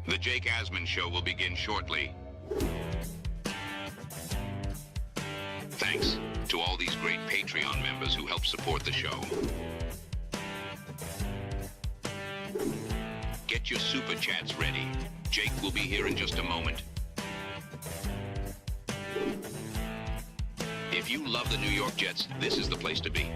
The Jake Asman Show will begin shortly. Thanks to all these great Patreon members who help support the show. Get your super chats ready. Jake will be here in just a moment. If you love the New York Jets, this is the place to be.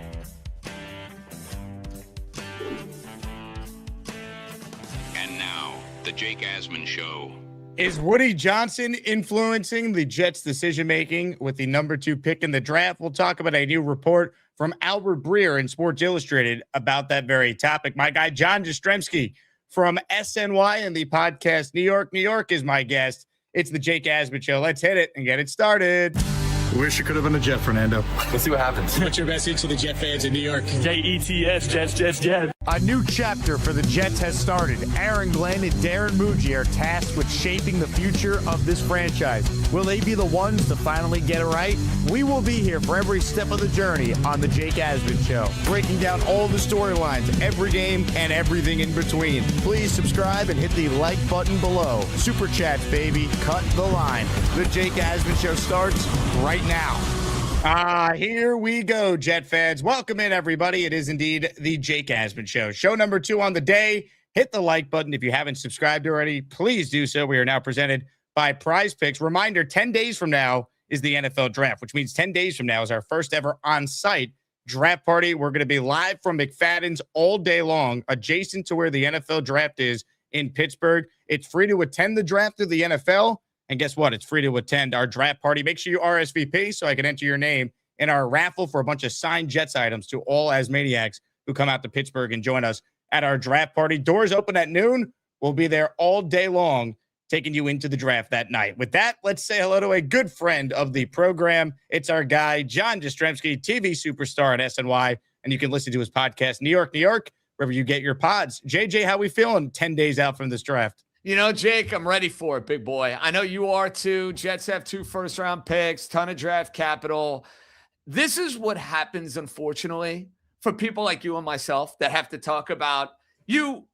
And now, the Jake Asman Show. Is Woody Johnson influencing the Jets' decision-making with the number 2 pick in the draft? We'll talk about a new report from Albert Breer in Sports Illustrated about that very topic. My guy, John Jastremski from SNY and the podcast New York, New York is my guest. It's the Jake Asman Show. Let's hit it and get it started. Wish you could have been a Jet, Fernando. Let's see what happens. What's your message to the Jet fans in New York? Jets, Jets. A new chapter for the Jets has started. Aaron Glenn and Darren Muji are tasked with shaping the future of this franchise. Will they be the ones to finally get it right? We will be here for every step of the journey on the Jake Asman Show, breaking down all the storylines, every game, and everything in between. Please subscribe and hit the like button below. Super chats, baby. Cut the line. The Jake Asman Show starts right now. Here we go, Jet fans. Welcome in, everybody. It is indeed the Jake Asman Show. Show number 2 on the day. Hit the like button. If you haven't subscribed already, please do so. We are now presented by PrizePicks. Reminder, 10 days from now is the NFL draft, which means 10 days from now is our first ever on-site draft party. We're going to be live from McFadden's all day long, adjacent to where the NFL draft is in Pittsburgh. It's free to attend the draft through the NFL. And guess what? It's free to attend our draft party. Make sure you RSVP so I can enter your name in our raffle for a bunch of signed Jets items to all Asmaniacs who come out to Pittsburgh and join us at our draft party. Doors open at noon. We'll be there all day long, taking you into the draft that night. With that, let's say hello to a good friend of the program. It's our guy, John Jastremski, TV superstar at SNY. And you can listen to his podcast, New York, New York, wherever you get your pods. JJ, how we feeling 10 days out from this draft? You know, Jake, I'm ready for it, big boy. I know you are too. Jets have 2 first-round picks, ton of draft capital. This is what happens, unfortunately, for people like you and myself that have to talk about you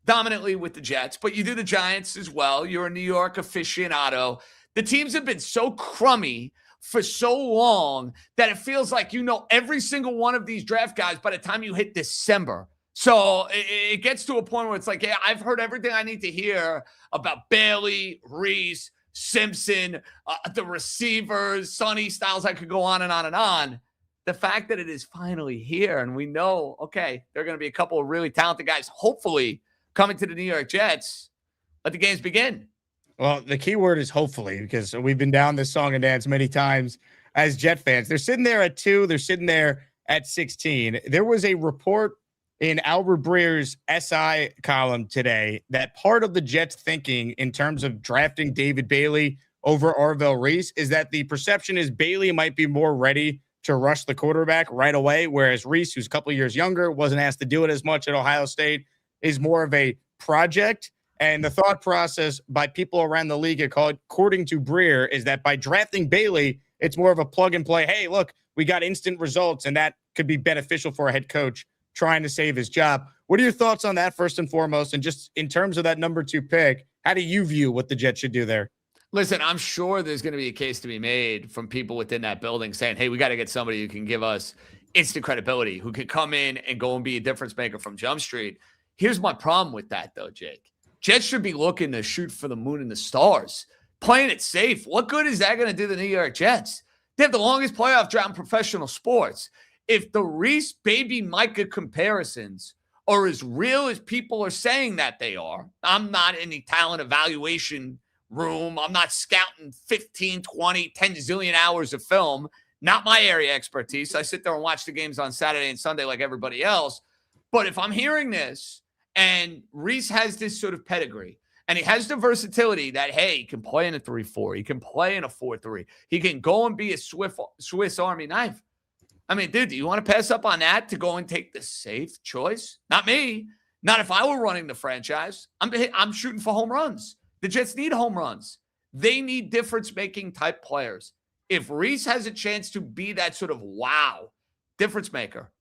dominantly with the Jets, but you do the Giants as well. You're a New York aficionado. The teams have been so crummy for so long that it feels like you know every single one of these draft guys by the time you hit December. So it gets to a point where it's like, yeah, I've heard everything I need to hear about Bailey, Reese, Simpson, the receivers, Sonny Styles. I could go on and on and on. The fact that it is finally here and we know, okay, there are going to be a couple of really talented guys, hopefully, coming to the New York Jets. Let the games begin. Well, the key word is hopefully, because we've been down this song and dance many times as Jet fans. They're sitting there at 2. They're sitting there at 16. There was a report in Albert Breer's SI column today that part of the Jets' thinking in terms of drafting David Bailey over Arvell Reese is that the perception is Bailey might be more ready to rush the quarterback right away, whereas Reese, who's a couple of years younger, wasn't asked to do it as much at Ohio State, is more of a project. And the thought process by people around the league, according to Breer, is that by drafting Bailey, it's more of a plug and play. Hey, look, we got instant results, and that could be beneficial for a head coach trying to save his job. What are your thoughts on that, first and foremost? And just in terms of that number 2 pick, how do you view what the Jets should do there? Listen, I'm sure there's going to be a case to be made from people within that building saying, hey, we got to get somebody who can give us instant credibility, who can come in and go and be a difference maker from Jump Street. Here's my problem with that, though, Jake. Jets should be looking to shoot for the moon and the stars, playing it safe. What good is that going to do the New York Jets? They have the longest playoff drought in professional sports. If the Reese Baby Micah comparisons are as real as people are saying that they are, I'm not in the talent evaluation room. I'm not scouting 15, 20, 10 zillion hours of film. Not my area expertise. I sit there and watch the games on Saturday and Sunday like everybody else. But if I'm hearing this and Reese has this sort of pedigree and he has the versatility that, hey, he can play in a 3-4. He can play in a 4-3. He can go and be a Swiss Army knife. I mean, dude, do you want to pass up on that to go and take the safe choice? Not me. Not if I were running the franchise. I'm shooting for home runs. The Jets need home runs. They need difference-making type players. If Reese has a chance to be that sort of wow difference maker,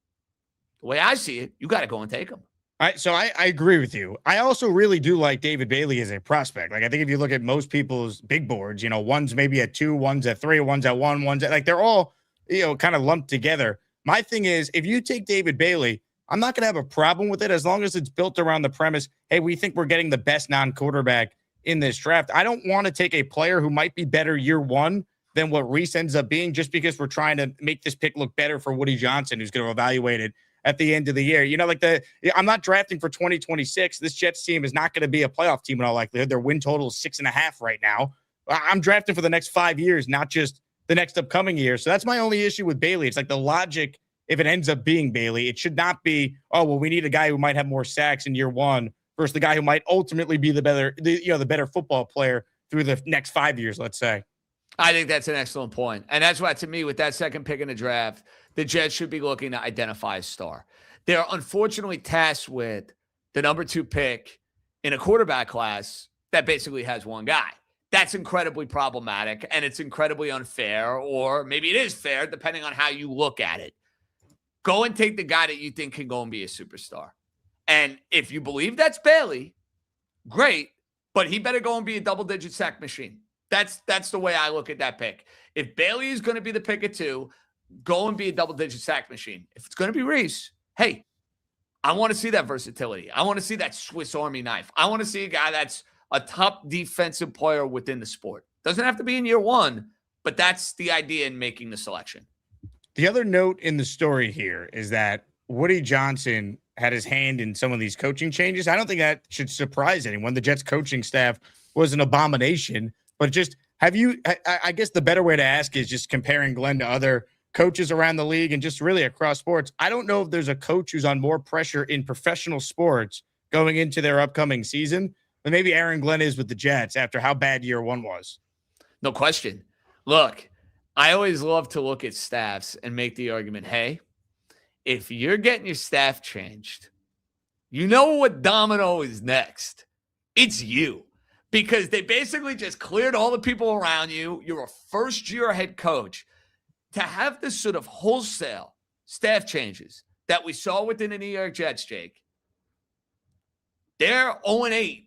the way I see it, you got to go and take him. I agree with you. I also really do like David Bailey as a prospect. Like, I think if you look at most people's big boards, one's maybe at 2, one's at 3, one's at 1, one's at, like, they're all, kind of lumped together. My thing is, if you take David Bailey, I'm not going to have a problem with it as long as it's built around the premise, hey, we think we're getting the best non-quarterback in this draft. I don't want to take a player who might be better year one than what Reese ends up being just because we're trying to make this pick look better for Woody Johnson, who's going to evaluate it at the end of the year. I'm not drafting for 2026. This Jets team is not going to be a playoff team in all likelihood. Their win total is 6.5 right now. I'm drafting for the next 5 years, not just the next upcoming year. So that's my only issue with Bailey. It's like the logic, if it ends up being Bailey, it should not be, oh, well, we need a guy who might have more sacks in year one versus the guy who might ultimately be the better football player through the next 5 years, let's say. I think that's an excellent point. And that's why, to me, with that second pick in the draft, the Jets should be looking to identify a star. They're unfortunately tasked with the number 2 pick in a quarterback class that basically has one guy. That's incredibly problematic, and it's incredibly unfair, or maybe it is fair, depending on how you look at it. Go and take the guy that you think can go and be a superstar. And if you believe that's Bailey, great, but he better go and be a double-digit sack machine. That's the way I look at that pick. If Bailey is going to be the pick at 2, go and be a double-digit sack machine. If it's going to be Reese, hey, I want to see that versatility. I want to see that Swiss Army knife. I want to see a guy that's a top defensive player within the sport. Doesn't have to be in year one, but that's the idea in making the selection. The other note in the story here is that Woody Johnson had his hand in some of these coaching changes. I don't think that should surprise anyone. The Jets coaching staff was an abomination, but just I guess the better way to ask is just comparing Glenn to other coaches around the league and just really across sports. I don't know if there's a coach who's on more pressure in professional sports going into their upcoming season than maybe Aaron Glenn is with the Jets after how bad year one was. No question. Look, I always love to look at staffs and make the argument, hey, if you're getting your staff changed, you know what domino is next. It's you. Because they basically just cleared all the people around you. You're a first-year head coach. To have this sort of wholesale staff changes that we saw within the New York Jets, Jake, they're 0-8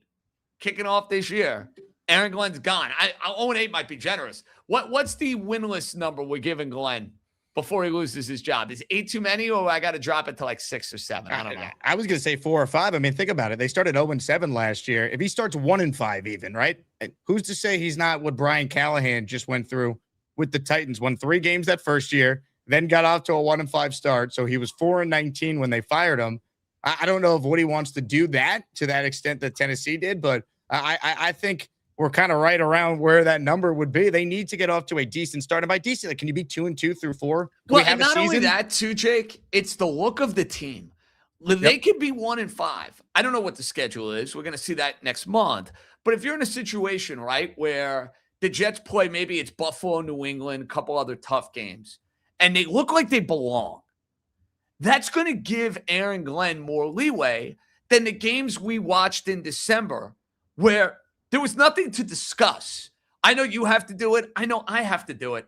kicking off this year. Aaron Glenn's gone. 0-8 might be generous. What's the winless number we're giving Glenn before he loses his job? Is 8 too many, or I got to drop it to like 6 or 7? I don't know. I was going to say 4 or 5. I mean, think about it. They started 0-7 last year. If he starts 1-5 even, right? Who's to say he's not what Brian Callahan just went through with the Titans? Won 3 games that first year, then got off to a 1-5 start. So he was 4-19 when they fired him. I don't know if Woody wants to do that to that extent that Tennessee did, but I think we're kind of right around where that number would be. They need to get off to a decent start. And by decent, like, can you be 2-2 through 4? Well, and not only that too, Jake, it's the look of the team. They could be 1-5. I don't know what the schedule is. We're going to see that next month. But if you're in a situation, right, where the Jets play, maybe it's Buffalo, New England, a couple other tough games, and they look like they belong, that's going to give Aaron Glenn more leeway than the games we watched in December where there was nothing to discuss. I know you have to do it. I know I have to do it.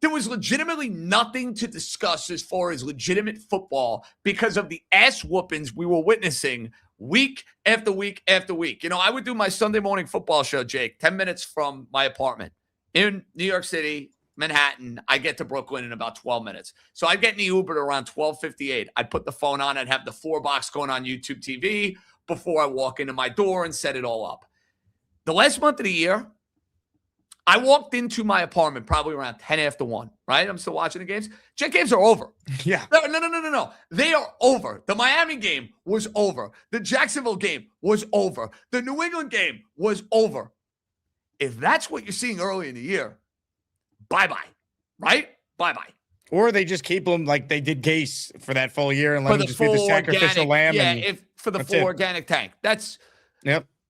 There was legitimately nothing to discuss as far as legitimate football because of the ass whoopings we were witnessing week after week after week. I would do my Sunday morning football show, Jake, 10 minutes from my apartment in New York City, Manhattan. I get to Brooklyn in about 12 minutes. So I'd get in the Uber at around 12:58. I'd put the phone on. I'd have the 4-box going on YouTube TV before I walk into my door and set it all up. The last month of the year, I walked into my apartment probably around 10 after 1, right? I'm still watching the games. Jet games are over. Yeah. No. They are over. The Miami game was over. The Jacksonville game was over. The New England game was over. If that's what you're seeing early in the year, bye-bye, right? Bye-bye. Or they just keep them like they did Gase for that full year and let him just be the sacrificial lamb. Yeah, for the full organic tank. That's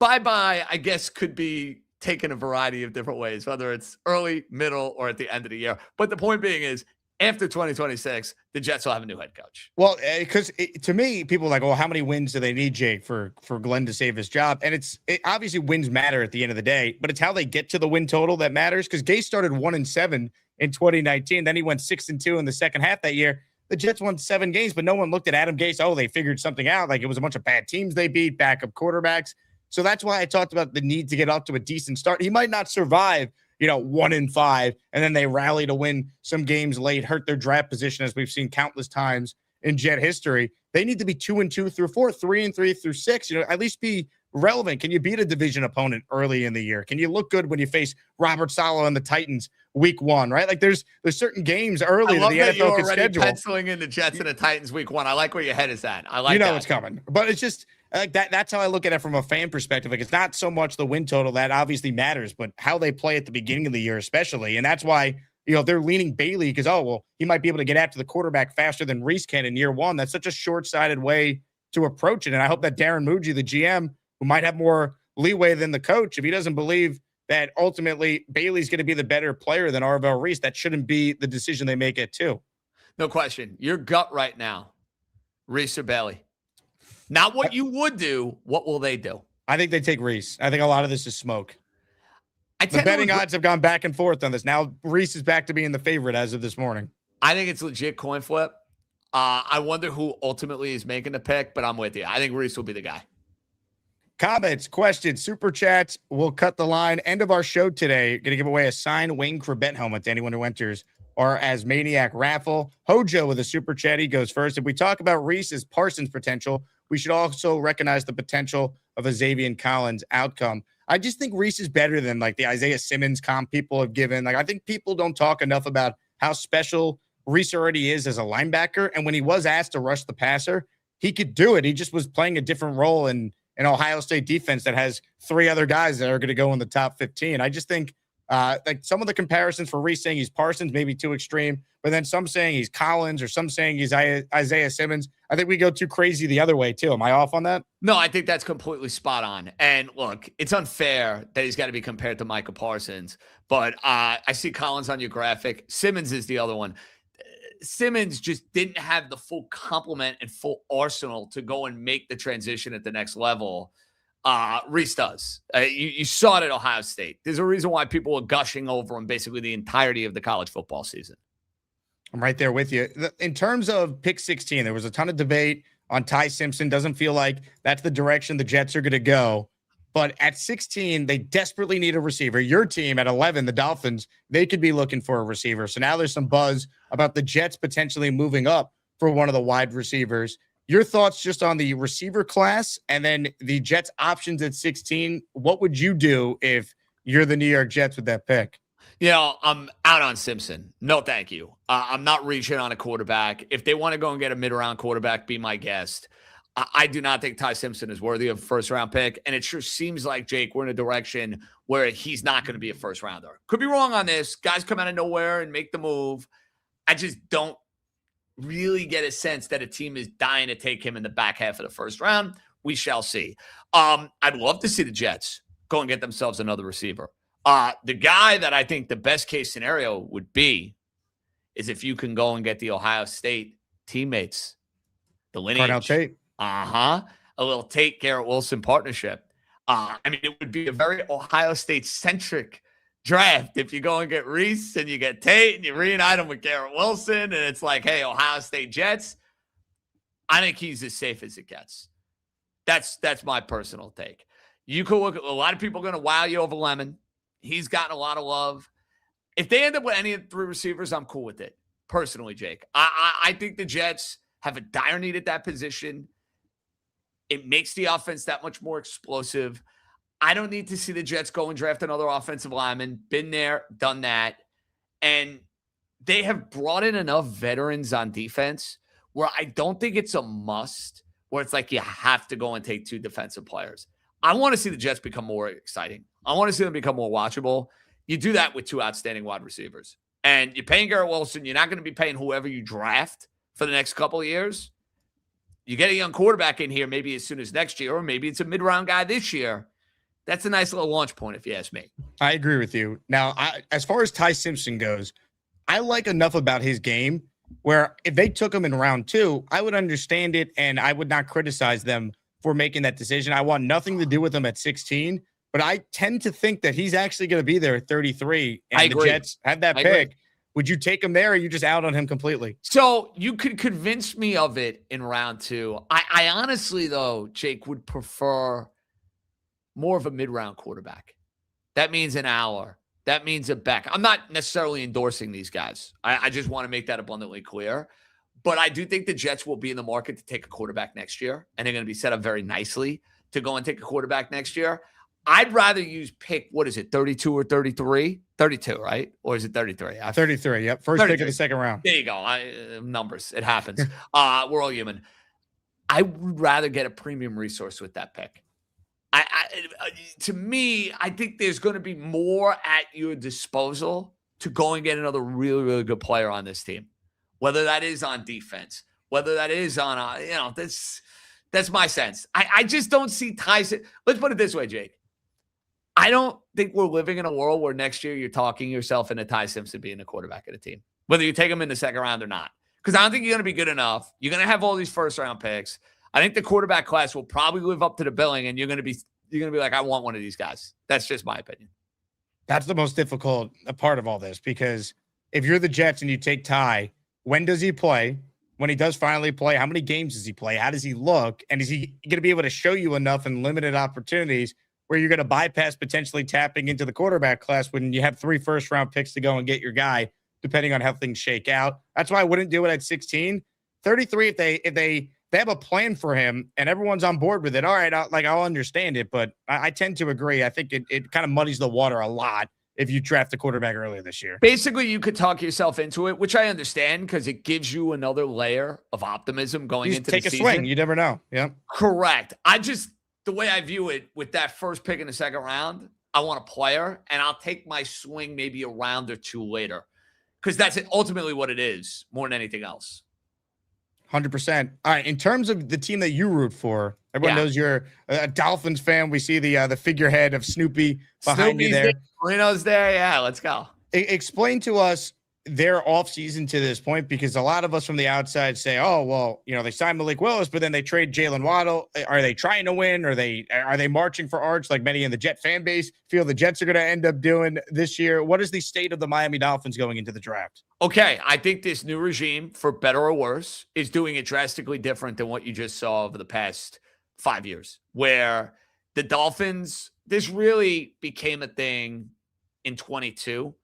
bye-bye, I guess, could be taken a variety of different ways, whether it's early, middle, or at the end of the year. But the point being is, after 2026, the Jets will have a new head coach. Well, because to me, people are like, well, how many wins do they need, Jake, for Glenn to save his job? And obviously wins matter at the end of the day, but it's how they get to the win total that matters. Because Gase started 1-7 in 2019. Then he went 6-2 in the second half that year. the Jets won 7 games, but no one looked at Adam Gase. Oh, they figured something out. Like it was a bunch of bad teams they beat, backup quarterbacks. So that's why I talked about the need to get off to a decent start. He might not survive, 1-5, and then they rally to win some games late, hurt their draft position, as we've seen countless times in Jet history. They need to be 2-2 through 4, 3-3 through 6, at least be relevant. Can you beat a division opponent early in the year? Can you look good when you face Robert Saleh and the Titans week 1, right? Like there's certain games early that the NFL can schedule. Penciling in the Jets and the Titans week 1. I like where your head is at. I like that. It's coming. But it's just like that. That's how I look at it from a fan perspective. Like it's not so much the win total that obviously matters, but how they play at the beginning of the year, especially. And that's why, they're leaning Bailey because, he might be able to get after the quarterback faster than Reese can in year 1. That's such a short-sighted way to approach it. And I hope that Darren Muji, the GM, who might have more leeway than the coach, if he doesn't believe that ultimately Bailey's going to be the better player than Arvell Reese, that shouldn't be the decision they make at 2. No question. Your gut right now, Reese or Bailey? Not what you would do. What will they do? I think they take Reese. I think a lot of this is smoke. The betting odds have gone back and forth on this. Now Reese is back to being the favorite as of this morning. I think it's legit coin flip. I wonder who ultimately is making the pick, but I'm with you. I think Reese will be the guy. Comments, questions, super chats. We'll cut the line. End of our show today. Going to give away a signed Wayne Corbett helmet to anyone who enters our Asmaniac raffle. Hojo with a super chat. He goes first. If we talk about Reese's Parsons potential, we should also recognize the potential of a Xavier Collins outcome. I just think Reese is better than like the Isaiah Simmons comp people have given. Like I think people don't talk enough about how special Reese already is as a linebacker. And when he was asked to rush the passer, he could do it. He just was playing a different role in an Ohio State defense that has 3 other guys that are going to go in the top 15. I just think like some of the comparisons for Reese saying he's Parsons may be too extreme, but then some saying he's Collins or some saying he's Isaiah Simmons. I think we go too crazy the other way too. Am I off on that? No, I think that's completely spot on. And look, it's unfair that he's got to be compared to Micah Parsons, but I see Collins on your graphic. Simmons is the other one. Simmons just didn't have the full complement and full arsenal to go and make the transition at the next level. Reese does. You saw it at Ohio State. There's a reason why people were gushing over him basically the entirety of the college football season. I'm right there with you. In terms of pick 16, there was a ton of debate on Ty Simpson. Doesn't feel like that's the direction the Jets are going to go. But at 16, they desperately need a receiver. Your team at 11, the Dolphins, they could be looking for a receiver. So now there's some buzz about the Jets potentially moving up for one of the wide receivers. Your thoughts just on the receiver class and then the Jets options at 16. What would you do if you're the New York Jets with that pick? I'm out on Simpson. No, thank you. I'm not reaching on a quarterback. If they want to go and get a mid-round quarterback, be my guest. I do not think Ty Simpson is worthy of a first-round pick, and it sure seems like, Jake, we're in a direction where he's not going to be a first-rounder. Could be wrong on this. Guys come out of nowhere and make the move. I just don't really get a sense that a team is dying to take him in the back half of the first round. We shall see. I'd love to see the Jets go and get themselves another receiver. The guy that I think the best-case scenario would be is if you can go and get the Ohio State teammates, the lineage. Cardell Tate. A little Tate Garrett Wilson partnership. It would be a very Ohio State centric draft if you go and get Reese and you get Tate and you reunite him with Garrett Wilson and it's like, hey, Ohio State Jets. I think he's as safe as it gets. That's my personal take. You could look at a lot of people are going to wow you over Lemon. He's gotten a lot of love. If they end up with any of the 3 receivers, I'm cool with it. Personally, Jake. I think the Jets have a dire need at that position. It makes the offense that much more explosive. I don't need to see the Jets go and draft another offensive lineman. Been there, done that. And they have brought in enough veterans on defense where I don't think it's a must, where it's like you have to go and take 2 defensive players. I want to see the Jets become more exciting. I want to see them become more watchable. You do that with 2 outstanding wide receivers. And you're paying Garrett Wilson. You're not going to be paying whoever you draft for the next couple of years. You get a young quarterback in here maybe as soon as next year, or maybe it's a mid-round guy this year. That's a nice little launch point, if you ask me. I agree with you. Now, as far as Ty Simpson goes, I like enough about his game where if they took him in round 2, I would understand it, and I would not criticize them for making that decision. I want nothing to do with him at 16, but I tend to think that he's actually going to be there at 33, and the Jets had that pick. Would you take him there, or are you just out on him completely? So you could convince me of it in round 2. I honestly, though, Jake, would prefer more of a mid-round quarterback. That means an hour. That means a Beck. I'm not necessarily endorsing these guys. I just want to make that abundantly clear. But I do think the Jets will be in the market to take a quarterback next year, and they're going to be set up very nicely to go and take a quarterback next year. I'd rather use pick, 32 or 33? 32, right? Or is it 33? 33, yep. First 33. Pick of the second round. There you go. Numbers. It happens. We're all human. I would rather get a premium resource with that pick. To me, I think there's going to be more at your disposal to go and get another really, really good player on this team. Whether that is on defense, whether that is on, that's my sense. I just don't see Tyson. Let's put it this way, Jake. I don't think we're living in a world where next year you're talking yourself into Ty Simpson being the quarterback of the team, whether you take him in the second round or not. Because I don't think you're going to be good enough. You're going to have all these first-round picks. I think the quarterback class will probably live up to the billing, and you're going to be like, I want one of these guys. That's just my opinion. That's the most difficult part of all this, because if you're the Jets and you take Ty, when does he play? When he does finally play, how many games does he play? How does he look? And is he going to be able to show you enough in limited opportunities where you're going to bypass potentially tapping into the quarterback class when you have 3 first-round picks to go and get your guy, depending on how things shake out? That's why I wouldn't do it at 16. 33, if they have a plan for him and everyone's on board with it, all right, I'll understand it. But I tend to agree. I think it kind of muddies the water a lot if you draft the quarterback earlier this year. Basically, you could talk yourself into it, which I understand because it gives you another layer of optimism going into the season. Take a swing. You never know. Yeah. Correct. The way I view it, with that first pick in the second round, I want a player, and I'll take my swing maybe a round or 2 later, because that's ultimately what it is more than anything else. 100%. All right. In terms of the team that you root for, everyone knows you're a Dolphins fan. We see the figurehead of Snoopy behind you there. Reno's there. Yeah, let's go. Explain to us their offseason to this point, because a lot of us from the outside say, oh, well, they signed Malik Willis, but then they trade Jalen Waddle. Are they trying to win? Are they marching for Arch like many in the Jet fan base feel the Jets are going to end up doing this year? What is the state of the Miami Dolphins going into the draft? Okay, I think this new regime, for better or worse, is doing it drastically different than what you just saw over the past 5 years, where the Dolphins, this really became a thing in 22.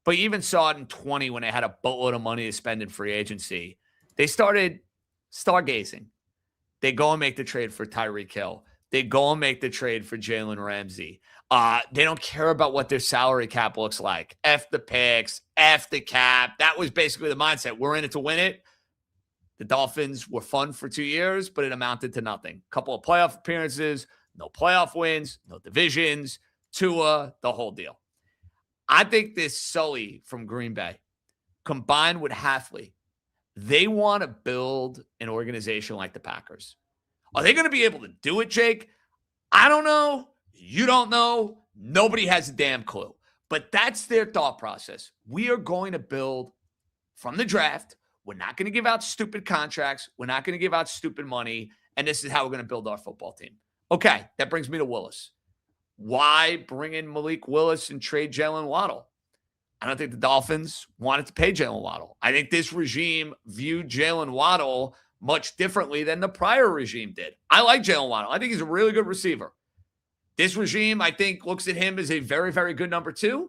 But you even saw it in 20 when they had a boatload of money to spend in free agency. They started stargazing. They go and make the trade for Tyreek Hill. They go and make the trade for Jalen Ramsey. They don't care about what their salary cap looks like. F the picks, F the cap. That was basically the mindset. We're in it to win it. The Dolphins were fun for 2 years, but it amounted to nothing. A couple of playoff appearances, no playoff wins, no divisions, Tua, the whole deal. I think this Sully from Green Bay, combined with Hafley, they want to build an organization like the Packers. Are they going to be able to do it, Jake? I don't know. You don't know. Nobody has a damn clue. But that's their thought process. We are going to build from the draft. We're not going to give out stupid contracts. We're not going to give out stupid money. And this is how we're going to build our football team. Okay, that brings me to Willis. Why bring in Malik Willis and trade Jalen Waddle? I don't think the Dolphins wanted to pay Jalen Waddle. I think this regime viewed Jalen Waddle much differently than the prior regime did. I like Jalen Waddle. I think he's a really good receiver. This regime, I think, looks at him as a very, very good number 2.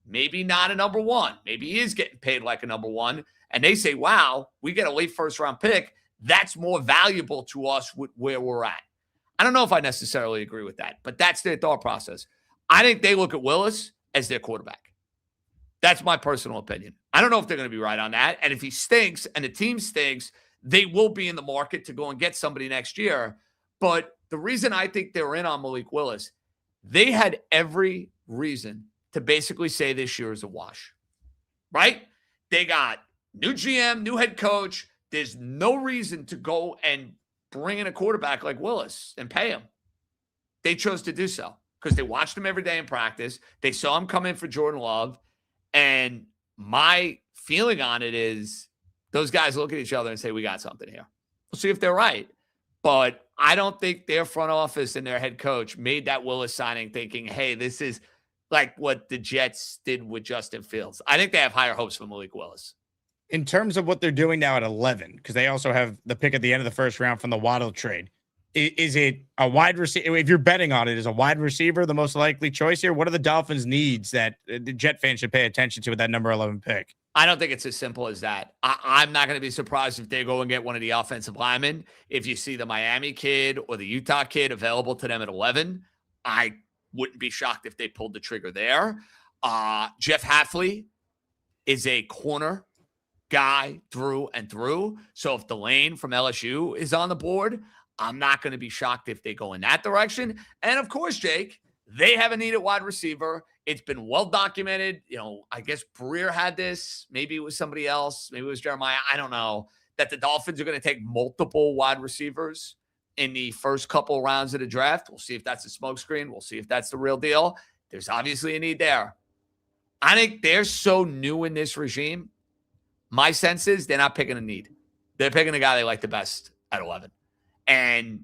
Maybe not a number 1. Maybe he is getting paid like a number 1. And they say, wow, we get a late first-round pick. That's more valuable to us with where we're at. I don't know if I necessarily agree with that, but that's their thought process. I think they look at Willis as their quarterback. That's my personal opinion. I don't know if they're going to be right on that. And if he stinks and the team stinks, they will be in the market to go and get somebody next year. But the reason I think they were in on Malik Willis, they had every reason to basically say this year is a wash, right? They got new GM, new head coach. There's no reason to go and bring in a quarterback like Willis and pay him. They chose to do so because they watched him every day in practice. They saw him come in for Jordan Love. And my feeling on it is those guys look at each other and say, we got something here. We'll see if they're right. But I don't think their front office and their head coach made that Willis signing thinking, hey, this is like what the Jets did with Justin Fields. I think they have higher hopes for Malik Willis. In terms of what they're doing now at 11, because they also have the pick at the end of the first round from the Waddle trade. Is it a wide receiver? If you're betting on it, is a wide receiver the most likely choice here? What are the Dolphins' needs that the Jet fans should pay attention to with that number 11 pick? I don't think it's as simple as that. I'm not going to be surprised if they go and get one of the offensive linemen. If you see the Miami kid or the Utah kid available to them at 11, I wouldn't be shocked if they pulled the trigger there. Jeff Hafley is a corner guy through and through. So if Delane from LSU is on the board, I'm not going to be shocked if they go in that direction. And of course, Jake, they have a need at wide receiver. It's been well documented. You know, I guess Breer had this. Maybe it was somebody else. Maybe it was Jeremiah. I don't know. That the Dolphins are going to take multiple wide receivers in the first couple rounds of the draft. We'll see if that's a smokescreen. We'll see if that's the real deal. There's obviously a need there. I think they're so new in this regime. My sense is they're not picking a need. They're picking a guy they like the best at 11. And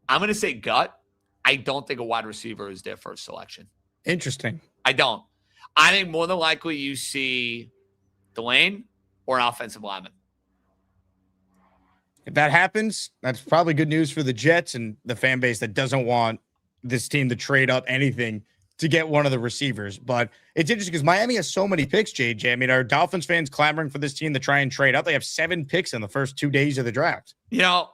I'm going to say gut. I don't think a wide receiver is their first selection. Interesting. I don't. I think more than likely you see Delane or an offensive lineman. If that happens, that's probably good news for the Jets and the fan base that doesn't want this team to trade up anything to get one of the receivers. But it's interesting because Miami has so many picks, JJ. I mean, are Dolphins fans clamoring for this team to try and trade up? They have 7 picks in the first 2 days of the draft. You know,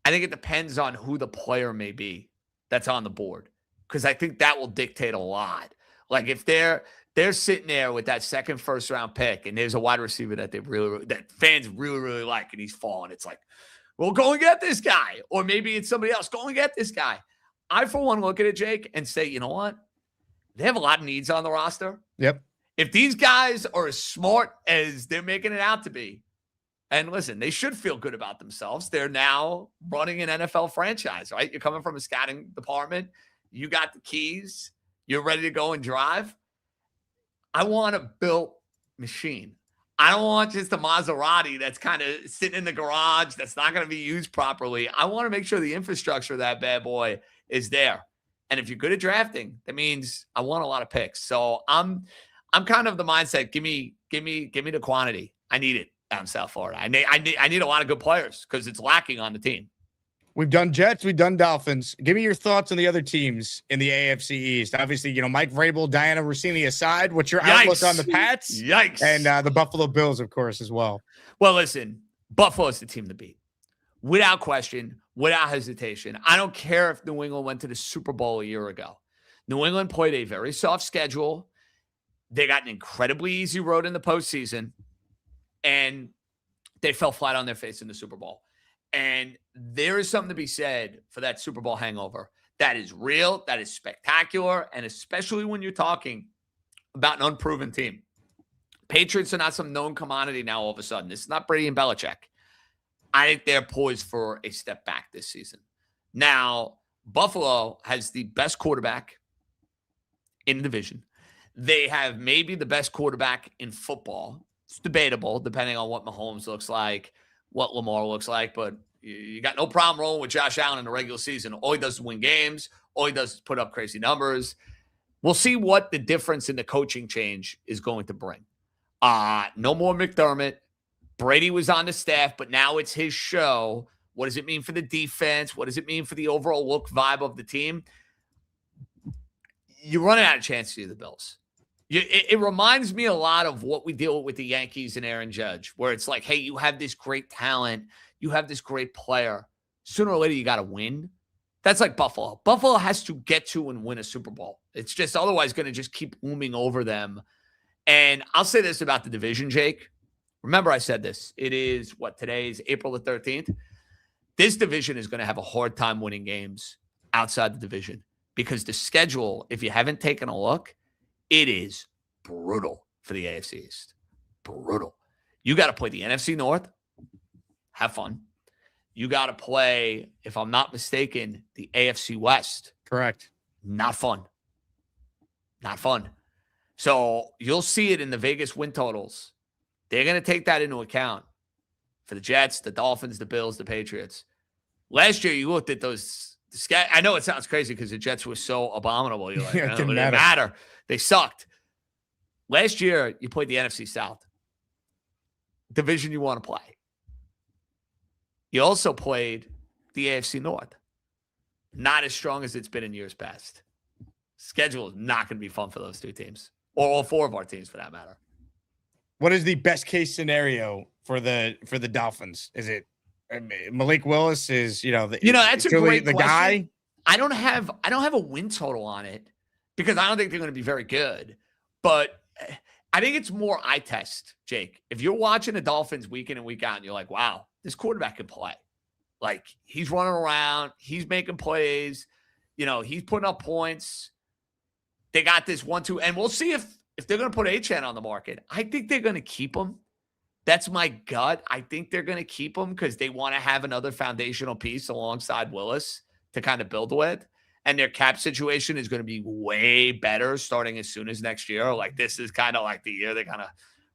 I think it depends on who the player may be that's on the board, because I think that will dictate a lot. Like if they're sitting there with that second first round pick and there's a wide receiver that that fans really like and he's falling, it's like, well, go and get this guy. Or maybe it's somebody else. Go and get this guy. I, for one, look at it, Jake, and say, you know what? They have a lot of needs on the roster. Yep. If these guys are as smart as they're making it out to be, and listen, they should feel good about themselves. They're now running an NFL franchise, right? You're coming from a scouting department. You got the keys. You're ready to go and drive. I want a built machine. I don't want just a Maserati that's kind of sitting in the garage that's not going to be used properly. I want to make sure the infrastructure of that bad boy is there. And if you're good at drafting, that means I want a lot of picks. So I'm kind of the mindset. Give me the quantity. I need it down South Florida. I need a lot of good players because it's lacking on the team. We've done Jets. We've done Dolphins. Give me your thoughts on the other teams in the AFC East. Obviously, you know, Mike Vrabel, Diana Rossini aside. What's your outlook on the Pats? Yikes. And the Buffalo Bills, of course, as well. Well, listen, Buffalo's the team to beat. Without question, without hesitation. I don't care if New England went to the Super Bowl a year ago. New England played a very soft schedule. They got an incredibly easy road in the postseason. And they fell flat on their face in the Super Bowl. And there is something to be said for that Super Bowl hangover. That is real. That is spectacular. And especially when you're talking about an unproven team. Patriots are not some known commodity now all of a sudden. This is not Brady and Belichick. I think they're poised for a step back this season. Now, Buffalo has the best quarterback in the division. They have maybe the best quarterback in football. It's debatable depending on what Mahomes looks like, what Lamar looks like, but you got no problem rolling with Josh Allen in the regular season. All he does is win games. All he does is put up crazy numbers. We'll see what the difference in the coaching change is going to bring. No more McDermott. Brady was on the staff, but now it's his show. What does it mean for the defense? What does it mean for the overall look vibe of the team? You're running out of chances to the Bills. It reminds me a lot of what we deal with the Yankees and Aaron Judge, where it's like, hey, you have this great talent. You have this great player. Sooner or later, you got to win. That's like Buffalo. Buffalo has to get to and win a Super Bowl. It's just otherwise going to just keep looming over them. And I'll say this about the division, Jake. Remember I said this. It is, today is April the 13th. This division is going to have a hard time winning games outside the division because the schedule, if you haven't taken a look, it is brutal for the AFC East. Brutal. You got to play the NFC North. Have fun. You got to play, if I'm not mistaken, the AFC West. Correct. Not fun. Not fun. So you'll see it in the Vegas win totals. They're going to take that into account for the Jets, the Dolphins, the Bills, the Patriots. Last year, you looked at those I know it sounds crazy because the Jets were so abominable. You're like, It it didn't didn't matter. matter. They sucked. Last year, you played the NFC South. Division you want to play. You also played the AFC North. Not as strong as it's been in years past. Schedule is not going to be fun for those two teams, or all four of our teams for that matter. What is the best case scenario for the Dolphins? Is it Malik Willis? Is That's a great the question. guy? I don't have a win total on it because I don't think they're going to be very good. But I think it's more eye test, Jake. If you're watching the Dolphins week in and week out, and you're like, wow, this quarterback can play. Like, he's running around. He's making plays. He's putting up points. They got this 1-2. And we'll see if they're going to put Achane on the market. I think they're going to keep him. That's my gut. I think they're going to keep him because they want to have another foundational piece alongside Willis to kind of build with. And their cap situation is going to be way better starting as soon as next year. Like, this is kind of like the year they kind of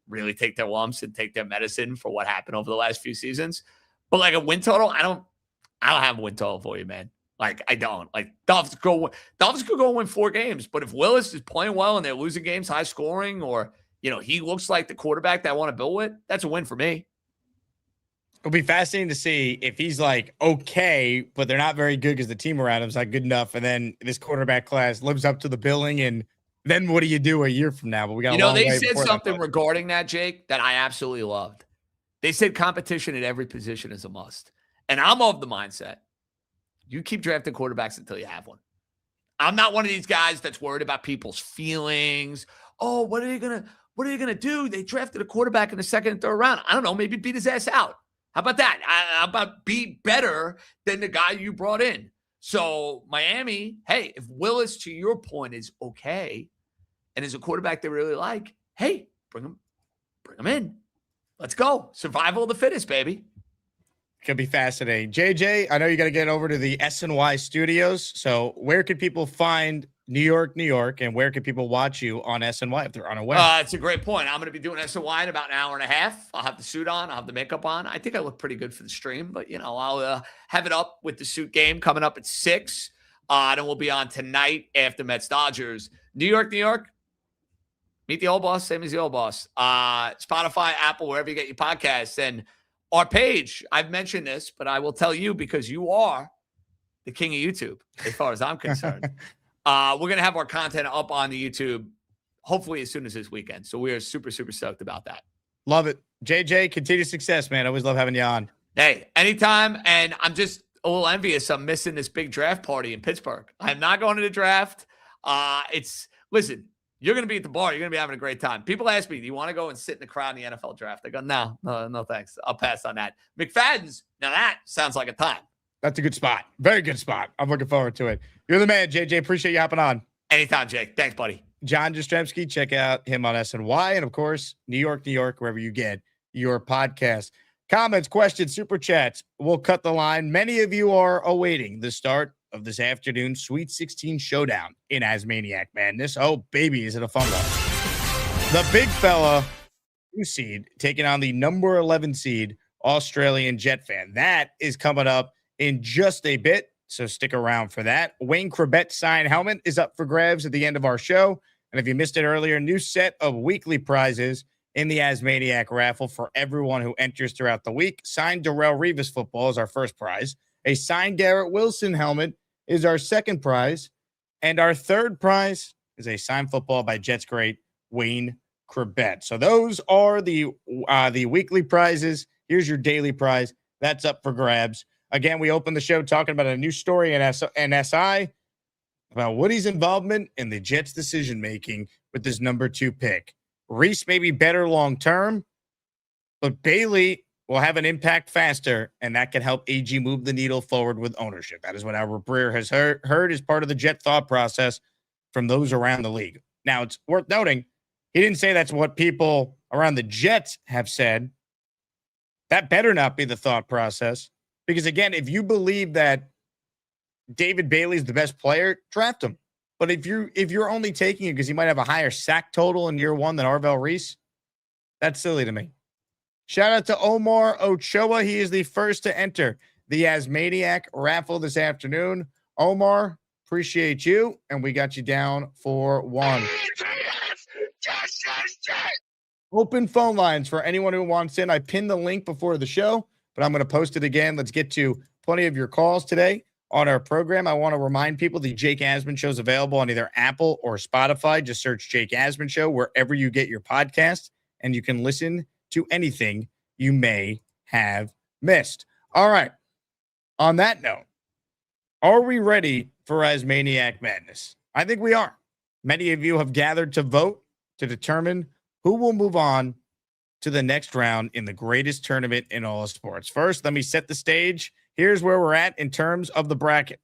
really take their lumps and take their medicine for what happened over the last few seasons. But like a win total, I don't have a win total for you, man. Like, I don't. Like, Dolphins could go win 4 games. But if Willis is playing well and they're losing games high scoring, or he looks like the quarterback that I want to build with, that's a win for me. It'll be fascinating to see if he's like, okay, but they're not very good because the team around him is not good enough. And then this quarterback class lives up to the billing. And then what do you do a year from now? But we got they said something regarding that, Jake, that I absolutely loved. They said competition at every position is a must. And I'm of the mindset, you keep drafting quarterbacks until you have one. I'm not one of these guys that's worried about people's feelings. Oh, what are they gonna do? They drafted a quarterback in the second and third round. I don't know, maybe beat his ass out. How about that? How about be better than the guy you brought in? So Miami, hey, if Willis, to your point, is okay and is a quarterback they really like, hey, bring him in. Let's go. Survival of the fittest, baby. Could be fascinating. JJ, I know you got to get over to the SNY studios. So where could people find New York, and where can people watch you on SNY if they're unaware? It's a great point. I'm going to be doing SNY in about an hour and a half. I'll have the suit on. I'll have the makeup on. I think I look pretty good for the stream, but I'll have it up with the suit game coming up at 6. Then we'll be on tonight after Mets Dodgers. New York. Meet the old boss, same as the old boss. Spotify, Apple, wherever you get your podcasts. And our page, I've mentioned this, but I will tell you because you are the king of YouTube, as far as I'm concerned. We're going to have our content up on the YouTube, hopefully as soon as this weekend. So we are super, super stoked about that. Love it. JJ, continued success, man. Always love having you on. Hey, anytime. And I'm just a little envious. I'm missing this big draft party in Pittsburgh. I'm not going to the draft. Listen, you're going to be at the bar. You're going to be having a great time. People ask me, do you want to go and sit in the crowd in the NFL draft? I go, no, thanks. I'll pass on that. McFadden's, now that sounds like a time. That's a good spot. Very good spot. I'm looking forward to it. You're the man, JJ. Appreciate you hopping on. Anytime, Jake. Thanks, buddy. John Jastremski. Check out him on SNY. And, of course, New York, wherever you get your podcast. Comments, questions, super chats. We'll cut the line. Many of you are awaiting the start of this afternoon Sweet 16 showdown in Asmaniac Madness. Oh, baby, is it a fun one. The big fella, 2 seed, taking on the number 11 seed, Australian Jet fan. That is coming up in just a bit, so stick around for that. Wayne Corbett signed helmet is up for grabs at the end of our show. And if you missed it earlier, new set of weekly prizes in the Asmaniac raffle for everyone who enters throughout the week. Signed Darrelle Revis football is our first prize. A signed Garrett Wilson helmet is our second prize. And our third prize is a signed football by Jets great Wayne Corbett. So those are the weekly prizes. Here's your daily prize. That's up for grabs. Again, we opened the show talking about a new story in SI about Woody's involvement in the Jets' decision-making with this number 2 pick. Reese may be better long-term, but Bailey will have an impact faster, and that can help AG move the needle forward with ownership. That is what Albert Breer has heard as part of the Jet thought process from those around the league. Now, it's worth noting, he didn't say that's what people around the Jets have said. That better not be the thought process. Because, again, if you believe that David Bailey is the best player, draft him. But if you're only taking it because he might have a higher sack total in year 1 than Arvell Reese, that's silly to me. Shout out to Omar Ochoa. He is the first to enter the Asmaniac raffle this afternoon. Omar, appreciate you. And we got you down for 1. Open phone lines for anyone who wants in. I pinned the link before the show, but I'm going to post it again. Let's get to plenty of your calls today on our program. I want to remind people the Jake Asman Show is available on either Apple or Spotify. Just search Jake Asman Show wherever you get your podcasts, and you can listen to anything you may have missed. All right. On that note, are we ready for Asmaniac Madness? I think we are. Many of you have gathered to vote to determine who will move on to the next round in the greatest tournament in all of sports. First, let me set the stage. Here's where we're at in terms of the bracket.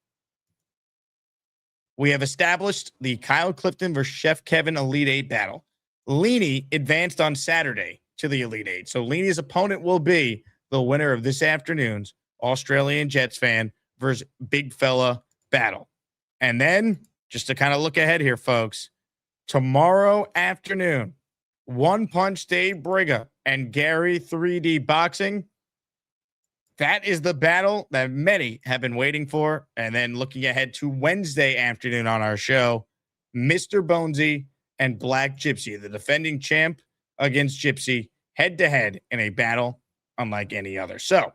We have established the Kyle Clifton versus Chef Kevin Elite 8 battle. Leany advanced on Saturday to the Elite 8. So Leany's opponent will be the winner of this afternoon's Australian Jets fan versus Big Fella battle. And then, just to kind of look ahead here, folks, tomorrow afternoon, One Punch Dave Briga and Gary 3D Boxing. That is the battle that many have been waiting for. And then looking ahead to Wednesday afternoon on our show, Mr. Bonesy and Black Gypsy, the defending champ against Gypsy, head-to-head in a battle unlike any other. So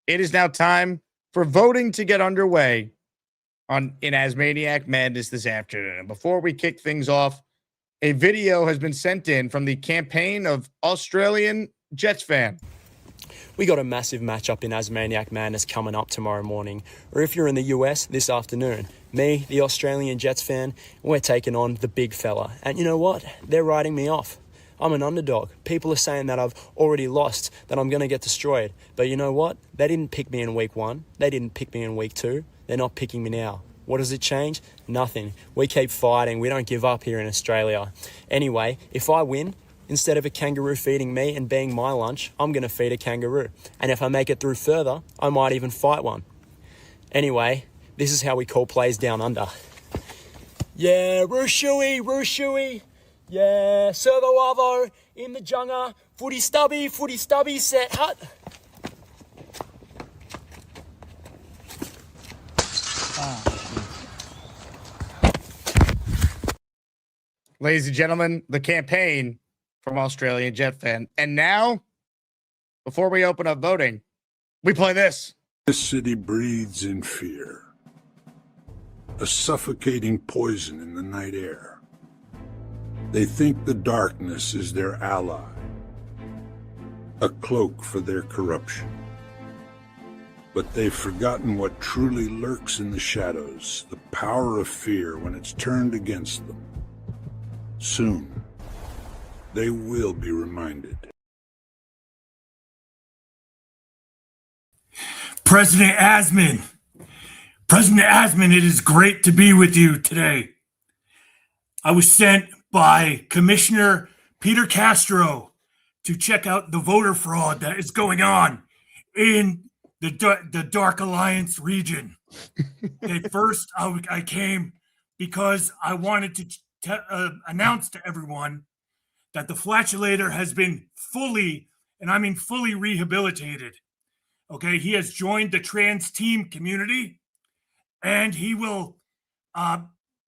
it is now time for voting to get underway in Asmaniac Madness this afternoon. And before we kick things off, a video has been sent in from the campaign of Australian Jets fan. We got a massive matchup in Asmaniac Madness coming up tomorrow morning. Or if you're in the US, this afternoon. Me, the Australian Jets fan, we're taking on the big fella. And you know what? They're writing me off. I'm an underdog. People are saying that I've already lost, that I'm going to get destroyed. But you know what? They didn't pick me in week 1. They didn't pick me in week 2. They're not picking me now. What does it change? Nothing. We keep fighting. We don't give up here in Australia. Anyway, if I win, instead of a kangaroo feeding me and being my lunch, I'm going to feed a kangaroo. And if I make it through further, I might even fight one. Anyway, this is how we call plays down under. Yeah, Rooshui. Yeah, Servo Arvo in the jungle. Footy stubby, set hut. Ladies and gentlemen, the campaign from Australian Jet fan. And now, before we open up voting, we play this. This city breathes in fear. A suffocating poison in the night air. They think the darkness is their ally. A cloak for their corruption. But they've forgotten what truly lurks in the shadows, the power of fear when it's turned against them. Soon, they will be reminded. President Asman, it is great to be with you today. I was sent by Commissioner Peter Castro to check out the voter fraud that is going on in the Dark Alliance region. Okay, first, I came because I wanted to announce to everyone that the flatulator has been fully, and I mean fully, rehabilitated. Okay, he has joined the trans team community, and he will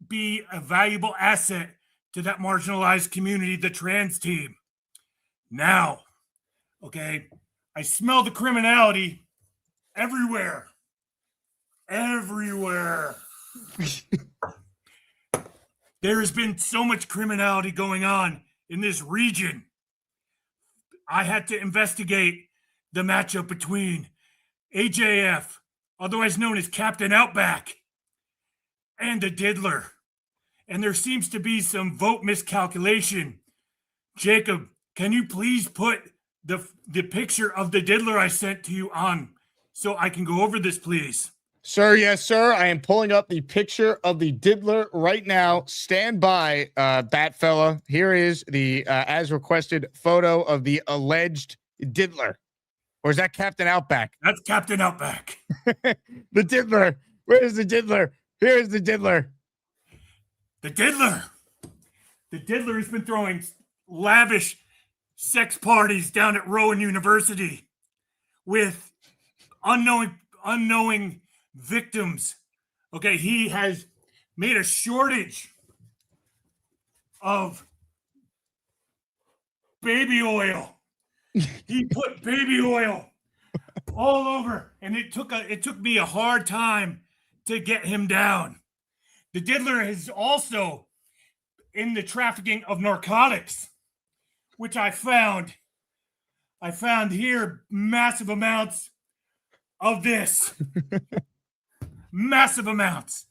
be a valuable asset to that marginalized community, the trans team. Now, okay, I smell the criminality everywhere. There has been so much criminality going on in this region. I had to investigate the matchup between AJF, otherwise known as Captain Outback, and the Diddler. And there seems to be some vote miscalculation. Jacob, can you please put the picture of the Diddler I sent to you on so I can go over this, please? Sir, yes, sir. I am pulling up the picture of the Diddler right now. Stand by, Bat Fella. Here is the, as requested, photo of the alleged Diddler. Or is that Captain Outback? That's Captain Outback. The Diddler. Where's the Diddler? Here's the Diddler. The Diddler. The Diddler has been throwing lavish sex parties down at Rowan University with unknowing victims Okay, he has made a shortage of baby oil. He put baby oil all over, and it took me a hard time to get him down. The diddler is also in the trafficking of narcotics, which I found here massive amounts of this. Massive amounts.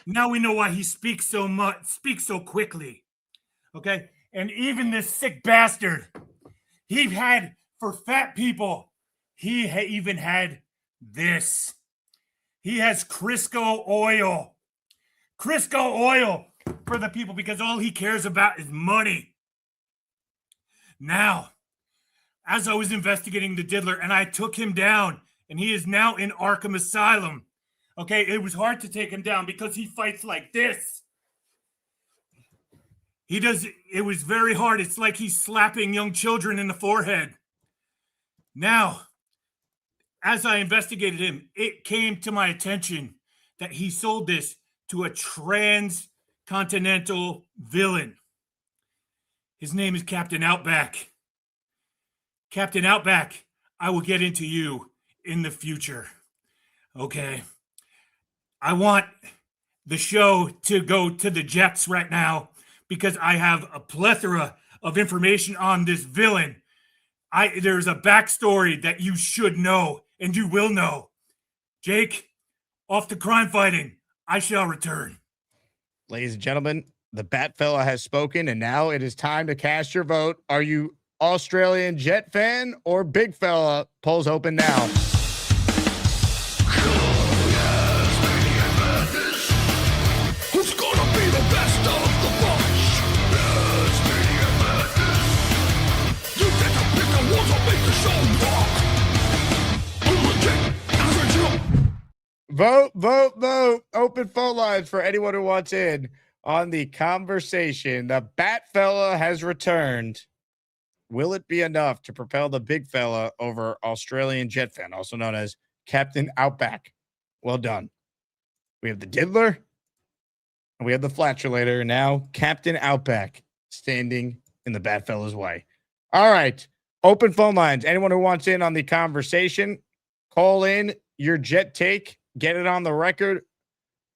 Now we know why he speaks so quickly. Okay? And even this sick bastard, he had, for fat people, he even had this. He has Crisco oil. Crisco oil for the people, because all he cares about is money. Now, as I was investigating the diddler, and I took him down, and he is now in Arkham Asylum. Okay, it was hard to take him down because he fights like this. It was very hard. It's like he's slapping young children in the forehead. Now, as I investigated him, it came to my attention that he sold this to a transcontinental villain. His name is Captain Outback. Captain Outback, I will get into you in the future. Okay. I want the show to go to the Jets right now because I have a plethora of information on this villain. There's a backstory that you should know, and you will know. Jake, off to crime fighting. I shall return. Ladies and gentlemen, the Bat Fella has spoken, and now it is time to cast your vote. Are you Australian Jet fan or Big Fella? Polls open now. Who's gonna be the best of the bunch? Asmaniac Madness. You get to pick the ones that make the show rock. Vote. Open phone lines for anyone who wants in on the conversation. The Bat Fella has returned. Will it be enough to propel the Big Fella over Australian Jet fan, also known as Captain Outback? Well done. We have the Diddler, and we have the Flatulator, and now Captain Outback standing in the Bat Fella's way. All right. Open phone lines. Anyone who wants in on the conversation, call in your Jet take. Get it on the record.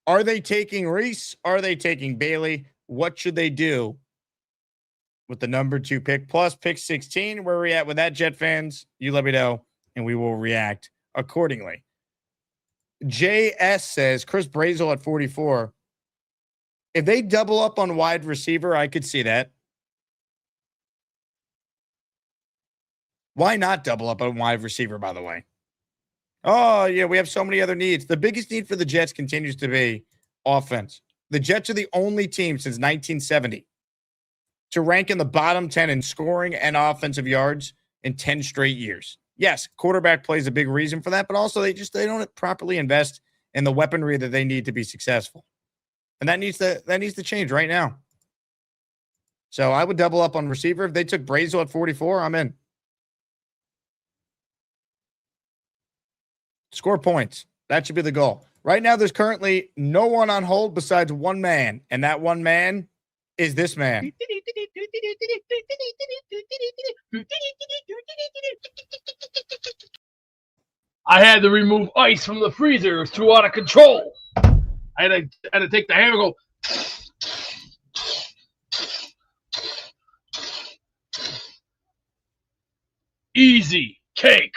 Are they taking Reese? Are they taking Bailey? What should they do with the number 2 pick plus pick 16? Where are we at with that, Jet fans? You let me know, and we will react accordingly. JS says Chris Brazel at 44. If they double up on wide receiver, I could see that. Why not double up on wide receiver, by the way? Oh, yeah, we have so many other needs. The biggest need for the Jets continues to be offense. The Jets are the only team since 1970 to rank in the bottom 10 in scoring and offensive yards in 10 straight years. Yes, quarterback plays a big reason for that, but also they don't properly invest in the weaponry that they need to be successful. And that needs to change right now. So I would double up on receiver. If they took Brazel at 44, I'm in. Score points. That should be the goal. Right now, there's currently no one on hold besides one man, and that one man is this man. I had to remove ice from the freezer. It was too out of control. I had to take the hammer and go. Easy. Cake.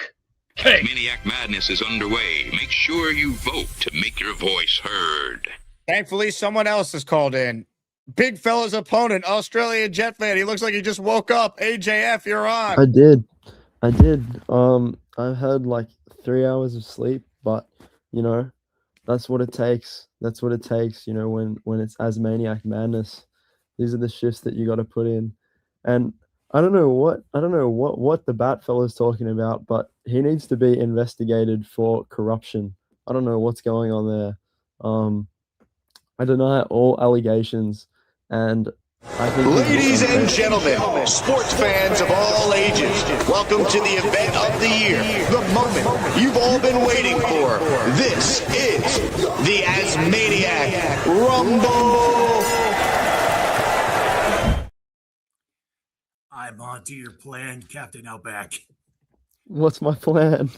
Asmaniac Madness is underway. Make sure you vote to make your voice heard. Thankfully, someone else has called in. Big fella's opponent, Australian Jet fan. He looks like he just woke up. AJF, you're on. I did. I've had like 3 hours of sleep, but you know, that's what it takes. That's what it takes, you know, when it's Asmaniac Madness. These are the shifts that you got to put in. And I don't know what the Bat fella's talking about, but he needs to be investigated for corruption. I don't know what's going on there. I deny all allegations, and Ladies and gentlemen, sports fans of all ages, welcome to the event of the year, the moment you've all been waiting for. This is the Asmaniac Rumble. I'm onto your plan, Captain Outback. What's my plan?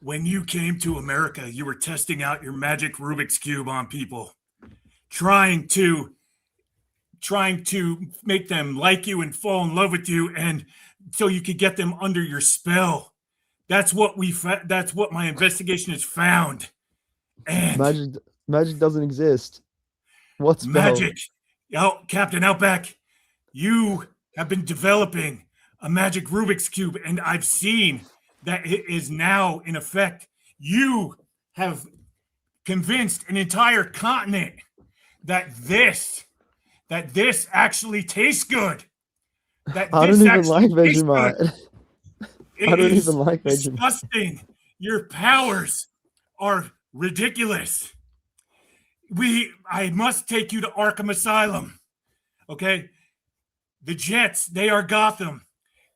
When you came to America, you were testing out your magic Rubik's Cube on people, trying to make them like you and fall in love with you, and so you could get them under your spell. That's what that's what my investigation has found. And magic doesn't exist. What's magic? Oh, Captain Outback, you have been developing a magic Rubik's Cube, and I've seen that it is now in effect. You have convinced an entire continent that this actually tastes good. That I don't even like Vegemite. I don't even like Vegemite. Disgusting. Your powers are ridiculous. I must take you to Arkham Asylum. Okay? The Jets, they are Gotham,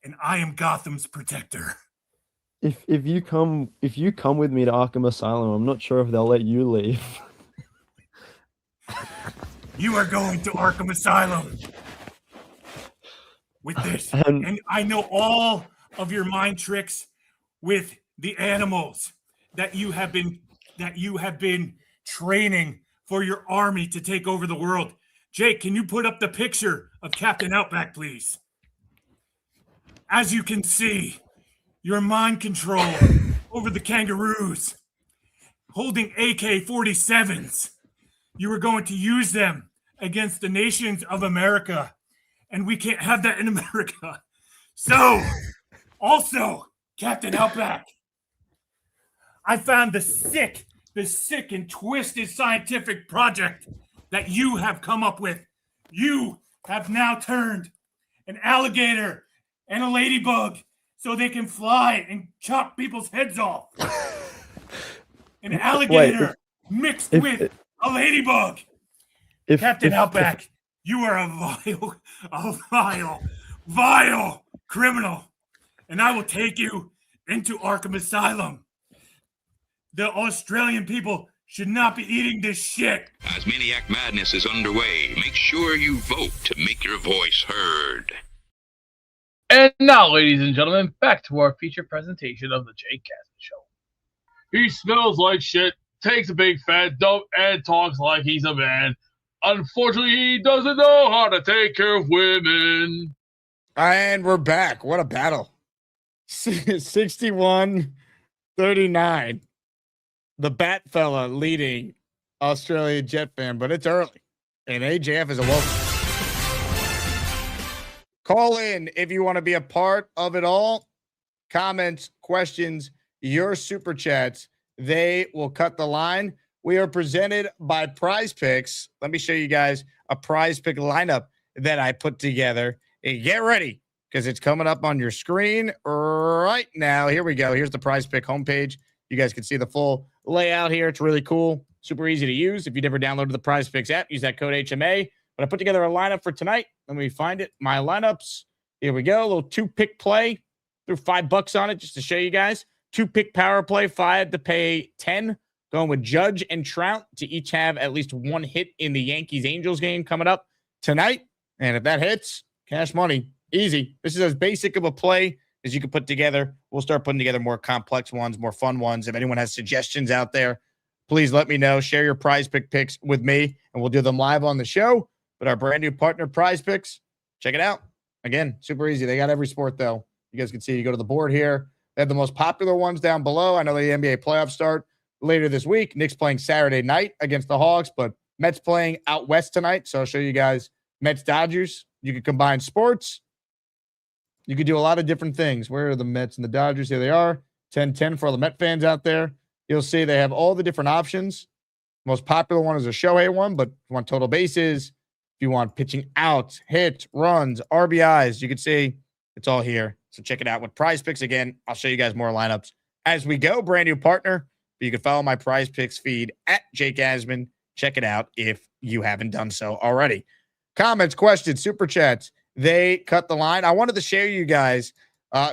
and I am Gotham's protector. If you come with me to Arkham Asylum, I'm not sure if they'll let you leave. You are going to Arkham Asylum with this. And I know all of your mind tricks with the animals that you have been training for your army to take over the world. Jake, can you put up the picture of Captain Outback, please? As you can see, your mind control over the kangaroos, holding AK-47s. You were going to use them against the nations of America, and we can't have that in America. So, also, Captain Outback, I found the sick and twisted scientific project that you have come up with. You have now turned an alligator and a ladybug so they can fly and chop people's heads off. An alligator mixed with a ladybug. Captain Outback, you are a vile criminal, and I will take you into Arkham Asylum. The Australian people should not be eating this shit. Asmaniac Madness is underway. Make sure you vote to make your voice heard. And now, ladies and gentlemen, back to our feature presentation of the Jake Asman Show. He smells like shit, takes a big fat dump, and talks like he's a man. Unfortunately, he doesn't know how to take care of women. And we're back. What a battle. 61-39. The Bat Fella leading Australia Jet fan, but it's early. And AJF is awoke. Call in if you want to be a part of it all. Comments, questions, your super chats. They will cut the line. We are presented by PrizePicks. Let me show you guys a PrizePick lineup that I put together. And get ready, because it's coming up on your screen right now. Here we go. Here's the PrizePick homepage. You guys can see the full layout here. It's really cool. Super easy to use. If you never downloaded the PrizePicks app, use that code HMA. But I put together a lineup for tonight. Let me find it. My lineups. Here we go. A little 2-pick play. Threw $5 on it just to show you guys. 2-pick power play, 5 to pay 10. Going with Judge and Trout to each have at least one hit in the Yankees-Angels game coming up tonight. And if that hits, cash money. Easy. This is as basic of a play as you can put together. We'll start putting together more complex ones, more fun ones. If anyone has suggestions out there, please let me know. Share your PrizePick picks with me, and we'll do them live on the show. But our brand new partner, PrizePicks, check it out. Again, super easy. They got every sport, though. You guys can see. You go to the board here. They have the most popular ones down below. I know the NBA playoffs start later this week. Knicks playing Saturday night against the Hawks, but Mets playing out west tonight. So I'll show you guys Mets-Dodgers. You can combine sports. You could do a lot of different things. Where are the Mets and the Dodgers? Here they are. 10-10 for all the Met fans out there. You'll see they have all the different options. Most popular one is a Shohei one, but if you want total bases, if you want pitching out, hits, runs, RBIs, you can see it's all here. So check it out with PrizePicks. Again, I'll show you guys more lineups as we go. Brand new partner. But you can follow my PrizePicks feed at Jake Asman. Check it out if you haven't done so already. Comments, questions, super chats. They cut the line. I wanted to share you guys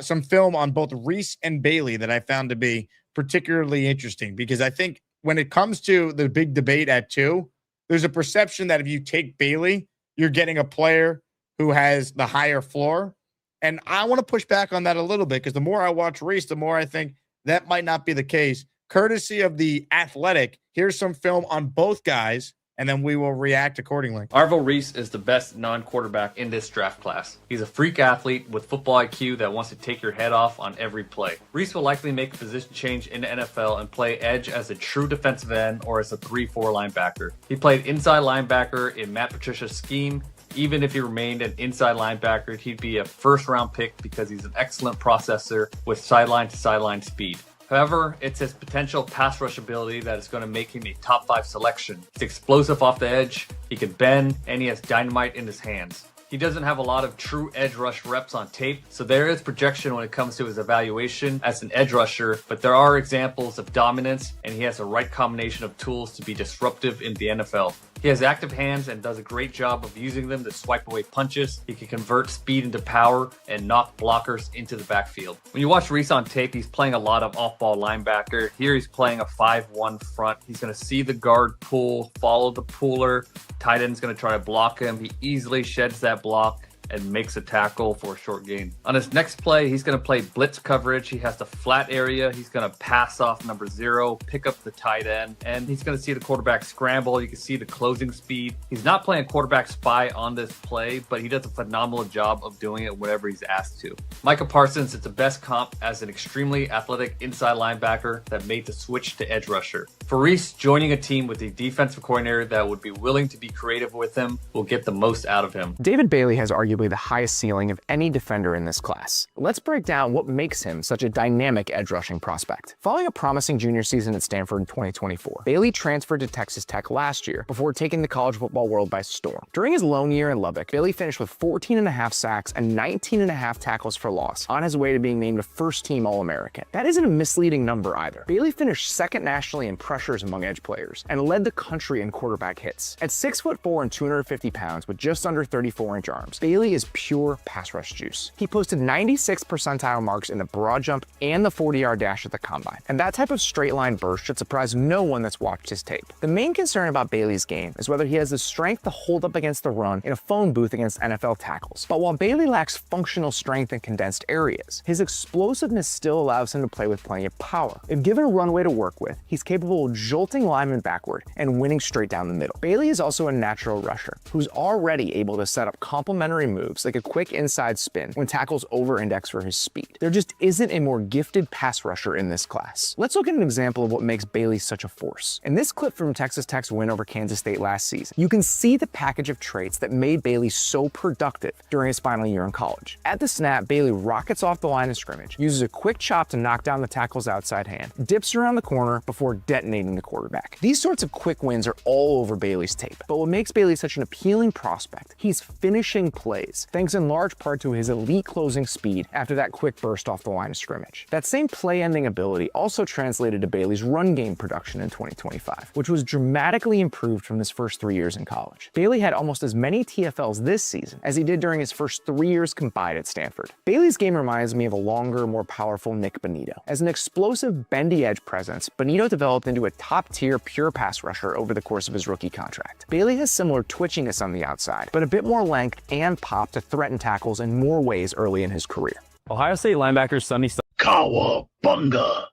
some film on both Reese and Bailey that I found to be particularly interesting, because I think when it comes to the big debate at 2, there's a perception that if you take Bailey, you're getting a player who has the higher floor. And I want to push back on that a little bit, because the more I watch Reese, the more I think that might not be the case. Courtesy of The Athletic, here's some film on both guys, and then we will react accordingly. Arvell Reese is the best non-quarterback in this draft class. He's a freak athlete with football IQ that wants to take your head off on every play. Reese will likely make a position change in the NFL and play edge as a true defensive end or as a 3-4 linebacker. He played inside linebacker in Matt Patricia's scheme. Even if he remained an inside linebacker, he'd be a first-round pick because he's an excellent processor with sideline-to-sideline speed. However, it's his potential pass rush ability that is going to make him a top 5 selection. He's explosive off the edge, he can bend, and he has dynamite in his hands. He doesn't have a lot of true edge rush reps on tape, so there is projection when it comes to his evaluation as an edge rusher, but there are examples of dominance, and he has the right combination of tools to be disruptive in the NFL. He has active hands and does a great job of using them to swipe away punches. He can convert speed into power and knock blockers into the backfield. When you watch Reese on tape, he's playing a lot of off-ball linebacker. Here he's playing a 5-1 front. He's going to see the guard pull, follow the puller. Tight end's going to try to block him. He easily sheds that block and makes a tackle for a short gain. On his next play, he's going to play blitz coverage. He has the flat area. He's going to pass off number 0, pick up the tight end, and he's going to see the quarterback scramble. You can see the closing speed. He's not playing quarterback spy on this play, but he does a phenomenal job of doing it whenever he's asked to. Micah Parsons is the best comp as an extremely athletic inside linebacker that made the switch to edge rusher. For Reese, joining a team with a defensive coordinator that would be willing to be creative with him will get the most out of him. David Bailey has arguably the highest ceiling of any defender in this class. Let's break down what makes him such a dynamic edge rushing prospect. Following a promising junior season at Stanford in 2024, Bailey transferred to Texas Tech last year before taking the college football world by storm. During his lone year in Lubbock, Bailey finished with 14.5 sacks and 19.5 tackles for loss, on his way to being named a first-team All-American. That isn't a misleading number either. Bailey finished second nationally in pressures among edge players and led the country in quarterback hits. At 6'4" and 250 pounds with just under 34-inch arms, Bailey is pure pass rush juice. He posted 96 percentile marks in the broad jump and the 40-yard dash at the combine. And that type of straight line burst should surprise no one that's watched his tape. The main concern about Bailey's game is whether he has the strength to hold up against the run in a phone booth against NFL tackles. But while Bailey lacks functional strength in condensed areas, his explosiveness still allows him to play with plenty of power. If given a runway to work with, he's capable of jolting linemen backward and winning straight down the middle. Bailey is also a natural rusher who's already able to set up complementary moves like a quick inside spin when tackles over-index for his speed. There just isn't a more gifted pass rusher in this class. Let's look at an example of what makes Bailey such a force. In this clip from Texas Tech's win over Kansas State last season, you can see the package of traits that made Bailey so productive during his final year in college. At the snap, Bailey rockets off the line of scrimmage, uses a quick chop to knock down the tackle's outside hand, dips around the corner before detonating the quarterback. These sorts of quick wins are all over Bailey's tape, but what makes Bailey such an appealing prospect, he's finishing plays, thanks in large part to his elite closing speed after that quick burst off the line of scrimmage. That same play-ending ability also translated to Bailey's run game production in 2025, which was dramatically improved from his first 3 years in college. Bailey had almost as many TFLs this season as he did during his first 3 years combined at Stanford. Bailey's game reminds me of a longer, more powerful Nick Bonito. As an explosive, bendy edge presence, Bonito developed into a top-tier pure pass rusher over the course of his rookie contract. Bailey has similar twitchiness on the outside, but a bit more length and pop to threaten tackles in more ways early in his career. Ohio State linebacker Sonny Cowabunga.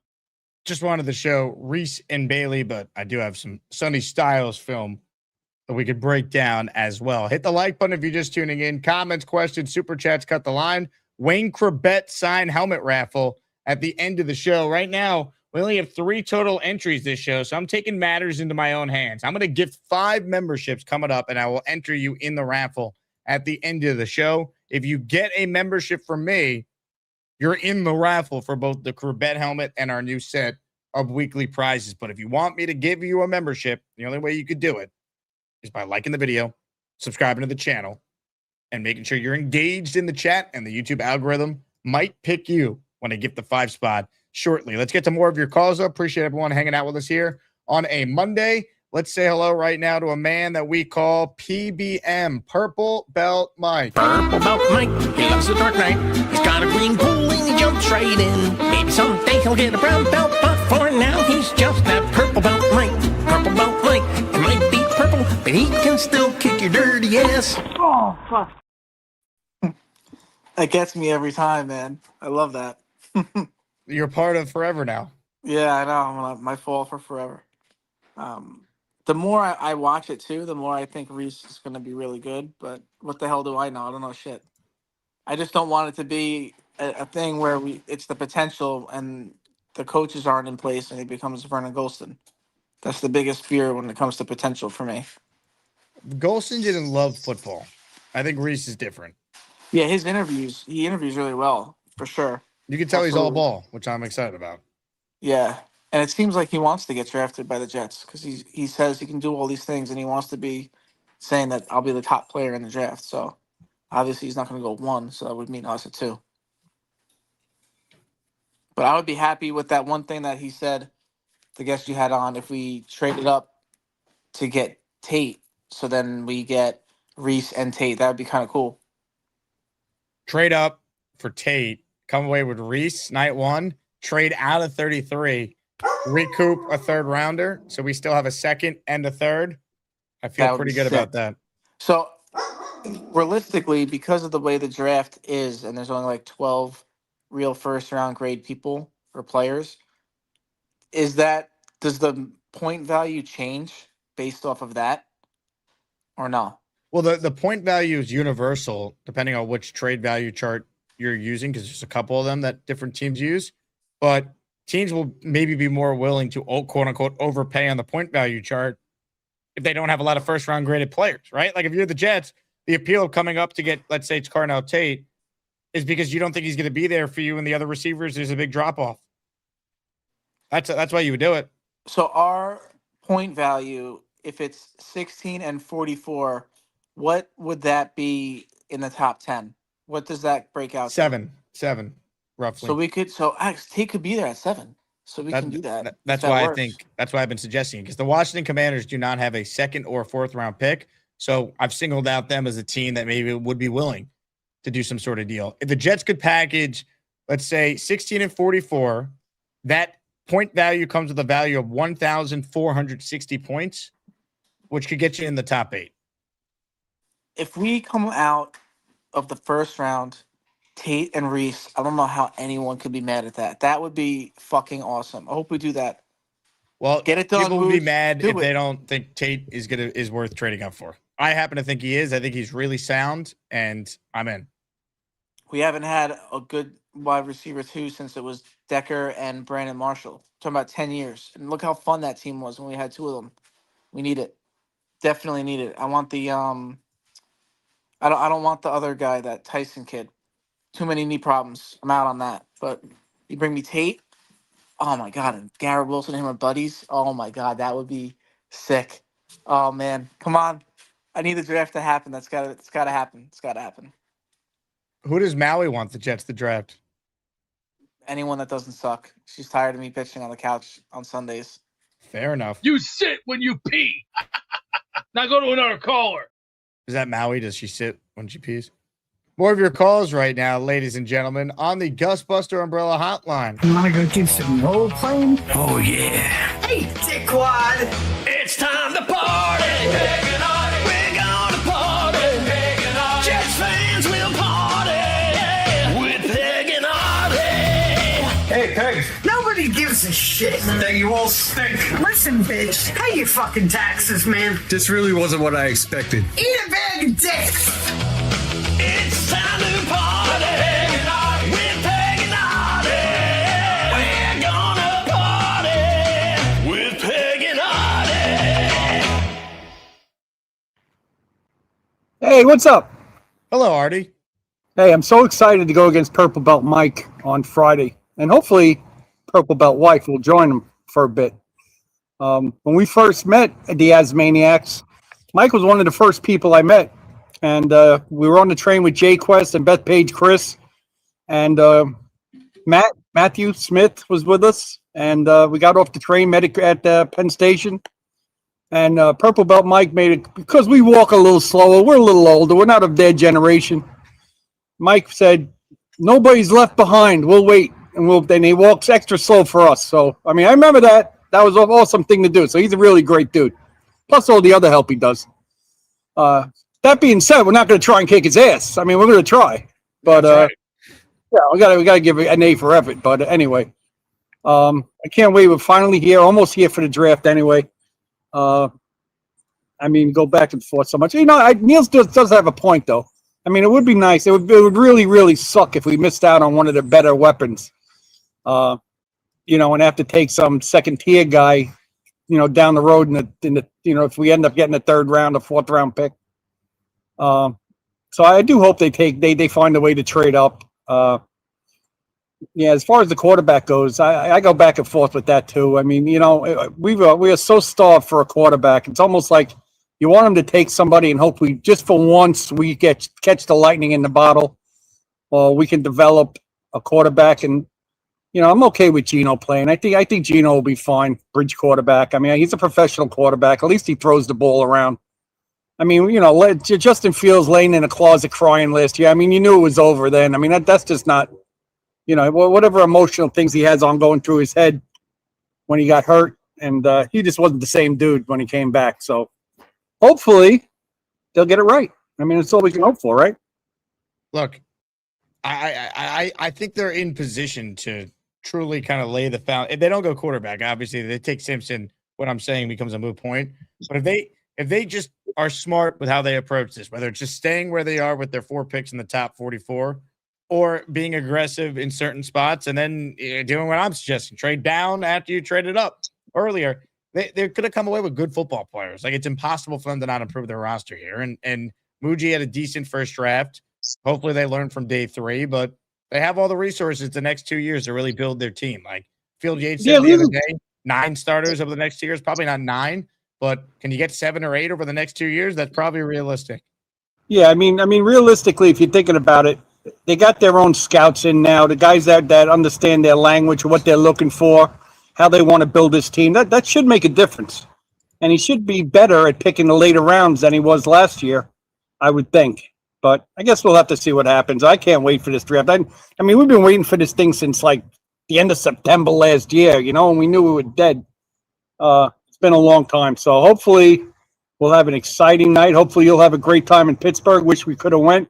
Just wanted to show Reese and Bailey, but I do have some Sonny Styles film that we could break down as well. Hit the like button if you're just tuning in. Comments, questions, super chats, cut the line. Wayne Corbett sign helmet raffle at the end of the show. Right now, we only have 3 total entries this show, so I'm taking matters into my own hands. I'm going to gift 5 memberships coming up, and I will enter you in the raffle at the end of the show. If you get a membership from me, you're in the raffle for both the Corbett helmet and our new set of weekly prizes. But if you want me to give you a membership, the only way you could do it is by liking the video, subscribing to the channel, and making sure you're engaged in the chat, and the YouTube algorithm might pick you when I gift the 5 spot shortly. Let's get to more of your calls up. Appreciate everyone hanging out with us here on a Monday. Let's say hello right now to a man that we call PBM, Purple Belt Mike. Purple Belt Mike, he loves the dark night. He's got a green pool and he jumps right in. Maybe someday he'll get a brown belt, but for now he's just that Purple Belt Mike. Purple Belt Mike, it might be purple, but he can still kick your dirty ass. Oh, fuck. That gets me every time, man. I love that. You're part of forever now. Yeah, I know. My fault for forever. The more I watch it too, the more I think Reese is going to be really good. But what the hell do I know? I don't know shit. I just don't want it to be a thing where it's the potential and the coaches aren't in place and he becomes Vernon Golston. That's the biggest fear when it comes to potential for me. Golston didn't love football. I think Reese is different. Yeah, he interviews really well, for sure. You can tell he's all ball, which I'm excited about. Yeah. And it seems like he wants to get drafted by the Jets because he says he can do all these things and he wants to be saying that I'll be the top player in the draft. So obviously he's not going to go 1, so that would mean us at 2. But I would be happy with that one thing that he said, the guest you had on, if we traded up to get Tate, so then we get Reese and Tate. That would be kind of cool. Trade up for Tate, come away with Reese night 1, trade out of 33. Recoup a 3rd rounder, so we still have a 2nd and a 3rd. I feel pretty good about that. So, realistically, because of the way the draft is, and there's only like 12 real first-round grade people or players, does the point value change based off of that, or no? Well, the point value is universal, depending on which trade value chart you're using, because there's a couple of them that different teams use, but teams will maybe be more willing to quote unquote overpay on the point value chart if they don't have a lot of first round graded players, right? Like if you're the Jets, the appeal of coming up to get, let's say it's Carnell Tate, is because you don't think he's going to be there for you and the other receivers. There's a big drop off. That's why you would do it. So our point value, if it's 16 and 44, what would that be in the top 10? What does that break out? 7, roughly. So Tate could be there at 7. So we can do that. That's why I've been suggesting it, because the Washington Commanders do not have a 2nd or 4th round pick. So I've singled out them as a team that maybe would be willing to do some sort of deal. If the Jets could package, let's say 16 and 44, that point value comes with a value of 1,460 points, which could get you in the top 8. If we come out of the first round, Tate and Reese, I don't know how anyone could be mad at that. That would be fucking awesome. I hope we do that. Well, get it done. People will be mad if they don't think Tate is worth trading up for. I happen to think he is. I think he's really sound, and I'm in. We haven't had a good wide receiver 2 since it was Decker and Brandon Marshall. Talking about 10 years. And look how fun that team was when we had 2 of them. We need it. Definitely need it. I want the I don't want the other guy, that Tyson kid. Too many knee problems. I'm out on that. But you bring me Tate. Oh my God. And Garrett Wilson and him are buddies. Oh my God. That would be sick. Oh man. Come on. I need the draft to happen. It's gotta happen. It's gotta happen. Who does Maui want the Jets to draft? Anyone that doesn't suck. She's tired of me pitching on the couch on Sundays. Fair enough. You sit when you pee. Now go to another caller. Is that Maui? Does she sit when she pees? More of your calls right now, ladies and gentlemen, on the Gusbuster Umbrella Hotline. You want to go do some role playing? Oh, yeah. Hey, dickwad! It's time to party. We're gonna party. Jets fans will party with Peg and Artie. Hey, Peg. Nobody gives a shit. That you all stink. Listen, bitch. Pay your fucking taxes, man. This really wasn't what I expected. Eat a bag of dicks. It's time to party with Peg and Artie. We're gonna party with Peg and Artie. Hey, what's up? Hello, Artie. Hey, I'm so excited to go against Purple Belt Mike on Friday. And hopefully Purple Belt Wife will join him for a bit. When we first met at the Asmaniacs, Mike was one of the first people I met. And we were on the train with Jay Quest and Bethpage Chris. And Matthew Smith was with us. And we got off the train, met at Penn Station. And Purple Belt Mike made it because we walk a little slower. We're a little older. We're not of their generation. Mike said, "Nobody's left behind. We'll wait." And then he walks extra slow for us. So, I mean, I remember that. That was an awesome thing to do. So he's a really great dude. Plus all the other help he does. That being said, we're not going to try and kick his ass. I mean, we're going to try. But, yeah, we got to give an A for effort. But anyway, I can't wait. We're finally here, almost here for the draft anyway. I mean, go back and forth so much. You know, Niels does have a point, though. I mean, it would be nice. It would really, really suck if we missed out on one of the better weapons. You know, and have to take some second-tier guy, you know, down the road in the you know, if we end up getting a third round, a fourth round pick. So I do hope they find a way to trade up. Yeah, as far as the quarterback goes, I go back and forth with that too. I mean, you know, we are so starved for a quarterback. It's almost like you want them to take somebody and hope we just for once we catch the lightning in the bottle, or we can develop a quarterback. And you know, I'm okay with Geno playing. I think Geno will be fine. Bridge quarterback. I mean, he's a professional quarterback. At least he throws the ball around. I mean, you know, Justin Fields laying in a closet crying last year. I mean, you knew it was over then. I mean, that's just not, you know, whatever emotional things he has on going through his head when he got hurt. And he just wasn't the same dude when he came back. So hopefully they'll get it right. I mean, it's all we can hope for, right? Look, I think they're in position to truly kind of lay the foundation. If they don't go quarterback, obviously they take Simpson. What I'm saying becomes a moot point. But if they just are smart with how they approach this, whether it's just staying where they are with their 4 picks in the top 44, or being aggressive in certain spots, and then doing what I'm suggesting, trade down after you traded up earlier, they could have come away with good football players. Like, it's impossible for them to not improve their roster here. And Muji had a decent first draft. Hopefully they learn from day 3, but they have all the resources the next 2 years to really build their team. Like Field Yates said the other day, 9 starters over the next 2 years, probably not 9, but can you get 7 or 8 over the next 2 years? That's probably realistic. Yeah, I mean, realistically, if you're thinking about it, they got their own scouts in now, the guys that understand their language, what they're looking for, how they want to build this team. That should make a difference. And he should be better at picking the later rounds than he was last year, I would think. But I guess we'll have to see what happens. I can't wait for this draft. I mean, we've been waiting for this thing since like the end of September last year, you know, and we knew we were dead. It's been a long time. So hopefully we'll have an exciting night. Hopefully you'll have a great time in Pittsburgh. Wish we could have went.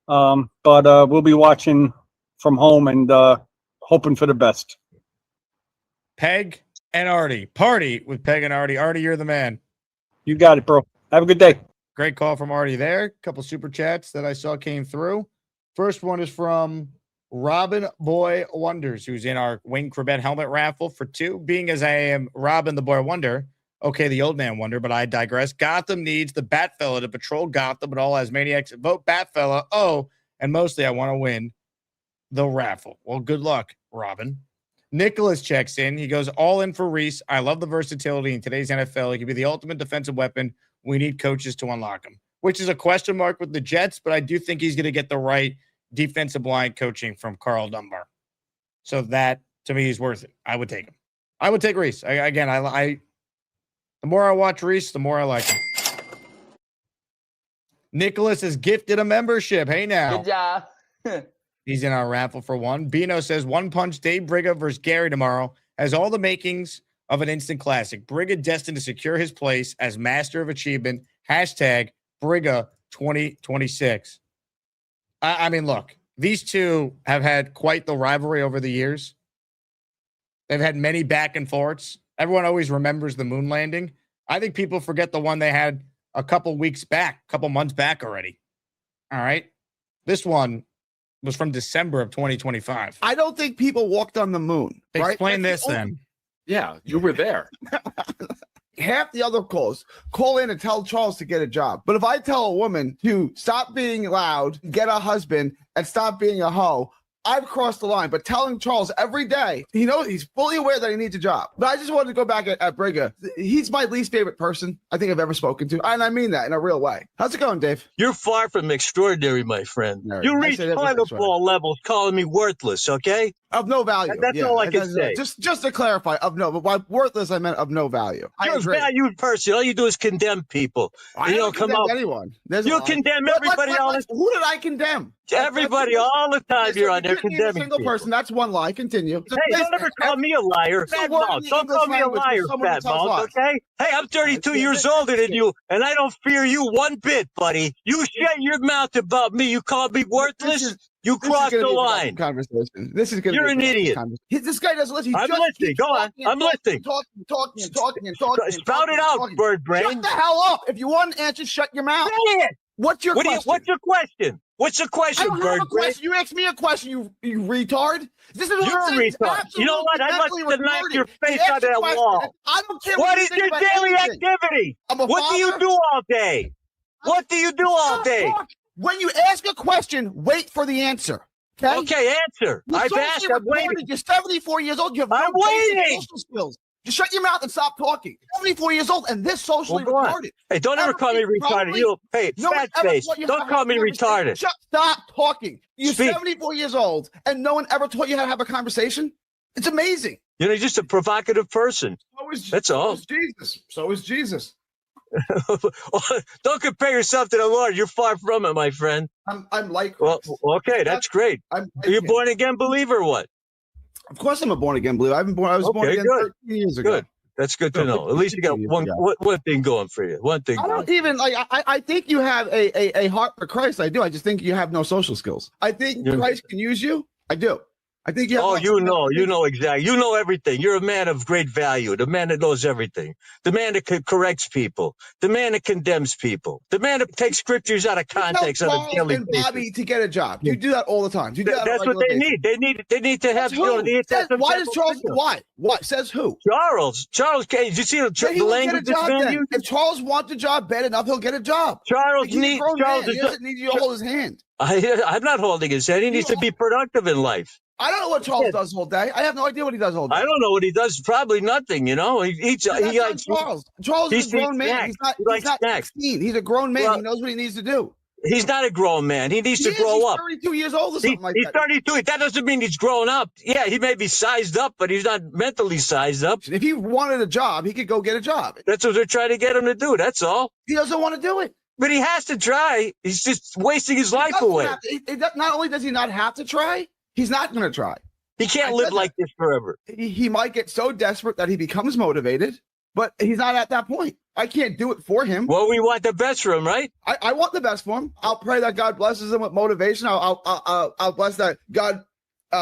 But we'll be watching from home and hoping for the best. Peg and Artie. Party with Peg and Artie. Artie, you're the man. You got it, bro. Have a good day. Great call from Artie there. A couple super chats that I saw came through. First one is from Robin Boy Wonders, who's in our Wayne Corbett helmet raffle for 2. Being as I am Robin the Boy Wonder, okay, the old man wonder, but I digress. Gotham needs the Batfella to patrol Gotham, but all Asmaniacs vote Batfella. Oh, and mostly I want to win the raffle. Well, good luck, Robin. Nicholas checks in. He goes, all in for Reese. I love the versatility in today's NFL. He could be the ultimate defensive weapon. We need coaches to unlock him, which is a question mark with the Jets, but I do think he's going to get the right defensive line coaching from Carl Dunbar. So that, to me, is worth it. I would take him. I would take Reese. The more I watch Reese, the more I like him. Nicholas has gifted a membership. Hey, now. Good job. He's in our raffle for 1. Bino says, one punch Dave Briga versus Gary tomorrow has all the makings of an instant classic. Briga destined to secure his place as master of achievement. Hashtag Briga 2026. I mean, look, these two have had quite the rivalry over the years. They've had many back and forths. Everyone always remembers the moon landing. I think people forget the one they had a couple months back already. All right. This one was from December of 2025. I don't think people walked on the moon. Right? Explain this then. Yeah, you were there. Half the other calls call in and tell Charles to get a job. But if I tell a woman to stop being loud, get a husband, and stop being a hoe, I've crossed the line, but telling Charles every day, he knows he's fully aware that he needs a job. But I just wanted to go back at Briga. He's my least favorite person I think I've ever spoken to. And I mean that in a real way. How's it going, Dave? You're far from extraordinary, my friend. You reach toilet ball levels calling me worthless, okay? Of no value. That's all I can say. Just to clarify, of no, but by worthless, I meant of no value. You're a valued person. All you do is condemn people. I don't condemn anyone. You condemn everybody else. Who did I condemn? Everybody, all the time you're on there condemning a single person. That's one lie. Continue. Hey, don't ever call me a liar. Fat mouth. Don't call me a liar, fat mouth, okay? Hey, I'm 32 years older than you, and I don't fear you one bit, buddy. You shut your mouth about me. You call me worthless. You crossed the line. Conversation. This is going to You're an idiot. This guy doesn't listen. I'm listening. Go on. I'm listening. Talking. Spout it out, bird brain. Shut the hell up. If you want an answer, shut your mouth. Say it. What's your question? What's your question? What's the question, I don't have a question. You asked me a question, you retard. This is You're a retard. You know what? I'd like to knock your face out of that wall. I don't care what is your daily activity? What do you do all day? What do you do all day? When you ask a question, wait for the answer. Okay? Okay, answer. I've asked. I'm waiting. You're 74 years old. You have no basic social skills. Just shut your mouth and stop talking. 74 years old, and this socially retarded. Hey, don't ever call me retarded. Hey, fat face. Don't call me retarded. Stop talking. You're 74 years old, and no one ever taught you how to have a conversation? It's amazing. You're just a provocative person. That's all. So is Jesus. Don't compare yourself to the Lord. You're far from it, my friend. I'm like Christ. Well, okay, that's great. Are you a born again believer or what? Of course, I'm a born again believer. I was born again 13 years ago. Good. That's good to know. At least you got one thing going for you. One thing. I don't even like. I think you have a heart for Christ. I do. I just think you have no social skills. I think Christ can use you. I do. I think you have. You know exactly. You know everything. You're a man of great value. The man that knows everything. The man that corrects people. The man that condemns people. The man that takes scriptures out of context on a daily basis. Bobby to get a job. You do that all the time. That's what they need. They need to have. Why does Charles? Why? What says who? Charles. Did you see the language that's being used? If Charles wants a job bad enough, he'll get a job. He doesn't need you to hold his hand. I'm not holding his hand. He needs to be productive in life. I don't know what Charles does all day. I have no idea what he does all day. I don't know what he does. Probably nothing, you know. He likes Charles. Charles is a grown man. He's not 16. He's a grown man. He knows what he needs to do. He's not a grown man. He needs to grow up. He's 32 years old or something like that. He's 32. That doesn't mean he's grown up. Yeah, he may be sized up, but he's not mentally sized up. If he wanted a job, he could go get a job. That's what they're trying to get him to do. That's all. He doesn't want to do it. But he has to try. He's just wasting his life away. Not only does he not have to try, he's not going to try. He can't live like this forever. He might get so desperate that he becomes motivated, but he's not at that point. I can't do it for him. Well, we want the best for him, right? I want the best for him. I'll pray that God blesses him with motivation. I'll bless that God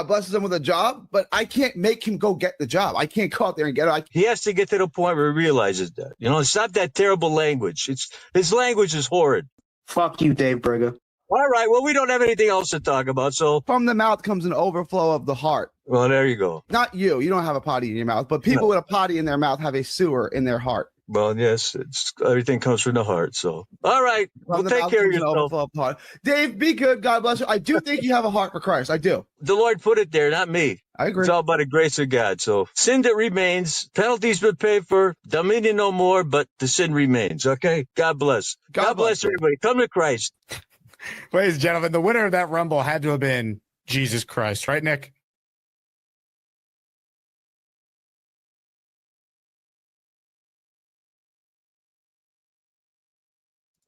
blesses him with a job, but I can't make him go get the job. I can't go out there and get it. He has to get to the point where he realizes that. You know, stop that terrible language. His language is horrid. Fuck you, Dave Briga. All right. Well, we don't have anything else to talk about, so. From the mouth comes an overflow of the heart. Well, there you go. Not you. You don't have a potty in your mouth, but people with a potty in their mouth have a sewer in their heart. Well, yes, everything comes from the heart. So, all right. Well, take care of yourself. Dave, be good. God bless you. I do think you have a heart for Christ. I do. The Lord put it there, not me. I agree. It's all by the grace of God. So, sin that remains, penalties been paid for, dominion no more, but the sin remains. Okay? God bless. God bless everybody. Come to Christ. Ladies and gentlemen, the winner of that Rumble had to have been Jesus Christ, right, Nick?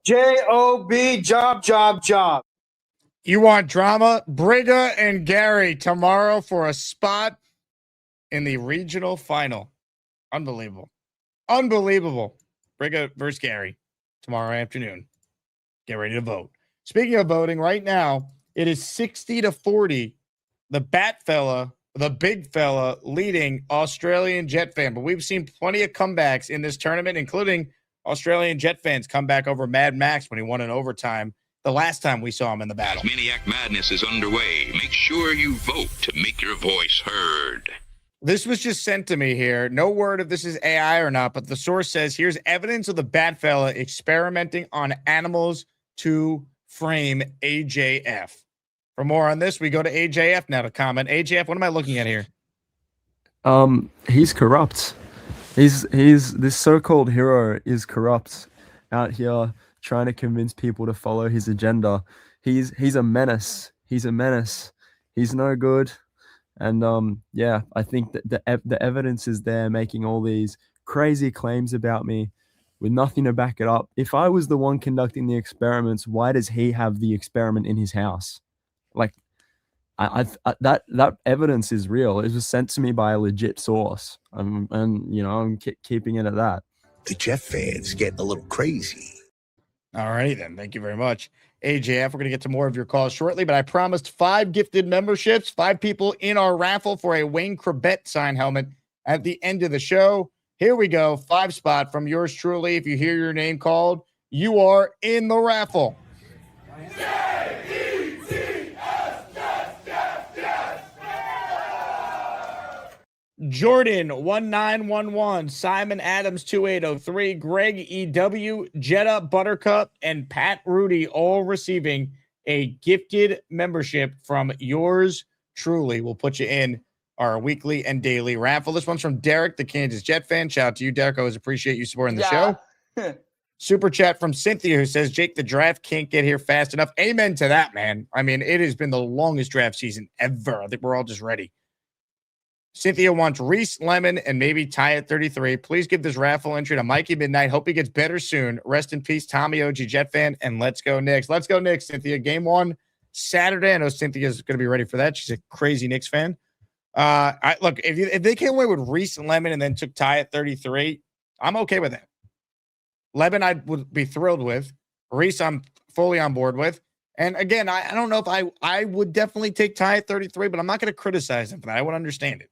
J-O-B, job. You want drama? Briga and Gary tomorrow for a spot in the regional final. Unbelievable. Briga versus Gary tomorrow afternoon. Get ready to vote. Speaking of voting, right now, it is 60-40. The big fella, leading Australian Jet fan. But we've seen plenty of comebacks in this tournament, including Australian Jet fans come back over Mad Max when he won in overtime the last time we saw him in the battle. Asmaniac Madness is underway. Make sure you vote to make your voice heard. This was just sent to me here. No word if this is AI or not, but the source says here's evidence of the bat fella experimenting on animals to frame AJF. For more on this, we go to AJF now to comment. AJF, what am I looking at here? He's corrupt. He's this so-called hero is corrupt, out here trying to convince people to follow his agenda. He's a menace. He's a menace. He's no good. And yeah, I think that the evidence is there, making all these crazy claims about me with nothing to back it up. If I was the one conducting the experiments, why does he have the experiment in his house? Like, that evidence is real. It was sent to me by a legit source, and I'm keeping it at that. The Jet fans getting a little crazy. All righty then. Thank you very much, AJF. We're going to get to more of your calls shortly, but I promised 5 gifted memberships, 5 people in our raffle for a Wayne Corbett sign helmet at the end of the show. Here we go. 5 spot from yours truly. If you hear your name called, you are in the raffle. Jordan 1911, Simon Adams 2803, Greg EW, Jetta Buttercup, and Pat Rudy all receiving a gifted membership from yours truly. We'll put you in our weekly and daily raffle. This one's from Derek, the Kansas Jet fan. Shout out to you, Derek. I always appreciate you supporting the show. Super chat from Cynthia, who says, Jake, the draft can't get here fast enough. Amen to that, man. I mean, it has been the longest draft season ever. I think we're all just ready. Cynthia wants Reese, Lemon, and maybe Ty at 33. Please give this raffle entry to Mikey Midnight. Hope he gets better soon. Rest in peace, Tommy OG Jet fan, and let's go Knicks. Let's go Knicks, Cynthia. Game 1 Saturday. I know Cynthia's going to be ready for that. She's a crazy Knicks fan. Look, if they came away with Reese and Lemon and then took Ty at 33, I'm okay with that. Lemon I would be thrilled with. Reese I'm fully on board with. And again, I don't know if I would definitely take Ty at 33, but I'm not going to criticize him for that. I would understand it.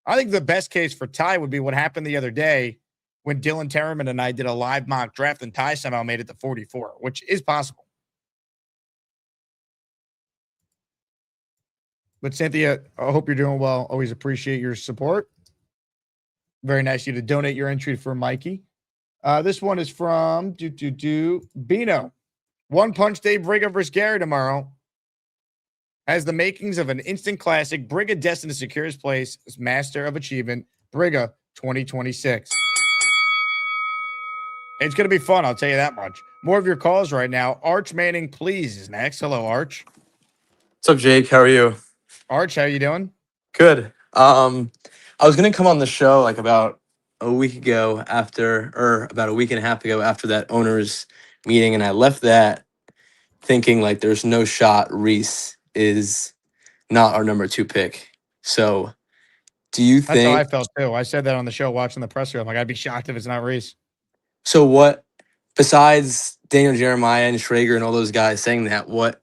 I think the best case for Ty would be what happened the other day when Dylan Terraman and I did a live mock draft and Ty somehow made it to 44, which is possible. But Cynthia, I hope you're doing well. Always appreciate your support. Very nice of you to donate your entry for Mikey. This one is from Bino. One Punch Day Briga versus Gary tomorrow has the makings of an instant classic. Briga destined to secure his place as Master of Achievement. Briga 2026. It's going to be fun, I'll tell you that much. More of your calls right now. Arch Manning, please, is next. Hello, Arch. What's up, Jake? How are you? Arch, how you doing? Good. I was going to come on the show like about a week ago about a week and a half ago after that owners meeting, and I left that thinking like there's no shot Reese is not our number 2 pick. So do you think... That's how I felt too. I said that on the show watching the presser. I'm like, I'd be shocked if it's not Reese. So what, besides Daniel Jeremiah and Schrager and all those guys saying that, what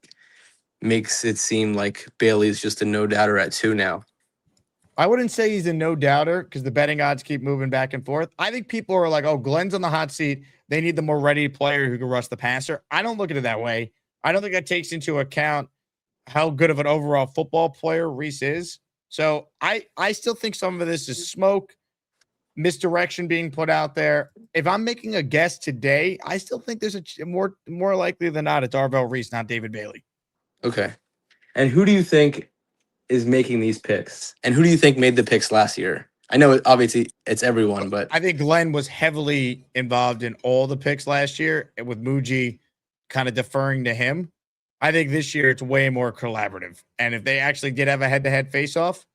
makes it seem like Bailey's just a no-doubter at 2 now? I wouldn't say he's a no-doubter because the betting odds keep moving back and forth. I think people are like, oh, Glenn's on the hot seat. They need the more ready player who can rush the passer. I don't look at it that way. I don't think that takes into account how good of an overall football player Reese is. So I still think some of this is smoke, misdirection being put out there. If I'm making a guess today, I still think there's a more likely than not it's Arvell Reese, not David Bailey. Okay. And who do you think is making these picks? And who do you think made the picks last year? I know obviously it's everyone, but I think Glenn was heavily involved in all the picks last year, with Muji kind of deferring to him. I think this year it's way more collaborative. And if they actually did have a head-to-head face-off,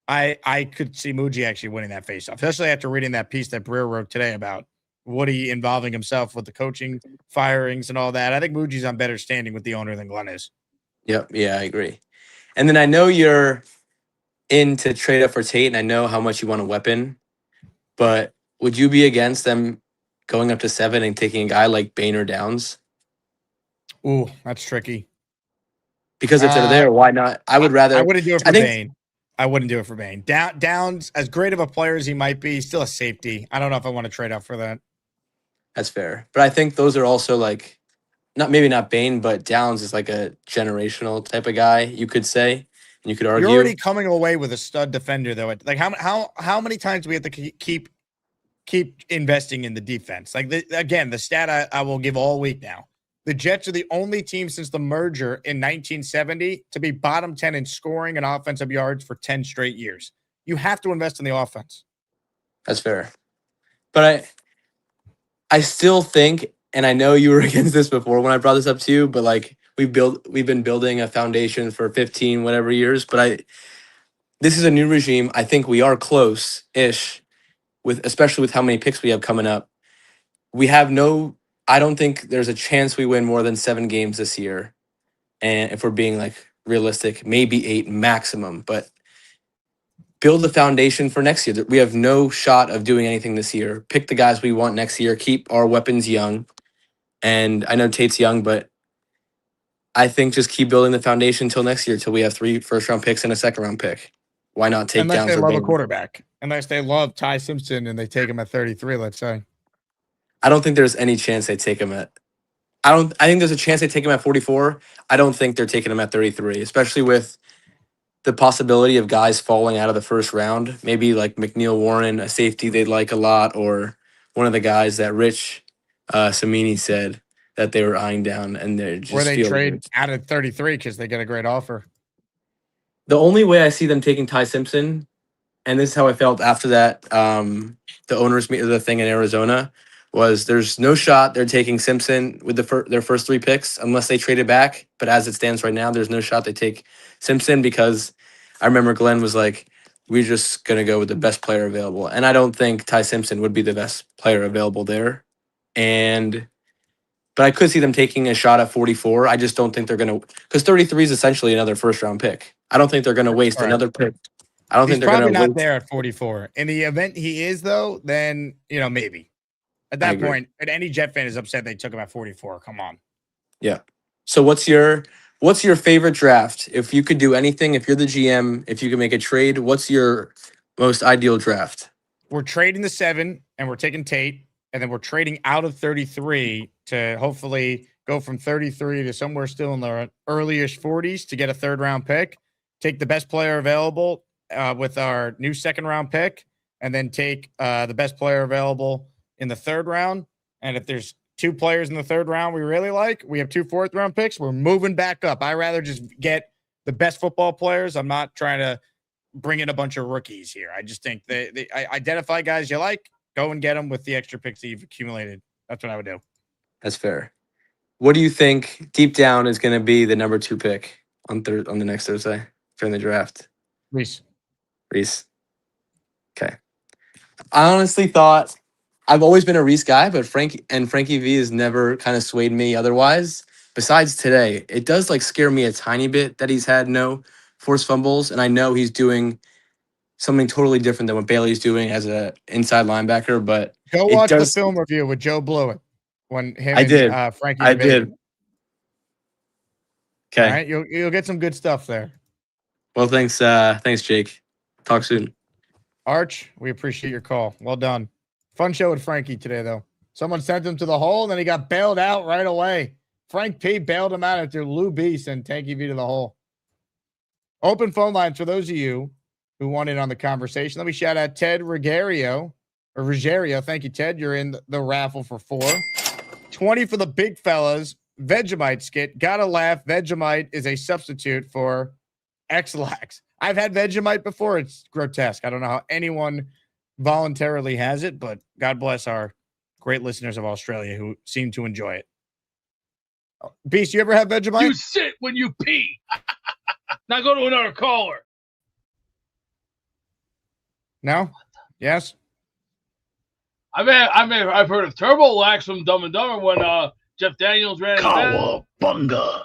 I could see Muji actually winning that face-off, especially after reading that piece that Breer wrote today about Woody involving himself with the coaching firings and all that. I think Muji's on better standing with the owner than Glenn is. Yep. Yeah, I agree. And then I know you're in to trade up for Tate, and I know how much you want a weapon, but would you be against them going up to 7 and taking a guy like Bain or Downs? Ooh, that's tricky. Because if they're there, why not? I would rather. I wouldn't do it for Bain. I wouldn't do it for Bain. Downs, as great of a player as he might be, still a safety. I don't know if I want to trade up for that. That's fair. But I think those are also like, maybe not Bain, but Downs is like a generational type of guy, you could say. And you could argue. You're already coming away with a stud defender, though. Like how many times do we have to keep investing in the defense? Like, again, the stat I will give all week now. The Jets are the only team since the merger in 1970 to be bottom 10 in scoring and offensive yards for 10 straight years. You have to invest in the offense. That's fair. But I still think, and I know you were against this before when I brought this up to you, but like we've been building a foundation for 15 whatever years, but this is a new regime. I think we are close-ish with, especially with how many picks we have coming up. I don't think there's a chance we win more than 7 games this year. And if we're being like realistic, maybe 8 maximum, but build the foundation for next year. We have no shot of doing anything this year. Pick the guys we want next year, keep our weapons young. And I know Tate's young, but I think just keep building the foundation until next year, until we have 3 first-round picks and a second-round pick. Why not take Unless down they love a Bailey? quarterback. Unless they love Ty Simpson and they take him at 33, let's say. I don't think there's any chance they take him at. I think there's a chance they take him at 44. I don't think they're taking him at 33, especially with the possibility of guys falling out of the first round. Maybe like McNeil Warren, a safety they'd like a lot, or one of the guys that Rich Samini said that they were eyeing down, and they're just Or they feel trade good. out at 33 because they get a great offer. The only way I see them taking Ty Simpson, and this is how I felt after that, the owners meet the thing in Arizona, was there's no shot they're taking Simpson with their first 3 picks unless they trade it back. But as it stands right now, there's no shot they take Simpson, because I remember Glenn was like, we're just going to go with the best player available. And I don't think Ty Simpson would be the best player available there. But I could see them taking a shot at 44. I just don't think they're going to, because 33 is essentially another first round pick. I don't think they're going to waste another pick. I don't He's think they're probably going to not waste. there at 44. In the event he is, though, then, maybe. At that point, and any Jet fan is upset they took him at 44. Come on. Yeah. So what's your favorite draft? If you could do anything, if you're the GM, if you could make a trade, what's your most ideal draft? We're trading the 7, and we're taking Tate, and then we're trading out of 33 to hopefully go from 33 to somewhere still in the early-ish 40s to get a third-round pick. Take the best player available with our new second-round pick, and then take the best player available in the third round. And if there's 2 players in the third round we really like, we have 2 fourth-round picks, we're moving back up. I'd rather just get the best football players. I'm not trying to bring in a bunch of rookies here. I just think they identify guys you like, go and get them with the extra picks that you've accumulated. That's what I would do. That's fair. What do you think deep down is going to be the number 2 pick on the next Thursday during the draft? Reese. Okay. I honestly thought, I've always been a Reese guy, but Frankie V has never kind of swayed me otherwise. Besides today, it does like scare me a tiny bit that he's had no forced fumbles, and I know he's doing something totally different than what Bailey's doing as a inside linebacker. But Go watch the film review with Joe Blewett when Frankie debated. Okay. All right, you'll get some good stuff there. Well, thanks, Jake. Talk soon. Arch, we appreciate your call. Well done. Fun show with Frankie today, though. Someone sent him to the hole, and then he got bailed out right away. Frank P bailed him out after Lou B sent Tanky V to the hole. Open phone lines for those of you who want in on the conversation. Let me shout out Ted Ruggiero. Thank you, Ted. You're in the raffle for 4. 20 for the big fellas. Vegemite skit. Gotta laugh. Vegemite is a substitute for X-Lax. I've had Vegemite before. It's grotesque. I don't know how anyone voluntarily has it, but God bless our great listeners of Australia who seem to enjoy it. Beast, you ever have Vegemite? You sit when you pee. Now go to another caller. No? Yes? I've heard of Turbo Lax from Dumb and Dumber when Jeff Daniels ran. Cowabunga.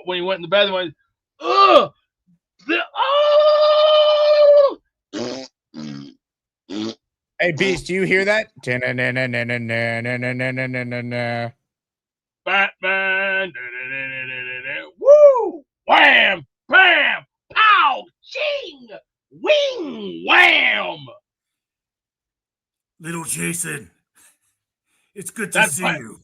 When he went in the bathroom, went, ugh! Oh! Hey, Beast, do you hear that? Batman. Woo! Wham! Bam! Pow! Ching! Wing! Wham! Little Jason, it's good to see you.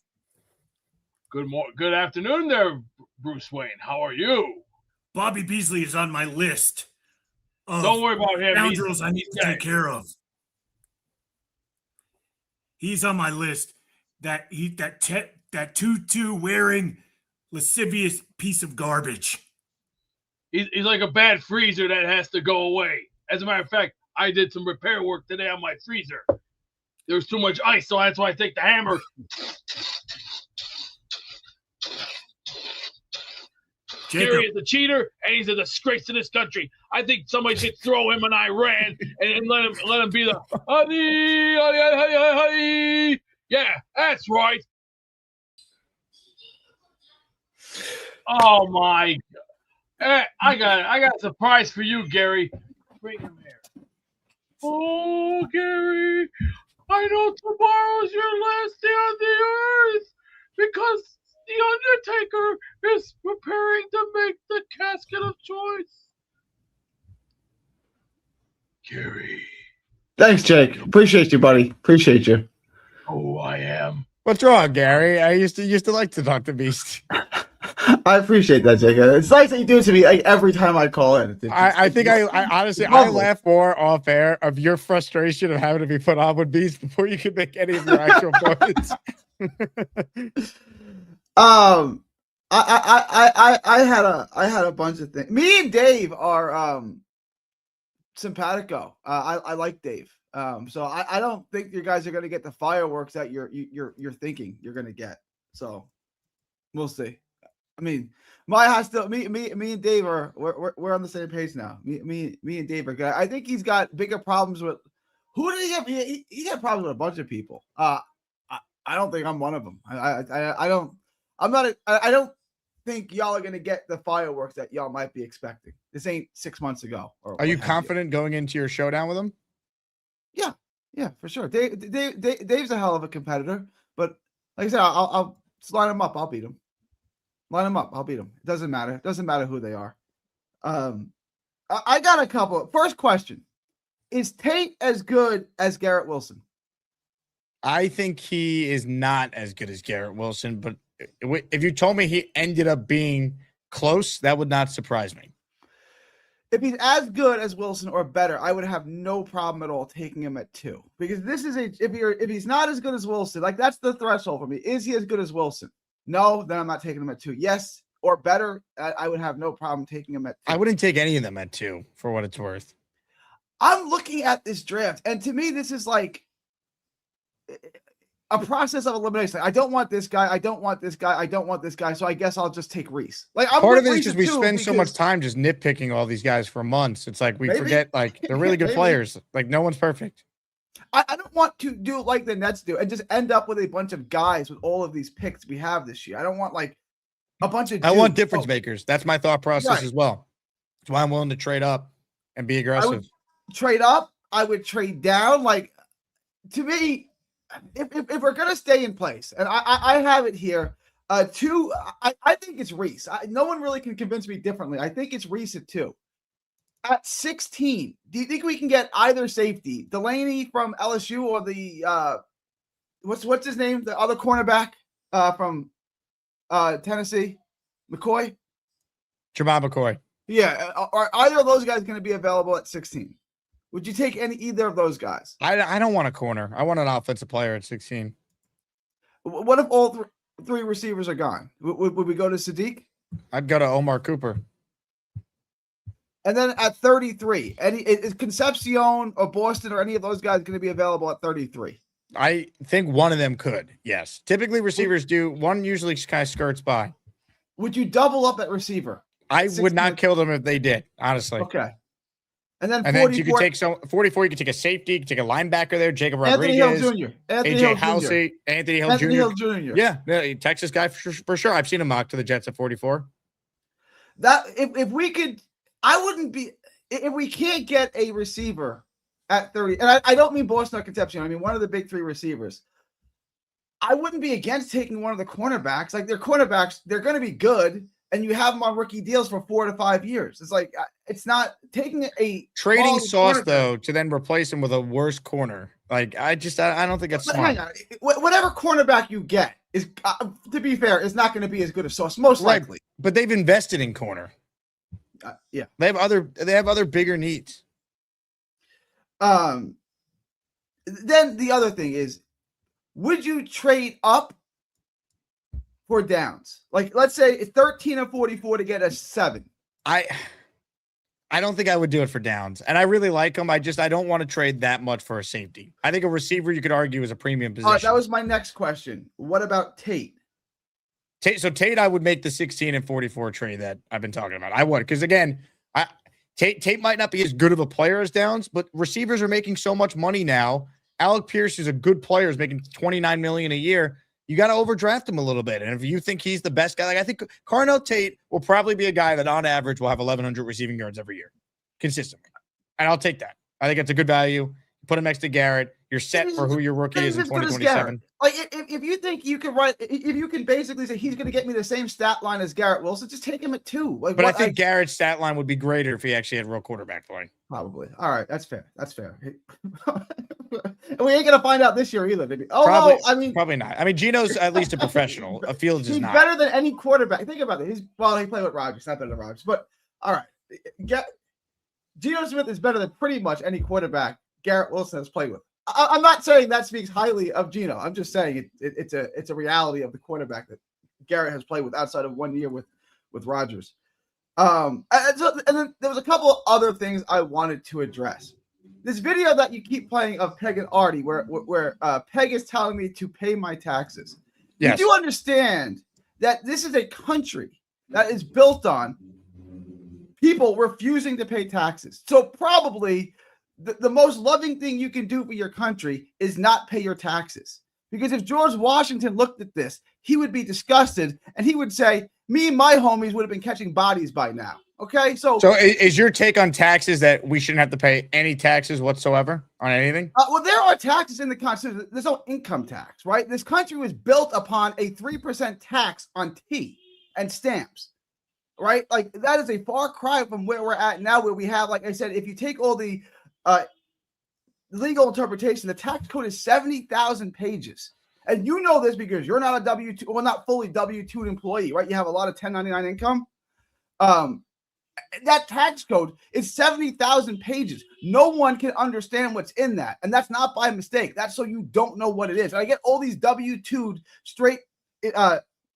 Good afternoon there, Bruce Wayne. How are you? Bobby Beasley is on my list. Don't worry about him. Scoundrels I need to take care of. He's on my list. That that tutu wearing lascivious piece of garbage. He's like a bad freezer that has to go away. As a matter of fact, I did some repair work today on my freezer. There was too much ice, so that's why I take the hammer. Gary is a cheater, and he's a disgrace to this country. I think somebody should throw him in Iran and let him be the honey, honey, honey, honey, honey. Yeah, that's right. Oh my God! I got a surprise for you, Gary. Bring him here. Oh, Gary, I know tomorrow's your last day on the earth because the Undertaker is preparing to make the casket of choice. Gary. Thanks, Jake. Appreciate you, buddy. Appreciate you. Oh, I am. What's wrong, Gary? I used to like to talk to Beast. I appreciate that, Jake. It's nice that you do it to me like, every time I call in. I think I honestly I laugh more off air of your frustration of having to be put on with Beast before you can make any of your actual points. I had a bunch of things. Me and Dave are simpatico. I like Dave. So I don't think you guys are gonna get the fireworks that you're thinking you're gonna get. So we'll see. I mean, me and Dave we're on the same page now. Me and Dave are good. I think he's got bigger problems with who did he have? He had problems with a bunch of people. I don't think I'm one of them. I don't think y'all are gonna get the fireworks that y'all might be expecting. This ain't 6 months ago. Are you confident going into your showdown with him? Yeah, for sure. Dave's a hell of a competitor, but like I said, I'll line him up. I'll beat him. Line him up. I'll beat him. It doesn't matter. It doesn't matter who they are. I got a couple. First question: is Tate as good as Garrett Wilson? I think he is not as good as Garrett Wilson, but if you told me he ended up being close, that would not surprise me. If he's as good as Wilson or better, I would have no problem at all taking him at 2. Because this is if he's not as good as Wilson, like that's the threshold for me. Is he as good as Wilson? No, then I'm not taking him at 2. Yes, or better, I would have no problem taking him at 2. I wouldn't take any of them at 2 for what it's worth. I'm looking at this draft, and to me, this is like a process of elimination. I don't want this guy. I don't want this guy. I don't want this guy. So I guess I'll just take Reese. Like part of it is just we spend so much time just nitpicking all these guys for months. It's like we forget like they're really good players. Like no one's perfect. I don't want to do like the Nets do and just end up with a bunch of guys with all of these picks we have this year. I don't want like a bunch of. I want difference makers. That's my thought process as well. That's why I'm willing to trade up and be aggressive. Trade up. I would trade down. Like to me. If we're gonna stay in place, and I have it here, 2. I think it's Reese. No one really can convince me differently. I think it's Reese at 2. At 16, do you think we can get either safety, Delaney from LSU or the what's his name, the other cornerback from Tennessee, McCoy? Jamal McCoy. Yeah, are either of those guys going to be available at 16? Would you take either of those guys? I don't want a corner. I want an offensive player at 16. What if all 3 receivers are gone? Would we go to Sadiq? I'd go to Omar Cooper. And then at 33, is Concepcion or Boston or any of those guys going to be available at 33? I think one of them could, yes. Typically receivers do. One usually kind of skirts by. Would you double up at receiver? I would not kill them if they did, honestly. Okay. And then you could take 44. You could take a safety. You could take a linebacker there. Jacob Anthony Rodriguez, Hill Jr. AJ Halsey, Anthony Hill Jr. Yeah, Texas guy for sure. I've seen him mock to the Jets at 44. That if we could, I wouldn't be if we can't get a receiver at 30. And I don't mean Boston or Concepcion. I mean one of the big 3 receivers. I wouldn't be against taking one of the cornerbacks. Like their cornerbacks, they're going to be good. And you have them on rookie deals for 4 to 5 years. It's like it's not taking a trading Sauce though to then replace him with a worse corner. Like I don't think that's smart. Hang on. Whatever cornerback you get is, to be fair, is not going to be as good as Sauce, most likely. But they've invested in corner. Yeah, they have other bigger needs. Then the other thing is, would you trade up for downs? Like, let's say it's 13 and 44 to get a 7. I don't think I would do it for downs. And I really like him. I don't want to trade that much for a safety. I think a receiver, you could argue, is a premium position. All right, that was my next question. What about Tate? So Tate, I would make the 16 and 44 trade that I've been talking about. I would, because again, Tate might not be as good of a player as Downs, but receivers are making so much money now. Alec Pierce is a good player, is making $29 million a year. You got to overdraft him a little bit. And if you think he's the best guy, like I think Carnell Tate will probably be a guy that on average will have 1,100 receiving yards every year consistently. And I'll take that. I think it's a good value. Put him next to Garrett. You're set for who your rookie is in 2027. Like, if you think you can if you can basically say he's going to get me the same stat line as Garrett Wilson, just take him at 2. Like, but I think Garrett's stat line would be greater if he actually had real quarterback play. Probably. All right, that's fair. That's fair. And we ain't gonna find out this year either, maybe. Oh, probably, no, I mean, probably not. I mean, Gino's at least a professional. A Fields is he's not. better than any quarterback. Think about it. He played with Rodgers, not better than Rodgers. But all right, Gino Smith is better than pretty much any quarterback Garrett Wilson has played with. I'm not saying that speaks highly of Gino. I'm just saying it's a reality of the quarterback that Garrett has played with outside of 1 year with Rodgers. And then there was a couple other things I wanted to address. This video that you keep playing of Peg and Artie, where Peg is telling me to pay my taxes. Yes. You do understand that this is a country that is built on people refusing to pay taxes. So probably the most loving thing you can do for your country is not pay your taxes. Because if George Washington looked at this, he would be disgusted and he would say, me and my homies would have been catching bodies by now. Okay, so is your take on taxes that we shouldn't have to pay any taxes whatsoever on anything? Well, there are taxes in the Constitution. There's no income tax, right? This country was built upon a 3% tax on tea and stamps, right? Like that is a far cry from where we're at now, where we have, like I said, if you take all the legal interpretation, the tax code is 70,000 pages. And you know this because you're not a W-2, well, not fully W-2 employee, right? You have a lot of 1099 income. That tax code is 70,000 pages. No one can understand what's in that. And that's not by mistake. That's so you don't know what it is. And I get all these W-2 straight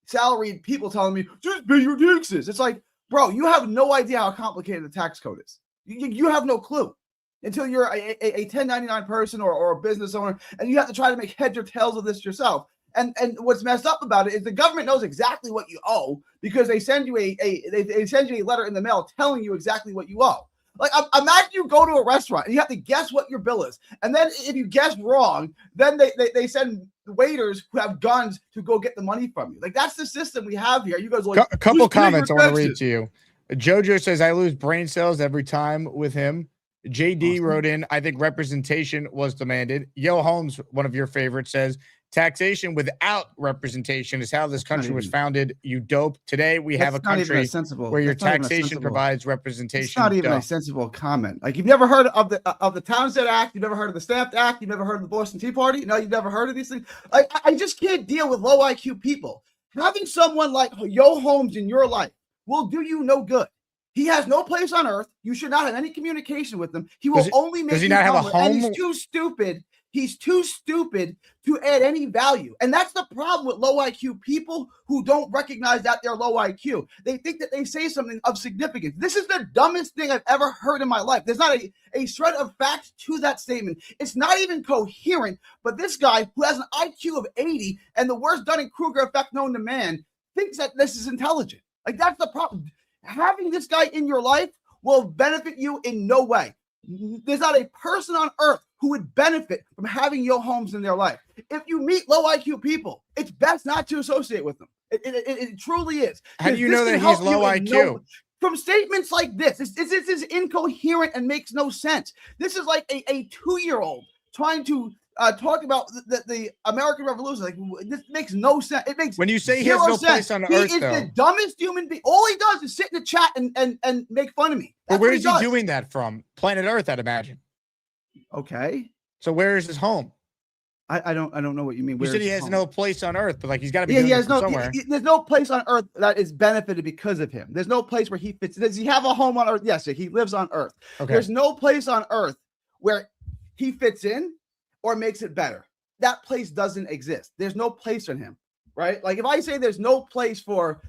salaried people telling me, just pay your taxes. It's like, bro, you have no idea how complicated the tax code is. You have no clue until you're a 1099 person or a business owner, and you have to try to make heads or tails of this yourself. And what's messed up about it is the government knows exactly what you owe because they send you they send you a letter in the mail telling you exactly what you owe. Like imagine you go to a restaurant and you have to guess what your bill is, and then if you guess wrong, then they send waiters who have guns to go get the money from you. Like that's the system we have here. You guys like a couple comments I want to read to you. Jojo says I lose brain cells every time with him. JD wrote in, I think representation was demanded. Yo Holmes, one of your favorites, says taxation without representation is how this country was founded. You dope. Today we have a country where your taxation provides representation. It's not even a sensible comment. Like you've never heard of the Townsend Act, you've never heard of the Stamp Act, you've never heard of the Boston Tea Party. No, you've never heard of these things. Like I just can't deal with low IQ people. Having someone like Yo Holmes in your life will do you no good. He has no place on earth. You should not have any communication with him. He will only make you not have a home. And he's too stupid. He's too stupid to add any value. And that's the problem with low IQ people who don't recognize that they're low IQ. They think that they say something of significance. This is the dumbest thing I've ever heard in my life. There's not a shred of fact to that statement. It's not even coherent. But this guy who has an IQ of 80 and the worst Dunning-Kruger effect known to man thinks that this is intelligent. Like that's the problem. Having this guy in your life will benefit you in no way. There's not a person on earth who would benefit from having Yo Holmes in their life. If you meet low IQ people, it's best not to associate with them. It truly is. How do you know that he's low IQ? From statements like this. This is incoherent and makes no sense. This is like a 2-year-old trying to talk about the American Revolution. Like this makes no sense. It makes when you say he has no place on earth, he is the dumbest human being. All he does is sit in the chat and make fun of me. But where is he doing that from? Planet Earth, I'd imagine. Okay. So where is his home? I don't know what you mean. You said he has no place on earth, but like he's got to be. Yeah, he has somewhere. There's no place on earth that is benefited because of him. There's no place where he fits. Does he have a home on earth? Yes, he lives on earth. Okay. There's no place on earth where he fits in or makes it better. That place doesn't exist. There's no place for him, right? Like if I say there's no place for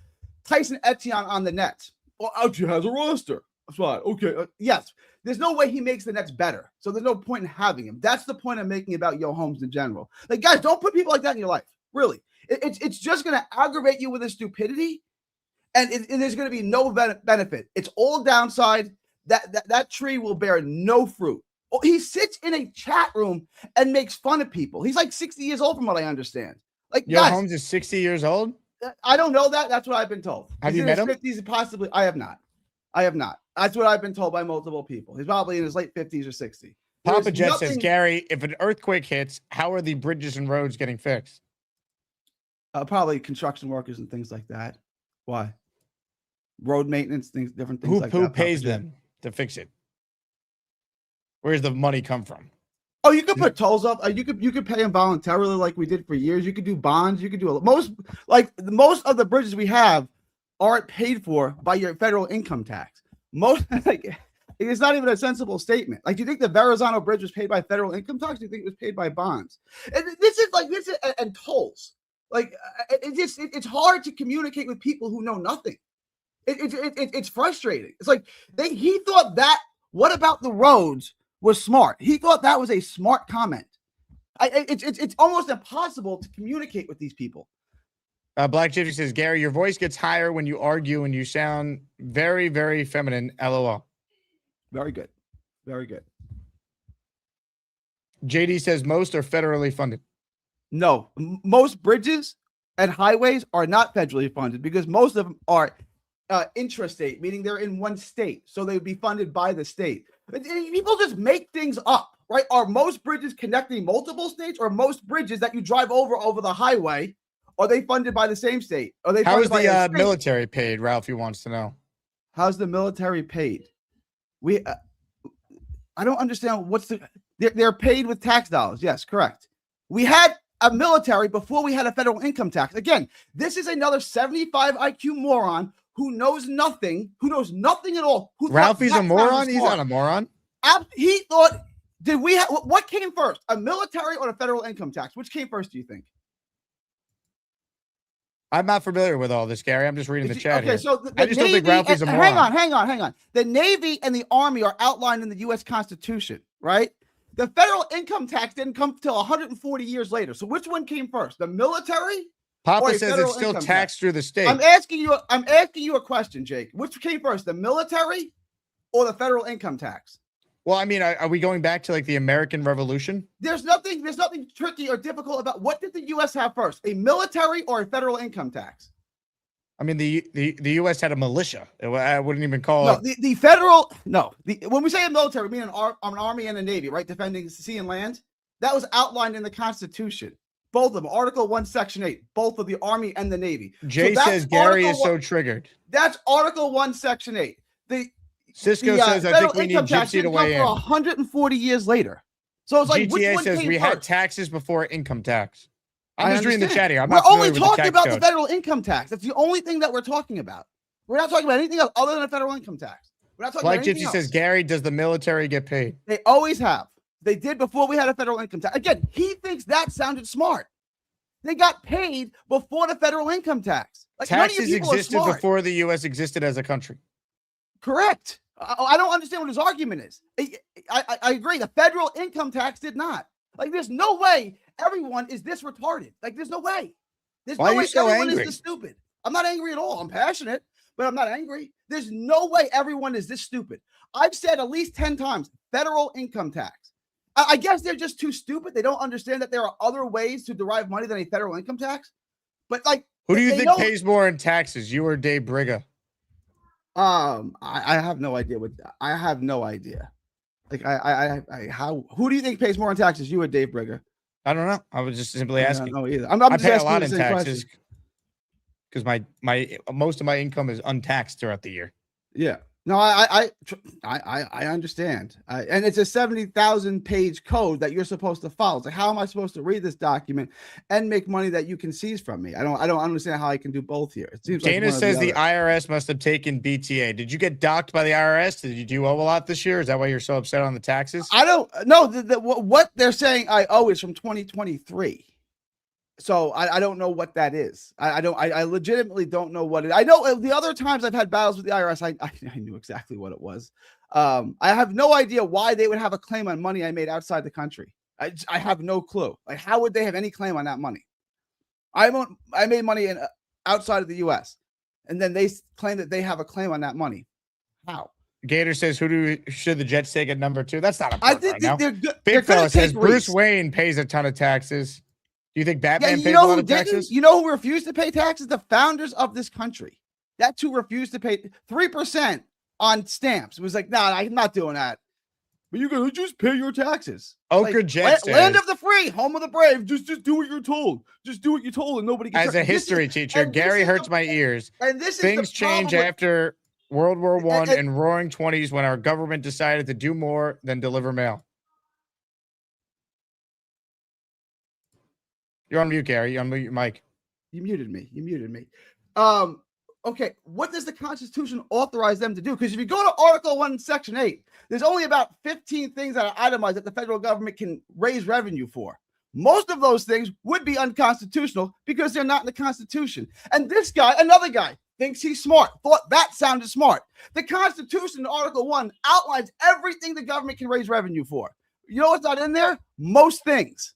Tyson Etienne on the Nets, well, Ouchie has a roster. That's fine. Okay. Yes. There's no way he makes the Nets better. So there's no point in having him. That's the point I'm making about Yo Holmes in general. Like, guys, don't put people like that in your life. Really. It's just going to aggravate you with his stupidity, and there's going to be no benefit. It's all downside. That tree will bear no fruit. He sits in a chat room and makes fun of people. He's like 60 years old from what I understand. Like, Yo guys, Holmes is 60 years old? I don't know that. That's what I've been told. Have He's you in met his him? 50s, possibly. I have not. That's what I've been told by multiple people. He's probably in his late 50s or 60. Papa Jeff says, Gary, if an earthquake hits, how are the bridges and roads getting fixed? Probably construction workers and things like that. Why? Road maintenance, different things like that. Who pays them to fix it? Where does the money come from? Oh, you could put tolls up. You could pay them voluntarily, like we did for years. You could do bonds. You could do most of the bridges we have aren't paid for by your federal income tax. Most it's not even a sensible statement. Like, do you think the Verrazano Bridge was paid by federal income tax? Do you think it was paid by bonds? And this is and tolls. Like, it's hard to communicate with people who know nothing. It's frustrating. It's like he thought that. What about the roads was smart? He thought that was a smart comment. It's almost impossible to communicate with these people. Black Gypsy says, Gary, your voice gets higher when you argue and you sound very, very feminine. LOL. Very good. Very good. JD says most are federally funded. No, most bridges and highways are not federally funded because most of them are intrastate, meaning they're in one state. So they would be funded by the state. People just make things up, right? Are most bridges connecting multiple states, or most bridges that you drive over the highway, are they funded by the same state? Are they? How is the military paid? Ralphie wants to know. How's the military paid? I don't understand. They're paid with tax dollars. Yes, correct. We had a military before we had a federal income tax. Again, this is another 75 IQ moron who knows nothing at all. Ralphie's a moron? He's not a moron. He thought, what came first, a military or a federal income tax? Which came first, do you think? I'm not familiar with all this, Gary. I'm just reading the chat here. So I just don't think Ralphie's a moron. Hang on. The Navy and the Army are outlined in the U.S. Constitution, right? The federal income tax didn't come till 140 years later. So which one came first, the military? Papa says it's still taxed through the state. I'm asking you a question, Jake. Which came first, the military or the federal income tax? Well, I mean, are we going back to like the American Revolution? There's nothing tricky or difficult about what did the U.S. have first, a military or a federal income tax? I mean, the U.S. had a militia. I wouldn't even call it. The federal. No, when we say a military, we mean an army and a navy, right? Defending sea and land. That was outlined in the Constitution. Both of them, Article 1, Section 8, both of the Army and the Navy. Jay says Gary is so triggered. That's Article 1, Section 8. Cisco says, I think we need Gypsy to weigh in. 140 years later. So it's like, GTA says we had taxes before income tax. I'm just reading the chat here. We're only talking about the federal income tax. That's the only thing that we're talking about. We're not talking about anything else other than a federal income tax. We're not talking about anything else. Gypsy says, Gary, does the military get paid? They always have. They did before we had a federal income tax. Again, he thinks that sounded smart. They got paid before the federal income tax. Like, taxes existed before the U.S. existed as a country. Correct. I don't understand what his argument is. I agree. The federal income tax did not. Like, there's no way everyone is this retarded. Like, there's no way. There's no way everyone is this stupid. I'm not angry at all. I'm passionate, but I'm not angry. There's no way everyone is this stupid. I've said at least 10 times, federal income tax. I guess they're just too stupid. They don't understand that there are other ways to derive money than a federal income tax. But like, who do you think pays more in taxes, you or Dave Briga? I have no idea I have no idea. Like, who do you think pays more in taxes, you or Dave Briga? I don't know. I was just simply asking. I don't know either. I pay a lot in taxes because my most of my income is untaxed throughout the year. Yeah. No, I understand. And it's a 70,000 page code that you're supposed to follow. So how am I supposed to read this document and make money that you can seize from me? I don't understand how I can do both here. It seems Dana like says the IRS must have taken BTA. Did you get docked by the IRS? Did you owe a lot this year? Is that why you're so upset on the taxes? I don't know. What they're saying I owe is from 2023. So I don't know what that is. I legitimately don't know what it. I know the other times I've had battles with the IRS, I knew exactly what it was. I have no idea why they would have a claim on money I made outside the country. I have no clue. Like, how would they have any claim on that money? I made money outside of the U.S. and then they claim that they have a claim on that money. How? Gator says, should the Jets take at number 2? That's not a I part think right now. they're good. Big fella says Bruce Wayne pays a ton of taxes. Do you think Batman pays a lot of taxes? You know who refused to pay taxes? The founders of this country. That's who refused to pay 3% on stamps. It was like, nah, I'm not doing that. But you're gonna just pay your taxes. Ochre Jet says, land of the free, home of the brave. Just do what you're told. Just do what you're told, and nobody gets as a history teacher, Gary hurts my ears. And this things change after World War I and Roaring 20s when our government decided to do more than deliver mail. You're on mute, Gary. You unmute your mic. You muted me. Okay, what does the Constitution authorize them to do? Because if you go to Article 1, Section 8, there's only about 15 things that are itemized that the federal government can raise revenue for. Most of those things would be unconstitutional because they're not in the Constitution. And this guy, another guy, thinks he's smart, thought that sounded smart. The Constitution in Article 1 outlines everything the government can raise revenue for. You know what's not in there? Most things,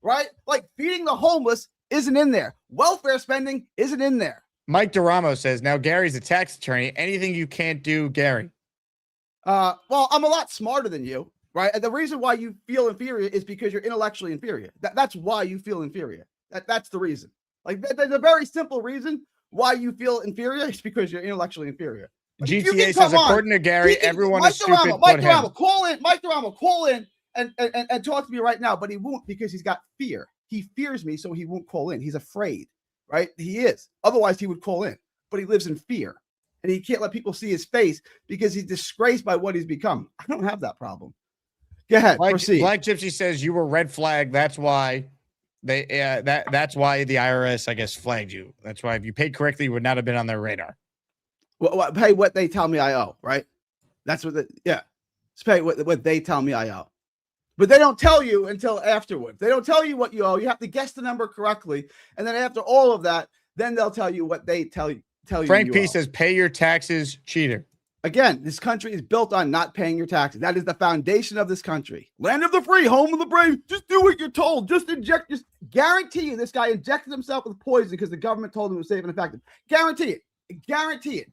right? Like feeding the homeless isn't in there. Welfare spending isn't in there. Mike DeRamo says, now Gary's a tax attorney. Anything you can't do, Gary? Well, I'm a lot smarter than you, right? And the reason why you feel inferior is because you're intellectually inferior. That's why you feel inferior. That's the reason. Like, there's a very simple reason why you feel inferior is because you're intellectually inferior. Like, GTA says, according to Gary, everyone is stupid. Mike DeRamo, call in and talk to me right now, but he won't because he's got fear. He fears me, so he won't call in. He's afraid. Right? He is. Otherwise, he would call in. But he lives in fear. And he can't let people see his face because he's disgraced by what he's become. I don't have that problem. Go ahead. Proceed. Black Gypsy says you were red flag. That's why that's why the IRS, I guess, flagged you. That's why if you paid correctly, you would not have been on their radar. Well, pay what they tell me I owe, right? That's what Just pay what they tell me I owe. But they don't tell you until afterwards. They don't tell you what you owe. You have to guess the number correctly. And then after all of that, then they'll tell you what they tell you. Frank P says, pay your taxes, cheater. Again, this country is built on not paying your taxes. That is the foundation of this country. Land of the free, home of the brave. Just do what you're told. Just guarantee you this guy injected himself with poison because the government told him it was safe and effective. Guarantee it.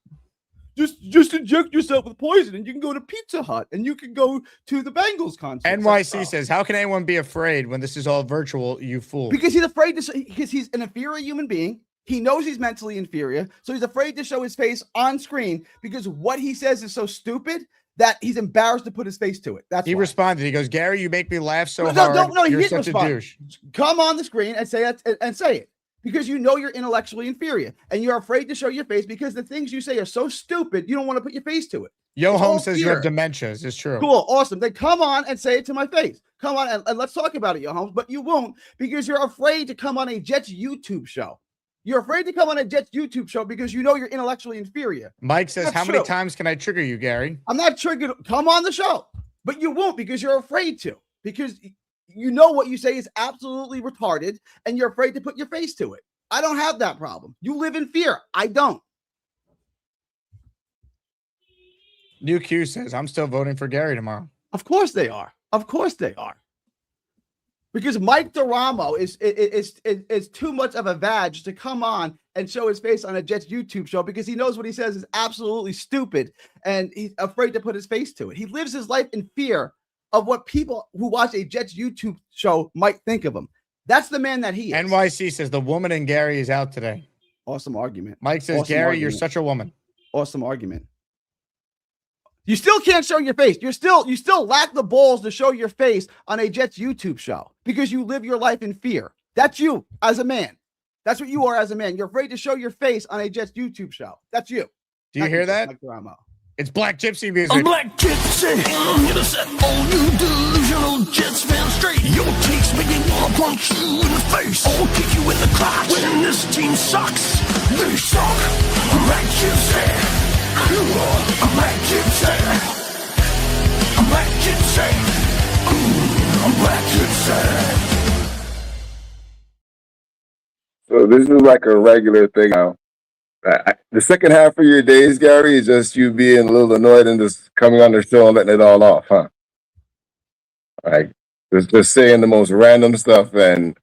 Just inject yourself with poison and you can go to Pizza Hut and you can go to the Bengals concert. NYC says, how can anyone be afraid when this is all virtual, you fool? Because he's afraid because he's an inferior human being. He knows he's mentally inferior. So he's afraid to show his face on screen because what he says is so stupid that he's embarrassed to put his face to it. He responded. He goes, Gary, you make me laugh so hard. No, you're he such didn't respond. A douche. Come on the screen and say that and say it. Because you know you're intellectually inferior and you're afraid to show your face because the things you say are so stupid, you don't want to put your face to it. Yo Home says you have dementia. Is this true? Cool. Awesome. Then come on and say it to my face. Come on and let's talk about it, Yo Home. But you won't because you're afraid to come on a Jets YouTube show. You're afraid to come on a Jets YouTube show because you know you're intellectually inferior. Mike says, how many times can I trigger you, Gary? I'm not triggered. Come on the show. But you won't because you're afraid to. Because you know what you say is absolutely retarded and you're afraid to put your face to it. I don't have that problem. You live in fear. I don't. New Q says, I'm still voting for Gary tomorrow. Of course they are. Because Mike DeRamo is too much of a vag to come on and show his face on a Jets YouTube show because he knows what he says is absolutely stupid and he's afraid to put his face to it. He lives his life in fear of what people who watch a Jets YouTube show might think of him. That's the man that he is. NYC says the woman in Gary is out today. Awesome argument. Mike says, Gary, you're such a woman. Awesome argument. You still can't show your face. You still lack the balls to show your face on a Jets YouTube show because you live your life in fear. That's you as a man. That's what you are as a man. You're afraid to show your face on a Jets YouTube show. That's you. Do you hear that? It's Black Gypsy music. I'm Black Gypsy. I'm gonna set all you delusional Jets fans straight. Your takes make me wanna punch you in the face. Or kick you in the crotch. When this team sucks, they suck. I'm Black Gypsy. I'm Black Gypsy. I'm Black Gypsy. I'm Black Gypsy. this is like a regular thing now. The second half of your days, Gary, is just you being a little annoyed and just coming on the show and letting it all off, huh? Like just saying the most random stuff and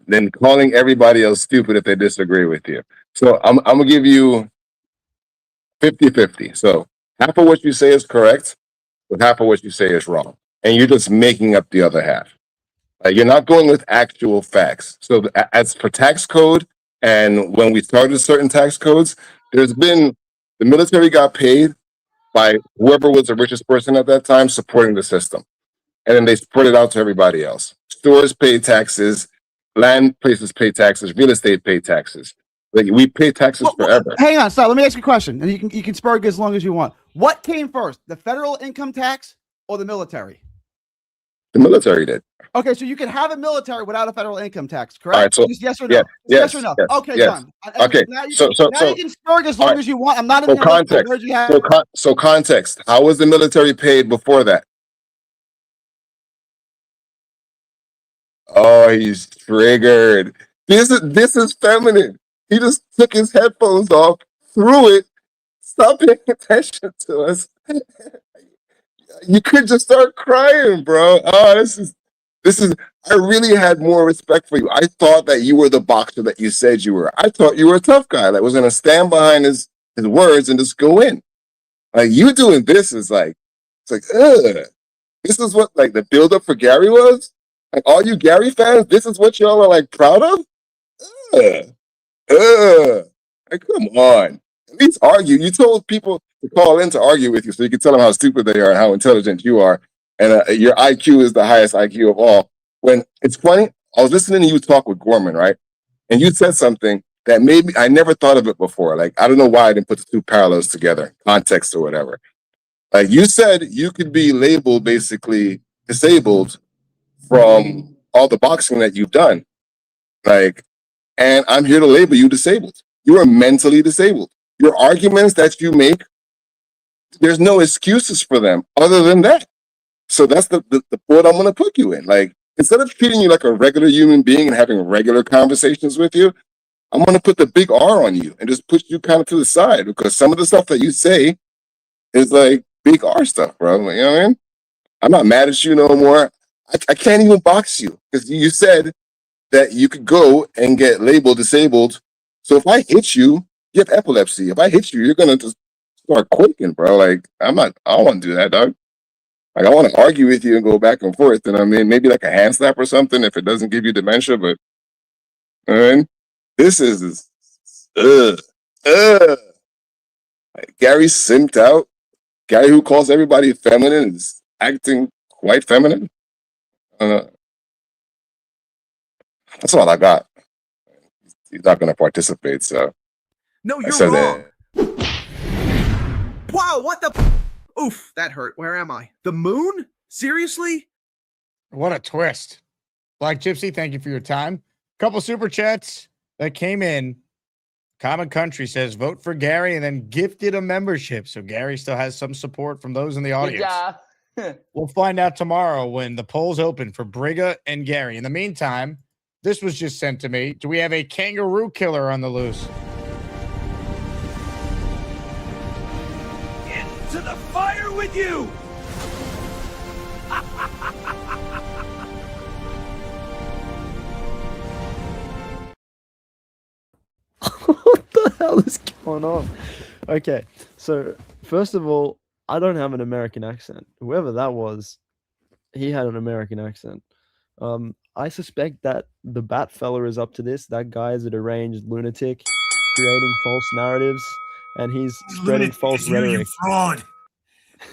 then calling everybody else stupid if they disagree with you. So I'm gonna give you 50-50. So half of what you say is correct, but half of what you say is wrong, and you're just making up the other half. You're not going with actual facts. So as for tax code, and when we started certain tax codes, there's been the military got paid by whoever was the richest person at that time supporting the system. And then they spread it out to everybody else. Stores pay taxes, land places pay taxes, real estate pay taxes. Like we pay taxes forever. Hang on, stop. Let me ask you a question, and you can spurg as long as you want. What came first, the federal income tax or the military? The military did. Okay, so you can have a military without a federal income tax, correct? All right, so Just yes or no? yeah, Yes or no? yes, Okay, yes. done. Okay, Now you so can spurg as long all right. as you want. I'm not in So your listening. context. Where'd you have So context. How was the military paid before that? Oh, he's triggered. This is feminine. He just took his headphones off, threw it. Stop paying attention to us. You could just start crying, bro. Oh, this is. I really had more respect for you. I thought that you were the boxer that you said you were. I thought you were a tough guy that was going to stand behind his words and just go in. Like you doing this is like, it's like, ugh. This is what like the build up for Gary was. Like all you Gary fans, this is what y'all are like proud of. Ugh. Ugh. Like come on. At least argue. You told people to call in to argue with you so you can tell them how stupid they are and how intelligent you are. And your IQ is the highest IQ of all. When it's funny, I was listening to you talk with Gorman, right? And you said something that maybe I never thought of it before. Like, I don't know why I didn't put the two parallels together, context or whatever. Like you said, you could be labeled basically disabled from all the boxing that you've done. Like, and I'm here to label you disabled. You are mentally disabled. Your arguments that you make, there's no excuses for them other than that. So that's the board I'm going to put you in. Like, instead of treating you like a regular human being and having regular conversations with you, I'm going to put the big R on you and just put you kind of to the side because some of the stuff that you say is like big R stuff, bro. Like, you know what I mean? I'm not mad at you no more. I can't even box you because you said that you could go and get labeled disabled. So if I hit you, you have epilepsy. If I hit you, you're going to just start quaking, bro. Like, I don't want to do that, dog. Like, I want to argue with you and go back and forth. And I mean, maybe like a hand slap or something if it doesn't give you dementia. But, I mean, this is, like, Gary simped out. Gary, who calls everybody feminine, is acting quite feminine. That's all I got. He's not going to participate, so. No, I you're said wrong. that. Wow, what the? Oof, that hurt. Where am I? The moon? Seriously? What a twist. Black Gypsy, thank you for your time. Couple super chats that came in. Common Country says, vote for Gary and then gifted a membership. So Gary still has some support from those in the audience. We'll find out tomorrow when the polls open for Briga and Gary. In the meantime, this was just sent to me. Do we have a kangaroo killer on the loose? To the fire with you! What the hell is going on? Okay, so first of all, I don't have an American accent. Whoever that was, he had an American accent. I suspect that the Bat fella is up to this. That guy is a deranged lunatic, creating false narratives, and he's spreading Lunatic false is you, you rhetoric. fraud.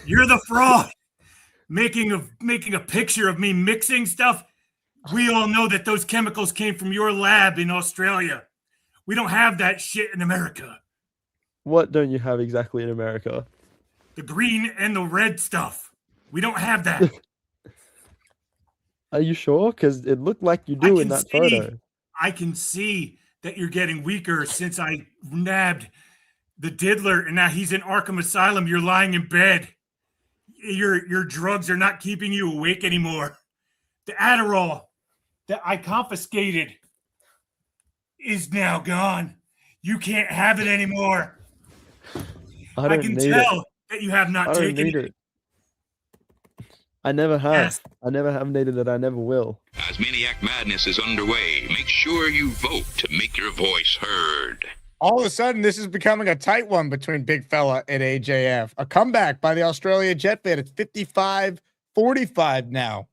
You're the fraud. Making a picture of me mixing stuff. We all know that those chemicals came from your lab in Australia. We don't have that shit in America. What don't you have exactly in America? The green and the red stuff. We don't have that. Are you sure? Because it looked like you do in that photo. I can see that you're getting weaker since I nabbed the diddler and now he's in Arkham Asylum. You're lying in bed. Your drugs are not keeping you awake anymore. The Adderall that I confiscated is now gone. You can't have it anymore. I I don't can need tell it. that you have not I don't taken need it. it. I never have. Yes. I never have needed it. I never will. Asmaniac Madness is underway. Make sure you vote to make your voice heard. All of a sudden, this is becoming a tight one between Big Fella and AJF. A comeback by the Australia Jet fan. It's 55-45 now.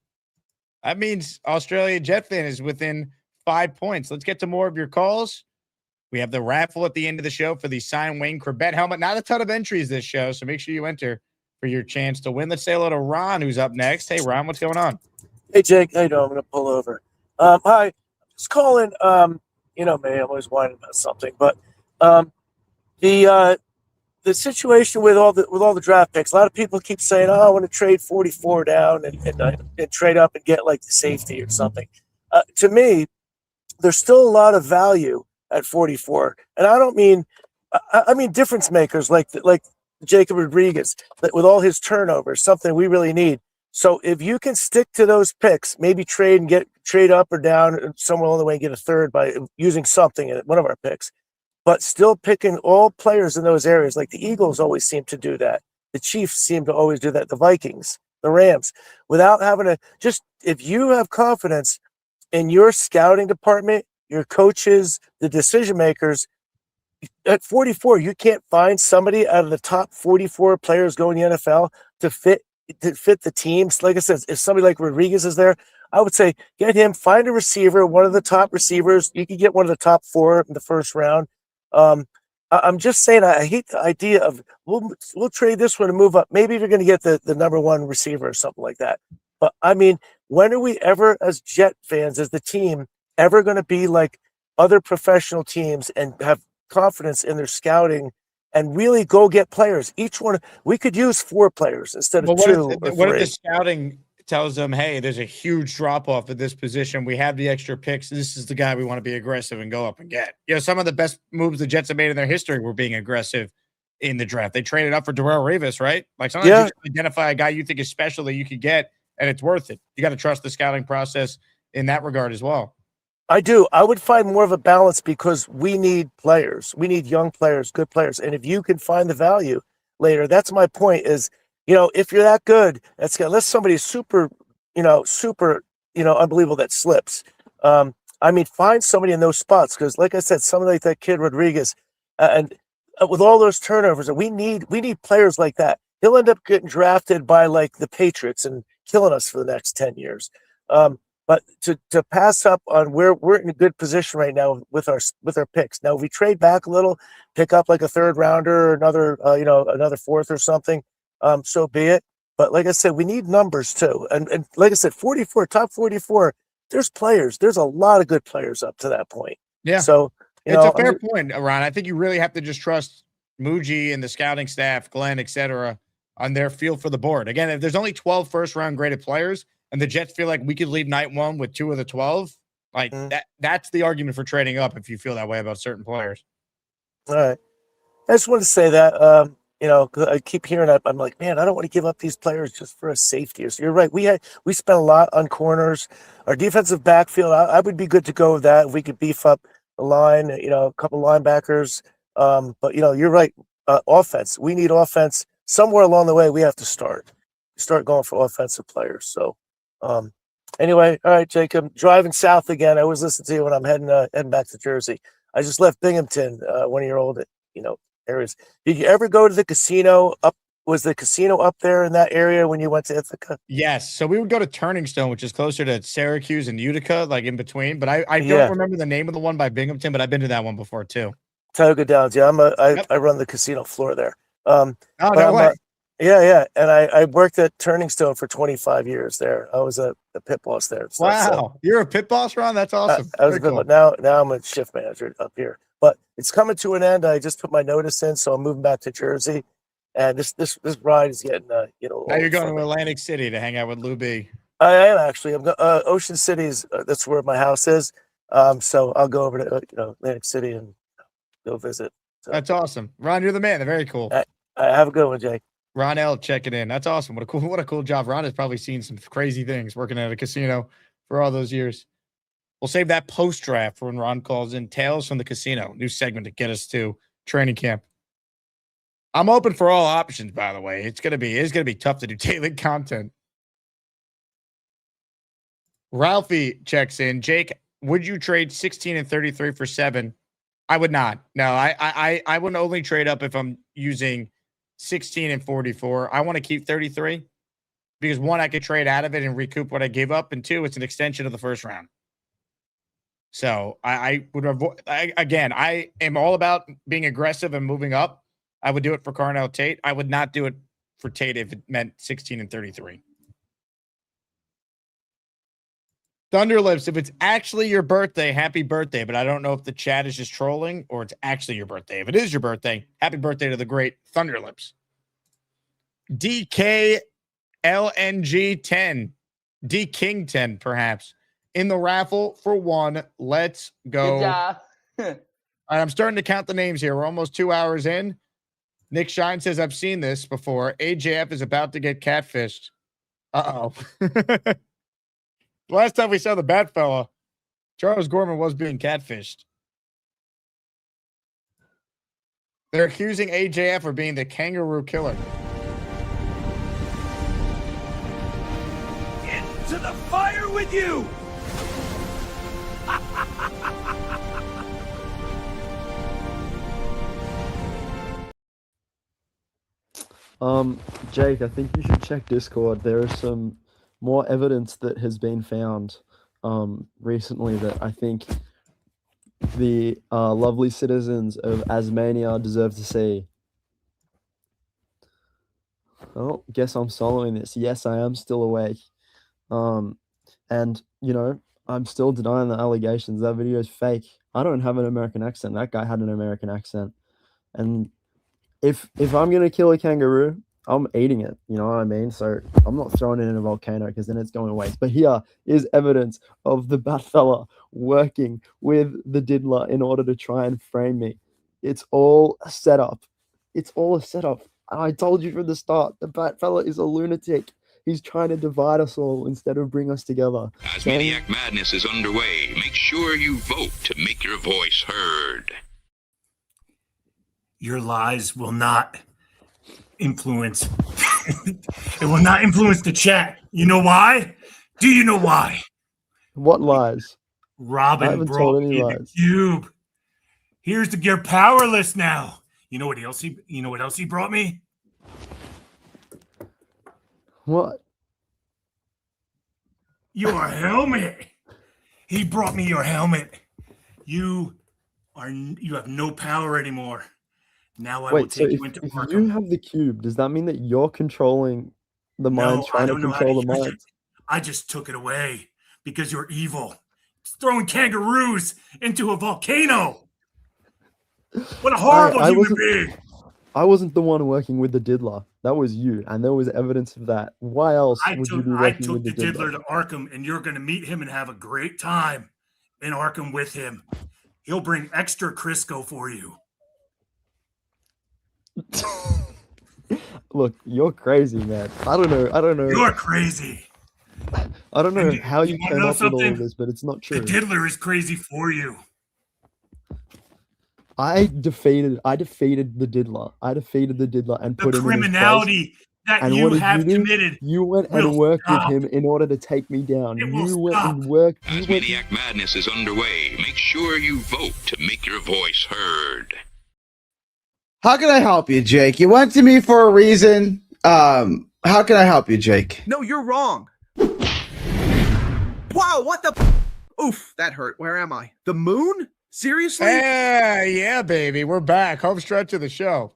That means Australia Jet fan is within 5 points. Let's get to more of your calls. We have the raffle at the end of the show for the signed Wayne Corbett helmet. Not a ton of entries this show, so make sure you enter for your chance to win. Let's say hello to Ron, who's up next. Hey, Ron, what's going on? Hey, Jake. How you doing? I'm going to pull over. Hi. Just calling. You know me, I'm always whining about something, but the situation with all the draft picks, a lot of people keep saying, "Oh, I want to trade 44 down and trade up and get like the safety or something." To me, there's still a lot of value at 44, and I don't mean, I mean difference makers like Jacob Rodriguez with all his turnovers, something we really need. So if you can stick to those picks, maybe trade up or down somewhere along the way and get a third by using something in one of our picks, but still picking all players in those areas. Like the Eagles always seem to do that. The Chiefs seem to always do that. The Vikings, the Rams, without having to just, if you have confidence in your scouting department, your coaches, the decision makers, at 44, you can't find somebody out of the top 44 players going to the NFL to fit the teams. Like I said, if somebody like Rodriguez is there, I would say get him, find a receiver, one of the top receivers. You could get one of the top 4 in the first round. I'm just saying, I hate the idea of we'll trade this one and move up. Maybe you're going to get the number 1 receiver or something like that. But I mean, when are we ever, as Jet fans, as the team, ever going to be like other professional teams and have confidence in their scouting and really go get players? Each one, we could use 4 players instead of 2 or 3. What if the scouting tells them, hey, there's a huge drop off at this position. We have the extra picks. This is the guy we want to be aggressive and go up and get. You know, some of the best moves the Jets have made in their history were being aggressive in the draft. They traded up for Darrelle Revis, right? Like sometimes you just identify a guy you think is special that you could get, and it's worth it. You got to trust the scouting process in that regard as well. I do. I would find more of a balance because we need players. We need young players, good players. And if you can find the value later, that's my point is, you know, if you're that good, that's good. Unless somebody's super, unbelievable that slips. I mean, find somebody in those spots. Because like I said, somebody like that kid Rodriguez, and with all those turnovers, we need players like that. He'll end up getting drafted by like the Patriots and killing us for the next 10 years. But to pass up on where we're in a good position right now with our picks. Now, if we trade back a little, pick up like a 3rd rounder or another 4th or something, so be it. But like I said, we need numbers too. And like I said, 44, top 44, there's players. There's a lot of good players up to that point. Yeah. So it's a fair point, Ron. I think you really have to just trust Muji and the scouting staff, Glenn, et cetera, on their feel for the board. Again, if there's only 12 first-round graded players, and the Jets feel like we could leave night 1 with 2 of the 12, like that's the argument for trading up if you feel that way about certain players. All right. I just wanted to say that, because I keep hearing that. I'm like, man, I don't want to give up these players just for a safety. So you're right. We spent a lot on corners. Our defensive backfield, I would be good to go with that if we could beef up the line, a couple linebackers. But, you're right. Offense. We need offense. Somewhere along the way, we have to start going for offensive players. So, anyway, all right, Jacob, driving south again. I always listen to you when I'm heading back to Jersey. I just left Binghamton, one of your old, areas. Did you ever go to the casino up? Was the casino up there in that area when you went to Ithaca? Yes. So we would go to Turning Stone, which is closer to Syracuse and Utica, like in between. But I don't remember the name of the one by Binghamton, but I've been to that one before too. Tioga Downs. Yeah, I run the casino floor there. No way. Yeah. And I worked at Turning Stone for 25 years there. I was a pit boss there. Wow. You're a pit boss, Ron? That's awesome. I was a pit boss. Now I'm a shift manager up here. But it's coming to an end. I just put my notice in, so I'm moving back to Jersey. And this ride is getting now you're going to Atlantic City to hang out with Lou B. I am actually. I'm Ocean City's. That's where my house is. So I'll go over to Atlantic City and go visit. So, that's awesome, Ron. You're the man. They're very cool. I have a good one, Jake. Ron L checking in. That's awesome. What a cool job. Ron has probably seen some crazy things working at a casino for all those years. We'll save that post-draft for when Ron calls in Tales from the Casino, new segment to get us to training camp. I'm open for all options, by the way. It's gonna be tough to do daily content. Ralphie checks in. Jake, would you trade 16 and 33 for 7? I would not. No, I would only trade up if I'm using 16 and 44. I want to keep 33 because 1, I could trade out of it and recoup what I gave up, and 2, it's an extension of the first round. So I would avoid. I am all about being aggressive and moving up. I would do it for Carnell Tate. I would not do it for Tate if it meant 16 and 33. Thunderlips, if it's actually your birthday, happy birthday. But I don't know if the chat is just trolling or it's actually your birthday. If it is your birthday, happy birthday to the great Thunderlips. DKLNG10, D King 10, perhaps. In the raffle for 1. Let's go. Good job. All right, I'm starting to count the names here. We're almost 2 hours in. Nick Shine says, I've seen this before. AJF is about to get catfished. Uh-oh. Last time we saw the Bat Fella, Charles Gorman was being catfished. They're accusing AJF of being the kangaroo killer. Into the fire with you! Jake, I think you should check Discord. There is some more evidence that has been found recently that I think the lovely citizens of Asmania deserve to see. Oh, guess I'm soloing this. Yes, I am still awake. And, you know, I'm still denying the allegations. That video is fake. I don't have an American accent. That guy had an American accent. And if I'm going to kill a kangaroo, I'm eating it. You know what I mean? So I'm not throwing it in a volcano because then it's going to waste. But here is evidence of the Bat Fella working with the diddler in order to try and frame me. It's all a setup. It's all a setup. I told you from the start, the Bat Fella is a lunatic. He's trying to divide us all instead of bring us together. Asmaniac Madness is underway. Make sure you vote to make your voice heard. Your lies will not influence. It will not influence the chat. You know why? Do you know why? What lies? Robin brought me the cube. You're powerless now. You know what else he brought me? What? Your helmet. He brought me your helmet. You have no power anymore. Now I will take you into Arkham. If you have the cube, does that mean that you're controlling the minds, trying to control the minds? I just took it away because you're evil. It's throwing kangaroos into a volcano. What a horrible human being. I wasn't the one working with the diddler. That was you, and there was evidence of that. Why else would you be working with the diddler to Arkham, and you're going to meet him and have a great time in Arkham with him. He'll bring extra Crisco for you. Look, you're crazy, man. I don't know. You're crazy. I don't know how you came up with all of this, but it's not true. The diddler is crazy for you. I defeated the diddler. And put him in his place. The criminality that you have committed. You went and worked with him in order to take me down. You went and worked. Asmaniac Madness is underway. Make sure you vote to make your voice heard. How can I help you, Jake? You went to me for a reason. How can I help you, Jake? No, you're wrong. Wow, what the? Oof, that hurt. Where am I? The moon? Seriously? Yeah, baby. We're back. Home stretch of the show.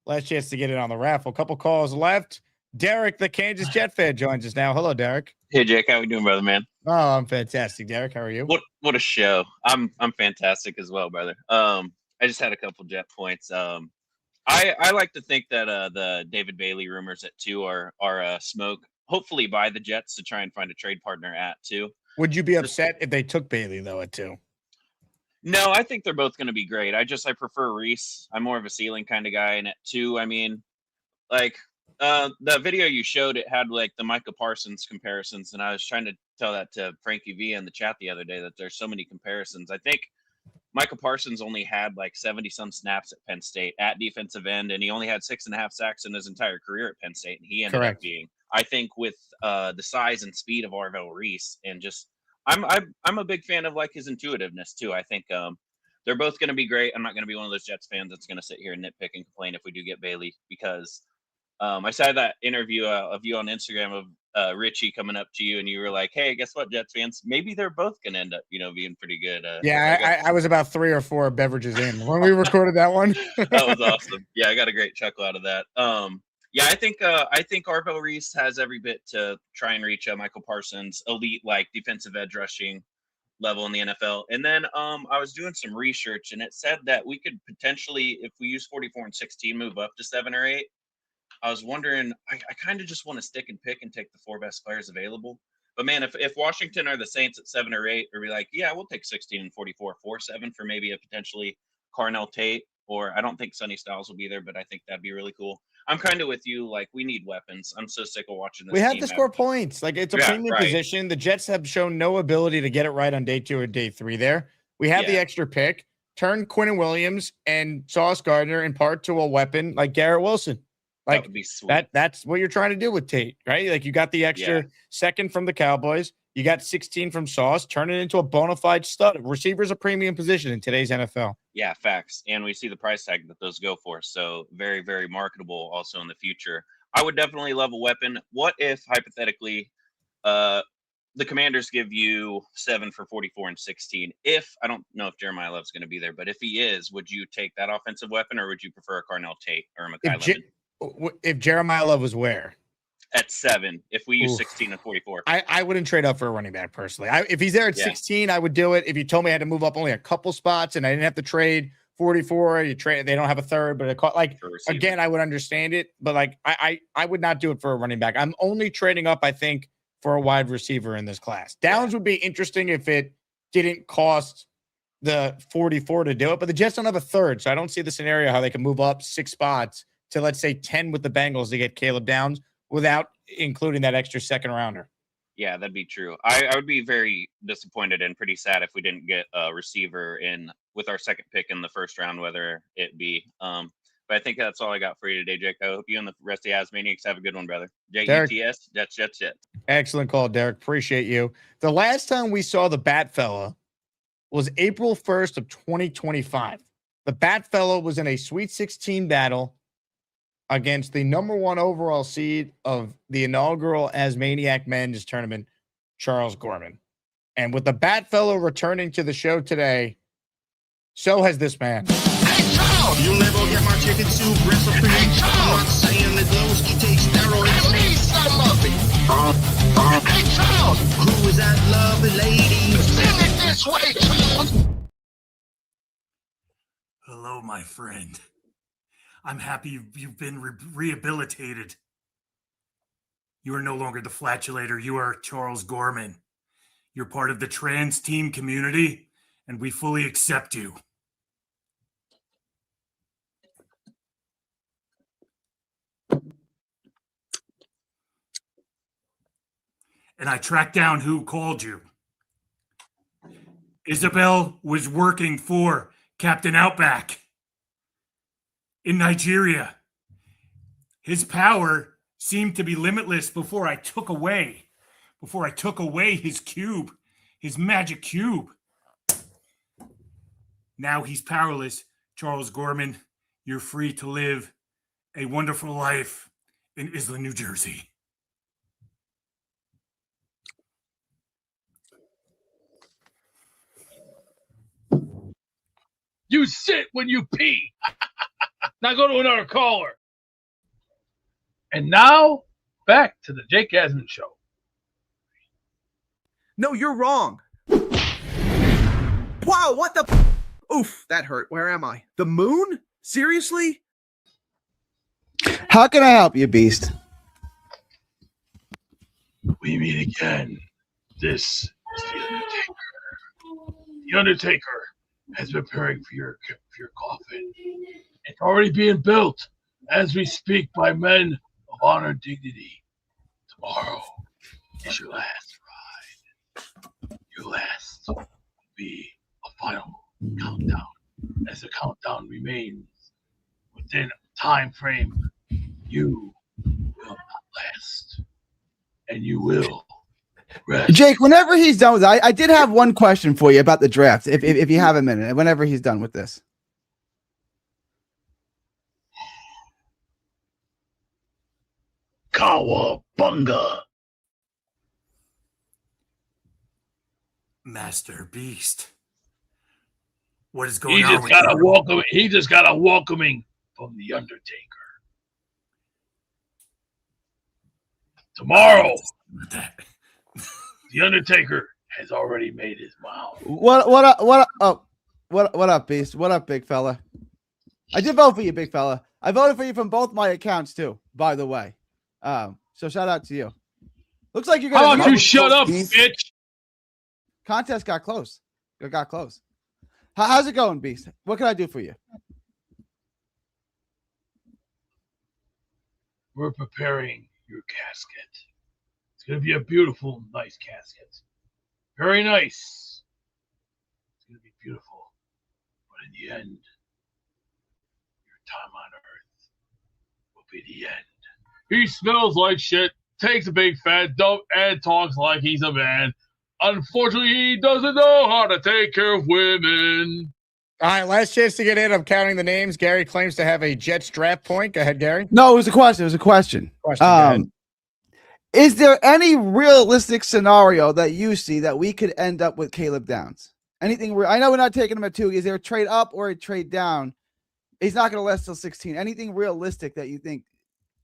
Last chance to get in on the raffle. Couple calls left. Derek, the Kansas Jet fan, joins us now. Hello, Derek. Hey, Jake. How we doing, brother, man? Oh, I'm fantastic, Derek. How are you? What a show. I'm fantastic as well, brother. I just had a couple Jet points. I like to think that the David Bailey rumors at 2 are smoke. Hopefully by the Jets to try and find a trade partner at 2. Would you be upset if they took Bailey though at 2? No, I think they're both going to be great. I prefer Reese. I'm more of a ceiling kind of guy, and at 2, I mean, like The video you showed, it had like the Micah Parsons comparisons, and I was trying to tell that to Frankie V in the chat the other day that there's so many comparisons. I think Micah Parsons only had like 70-some snaps at Penn State at defensive end, and he only had 6.5 sacks in his entire career at Penn State, and he ended up being, I think, with the size and speed of Arvell Reese, and just I'm a big fan of like his intuitiveness too. I think they're both going to be great. I'm not going to be one of those Jets fans that's going to sit here and nitpick and complain if we do get Bailey, because I saw that interview of you on Instagram of Richie coming up to you, and you were like, "Hey, guess what, Jets fans? Maybe they're both going to end up, being pretty good." I was about 3 or 4 beverages in when we recorded that one. That was awesome. Yeah, I got a great chuckle out of that. Yeah, I think Arvell Reese has every bit to try and reach Michael Parsons' elite like defensive edge rushing level in the NFL. And then I was doing some research, and it said that we could potentially, if we use 44 and 16, move up to 7 or 8. I was wondering, I kind of just want to stick and pick and take the 4 best players available. But man, if Washington are the Saints at 7 or 8, or be like, yeah, we'll take 16 and 44 for 7 for maybe a potentially Carnell Tate, or I don't think Sonny Styles will be there, but I think that'd be really cool. I'm kind of with you. Like, we need weapons. I'm so sick of watching this. We have to score points. Like, it's a premium position. The Jets have shown no ability to get it right on day 2 or day 3 there. We have the extra pick. Turn Quinnen Williams and Sauce Gardner in part to a weapon like Garrett Wilson. Like, that would be sweet. That's what you're trying to do with Tate, right? Like, you got the extra second from the Cowboys. You got 16 from Sauce. Turn it into a bona fide stud. Receiver's a premium position in today's NFL. Yeah, facts. And we see the price tag that those go for. So very, very marketable also in the future. I would definitely love a weapon. What if, hypothetically, the Commanders give you 7 for 44 and 16? If, I don't know if Jeremiah Love's going to be there, but if he is, would you take that offensive weapon, or would you prefer a Carnell Tate or a Mekhi Lemon? If Jeremiah Love was where? At 7, if we use 16 and 44. I wouldn't trade up for a running back personally. If he's there at 16, I would do it. If you told me I had to move up only a couple spots and I didn't have to trade 44, they don't have a third, but again, I would understand it. But like I would not do it for a running back. I'm only trading up, I think, for a wide receiver in this class. Downs would be interesting if it didn't cost the 44 to do it, but the Jets don't have a third, so I don't see the scenario how they can move up 6 spots to, let's say, 10 with the Bengals to get Caleb Downs without including that extra second rounder. Yeah, that'd be true. I would be very disappointed and pretty sad if we didn't get a receiver in with our second pick in the first round, whether it be. But I think that's all I got for you today, Jake. I hope you and the rest of the Asmaniacs have a good one, brother. JETS, Jets. Excellent call, Derek. Appreciate you. The last time we saw the Bat Fella was April 1st of 2025. The Bat Fella was in a Sweet 16 battle against the number 1 overall seed of the inaugural Asmaniac Madness tournament, Charles Gorman. And with the Bat Fellow returning to the show today, so has this man. Hey, Charles! You'll never get my chicken soup recipe. Hey, Charles! I'm not saying that Lowski takes steroids. I need some of it. Hey, Charles! Who is that lovely lady? Send it this way, Charles! Hello, my friend. I'm happy you've been rehabilitated. You are no longer the flatulator. You are Charles Gorman. You're part of the trans team community, and we fully accept you. And I tracked down who called you. Isabel was working for Captain Outback in Nigeria. His power seemed to be limitless before I took away his cube, his magic cube. Now he's powerless. Charles Gorman, you're free to live a wonderful life in Isla, New Jersey. You sit when you pee. Now go to another caller. And now, back to the Jake Asman Show. No, you're wrong. Wow, what the? Oof, that hurt. Where am I? The moon? Seriously? How can I help you, Beast? We meet again. This is The Undertaker. The Undertaker has been preparing for your coffin. It's already being built as we speak by men of honor and dignity. Tomorrow is your last ride. Your last will be a final countdown. As the countdown remains within a time frame, you will not last. And you will rest. Jake, whenever he's done with that, I did have one question for you about the draft. If you have a minute, whenever he's done with this. Cowabunga. Master Beast. What is He going on just with got a you? welcome. He just got a welcoming from the Undertaker. Tomorrow, the Undertaker has already made his mouth. What up, Beast? What up, big fella? I did vote for you, big fella. I voted for you from both my accounts too, by the way. So shout out to you. Looks like you're gonna. How about you shut up, bitch? Contest got close. It got close. How's it going, Beast? What can I do for you? We're preparing your casket. It's going to be a beautiful, nice casket. Very nice. It's going to be beautiful. But in the end, your time on Earth will be the end. He smells like shit, takes a big fat dump, and talks like he's a man. Unfortunately, he doesn't know how to take care of women. All right, last chance to get in. I'm counting the names. Gary claims to have a Jets draft point. Go ahead, Gary. No, it was a question. It was a question. Go ahead. Is there any realistic scenario that you see that we could end up with Caleb Downs? Anything real? I know we're not taking him at 2. Is there a trade up or a trade down? He's not going to last till 16. Anything realistic that you think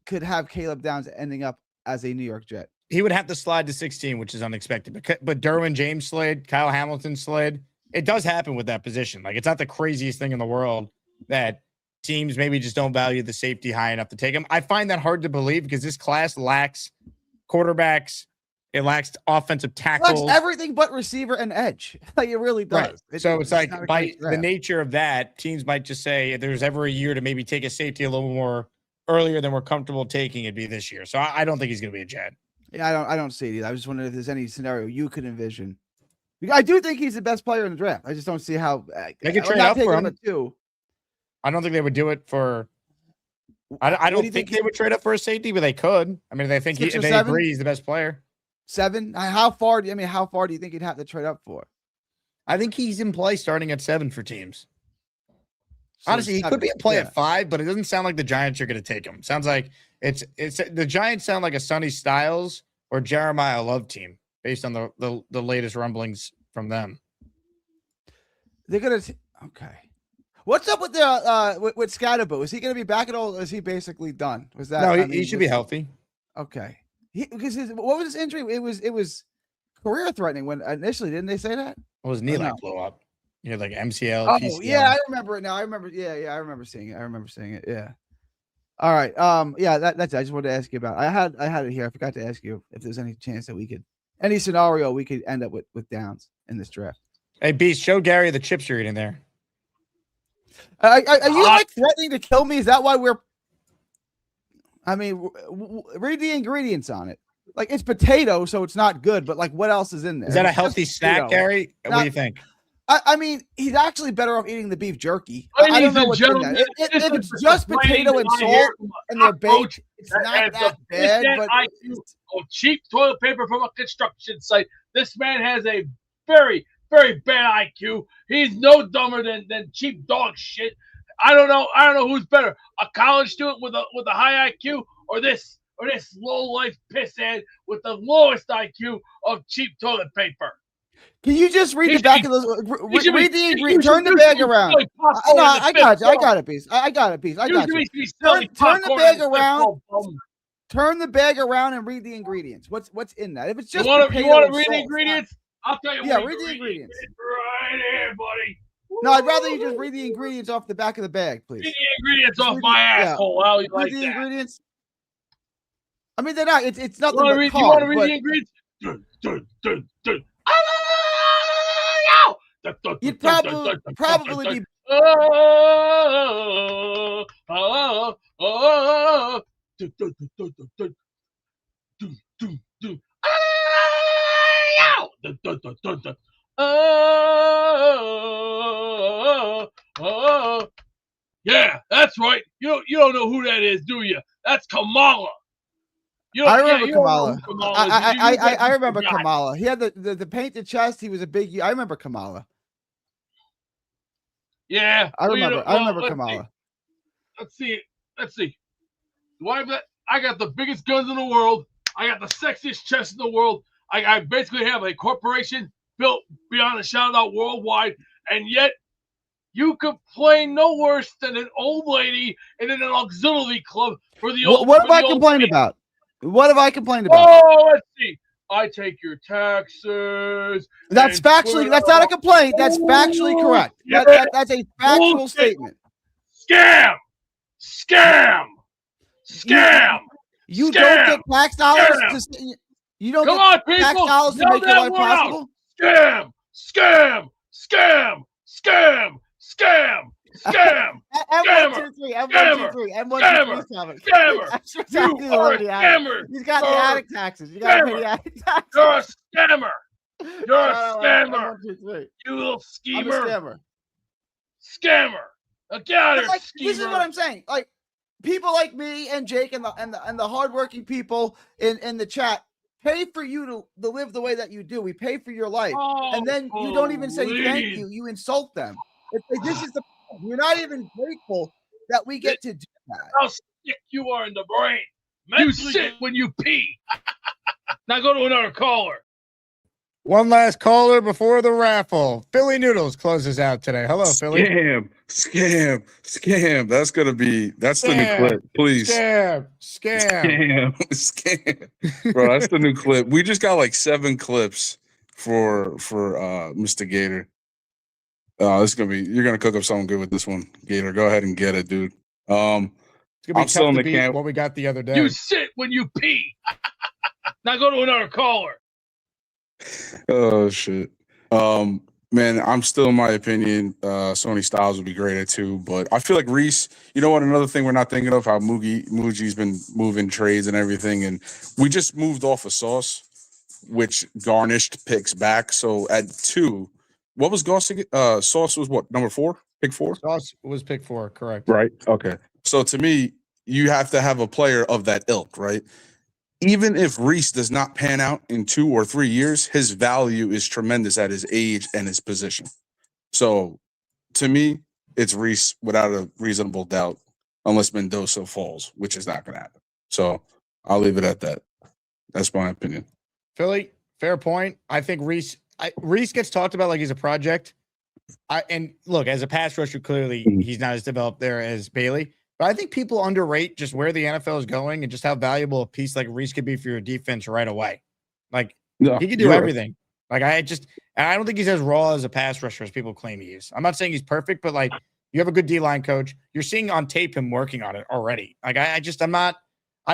could have Caleb Downs ending up as a New York Jet? He would have to slide to 16, which is unexpected. But Derwin James slid, Kyle Hamilton slid. It does happen with that position. Like, it's not the craziest thing in the world that teams maybe just don't value the safety high enough to take him. I find that hard to believe because this class lacks quarterbacks. It lacks offensive tackles. It lacks everything but receiver and edge. Like, it really does. Right. So it's like by the nature of that, teams might just say if there's ever a year to maybe take a safety a little more earlier than we're comfortable taking, it'd be this year. So I don't think he's going to be a Jet. Yeah, I don't see it either. I just wondering if there's any scenario you could envision. I do think he's the best player in the draft. I just don't see how they could trade up for him. At 2. I don't think they would do it for. I don't think they would trade up for a safety, but they could. I mean, they think if they agree he's the best player. 7. How far do you think he'd have to trade up for? I think he's in play starting at 7 for teams. So honestly, he could be in play at 5, but it doesn't sound like the Giants are going to take him. Sounds like it's the Giants sound like a Sonny Styles or Jeremiah Love team based on the latest rumblings from them. They're gonna okay. What's up with the with Scatterboo? Is he gonna be back at all? Or is he basically done? Was that no? He should be healthy. Okay. Because what was his injury? It was career threatening when initially, didn't they say that? Well, his knee blew up. You know, like MCL. Oh PCL. yeah, I remember it now. I remember. Yeah, I remember seeing it. Yeah. All right. Yeah, that's it. I just wanted to ask you about. I had it here. I forgot to ask you if there's any chance that we could, any scenario we could end up with Downs in this draft. Hey, Beast, show Gary the chips you're eating there. Are you like threatening to kill me? Is that why we're? I mean, read the ingredients on it. Like, it's potato, so it's not good. But like, what else is in there? Is that a healthy snack, Gary? What do you think? I mean, he's actually better off eating the beef jerky. I don't know what's in that. If it's just potato and salt and they're baked, it's not that bad. But cheap toilet paper from a construction site. This man has a very, very bad IQ. He's no dumber than cheap dog shit. I don't know who's better, a college student with a high IQ or this low life pisshead with the lowest IQ of cheap toilet paper. Can you just read the back of those? Read the ingredients. Turn the bag around. No, I got you. I got a piece. I got a piece. I got you. Turn the bag around. Turn the bag around and read the ingredients. What's in that? If it's just you want to read the ingredients? I'll tell you. Yeah, read the ingredients. Right here, buddy. No, I'd rather you just read the ingredients off the back of the bag, please. Read the ingredients off my asshole. How you like the that? Ingredients. I mean, they're not. It's nothing. You want to read the ingredients? You'd probably be. dun, dun, dun, dun, dun. Oh, oh, oh. Yeah, that's right. You don't know who that is, do you? That's Kamala. I remember you don't know Kamala. who Kamala is. I remember forgot. Kamala. He had the painted chest. He was a big. I remember Kamala. Yeah, I remember. I remember let's Kamala. See. Let's see. Do I got the biggest guns in the world. I got the sexiest chest in the world. I basically have a corporation built beyond a shadow of a doubt worldwide, and yet you complain no worse than an old lady in an auxiliary club for the old. What have I complained about? What have I complained about? Oh, let's see. I take your taxes. That's factually. That's not a complaint. That's factually correct. That's a factual statement. Scam. You don't get tax dollars. You don't Come get on, tax people. dollars to Yell make your that life word out. possible. Scam. M123. M123. Scammer. You are a scammer. He's got the attic taxes. You got to pay the attic taxes. You're a scammer. You're a scammer. M123. You little schemer. I'm a scammer. Scammer. Now get out of here, schemer. This is what I'm saying. Like people like me and Jake and the hardworking people in the chat pay for you to live the way that you do. We pay for your life, and then you don't even say thank you. You insult them. It's like, this is the. You're not even grateful that we get to do that. How sick you are in the brain. You sit when you pee. Now go to another caller. One last caller before the raffle. Philly Noodles closes out today. Hello, Philly. Scam. That's the new clip. Please. Scam. Bro, that's the new clip. We just got like 7 clips for Mr. Gator. This is gonna be. You're gonna cook up something good with this one, Gator. Go ahead and get it, dude. It's gonna be I'm still tough in to the beat camp. what we got the other day. You sit when you pee. Now go to another caller. Oh shit. Man, I'm still in my opinion. Sony Styles would be great at 2, but I feel like Reese. You know what? Another thing we're not thinking of how Muji's been moving trades and everything, and we just moved off of Sauce, which garnished picks back. So at 2. What was Sauce was what, number 4? Pick 4? Sauce was pick 4, correct. Right. Okay. So to me, you have to have a player of that ilk, right? Even if Reese does not pan out in 2 or 3 years, his value is tremendous at his age and his position. So to me, it's Reese without a reasonable doubt, unless Mendoza falls, which is not going to happen. So I'll leave it at that. That's my opinion. Philly, fair point. I think Reese gets talked about like he's a project. And look, as a pass rusher, clearly he's not as developed there as Bailey. But I think people underrate just where the NFL is going and just how valuable a piece like Reese could be for your defense right away. Like he can do everything. Like I don't think he's as raw as a pass rusher as people claim he is. I'm not saying he's perfect, but like you have a good D-line coach. You're seeing on tape him working on it already. Like I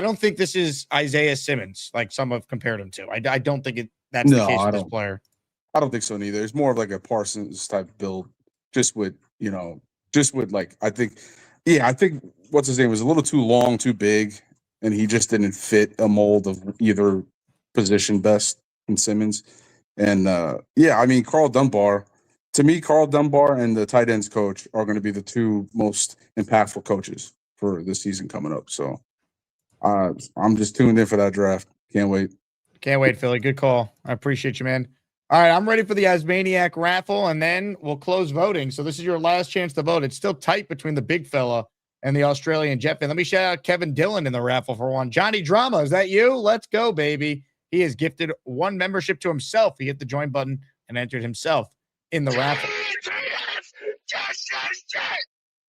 don't think this is Isaiah Simmons like some have compared him to. I don't think that's the case with this player. I don't think so neither. It's more of like a Parsons type build, just with like I think what's his name was a little too long, too big, and he just didn't fit a mold of either position best in Simmons. And Carl Dunbar. To me, Carl Dunbar and the tight ends coach are going to be the 2 most impactful coaches for this season coming up. So I'm just tuned in for that draft. Can't wait. Can't wait, Philly. Good call. I appreciate you, man. All right, I'm ready for the Asmaniac raffle, and then we'll close voting. So this is your last chance to vote. It's still tight between the big fella and the Australian Jet fan. Let me shout out Kevin Dillon in the raffle for one. Johnny Drama, is that you? Let's go, baby. He has gifted 1 membership to himself. He hit the join button and entered himself in the raffle.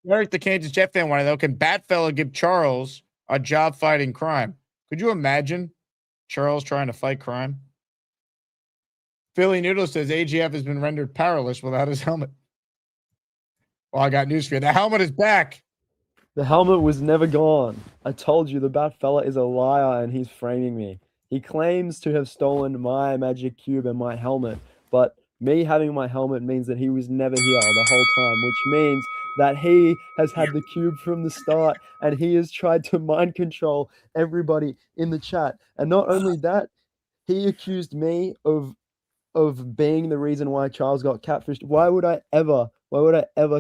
Eric, the Kansas Jet fan, wanted to know, can Batfella give Charles a job fighting crime? Could you imagine Charles trying to fight crime? Philly Noodle says AGF has been rendered powerless without his helmet. Well, I got news for you. The helmet is back. The helmet was never gone. I told you the Bat fella is a liar and he's framing me. He claims to have stolen my magic cube and my helmet, but me having my helmet means that he was never here the whole time, which means that he has had the cube from the start and he has tried to mind control everybody in the chat. And not only that, he accused me of of being the reason why Charles got catfished. Why would I ever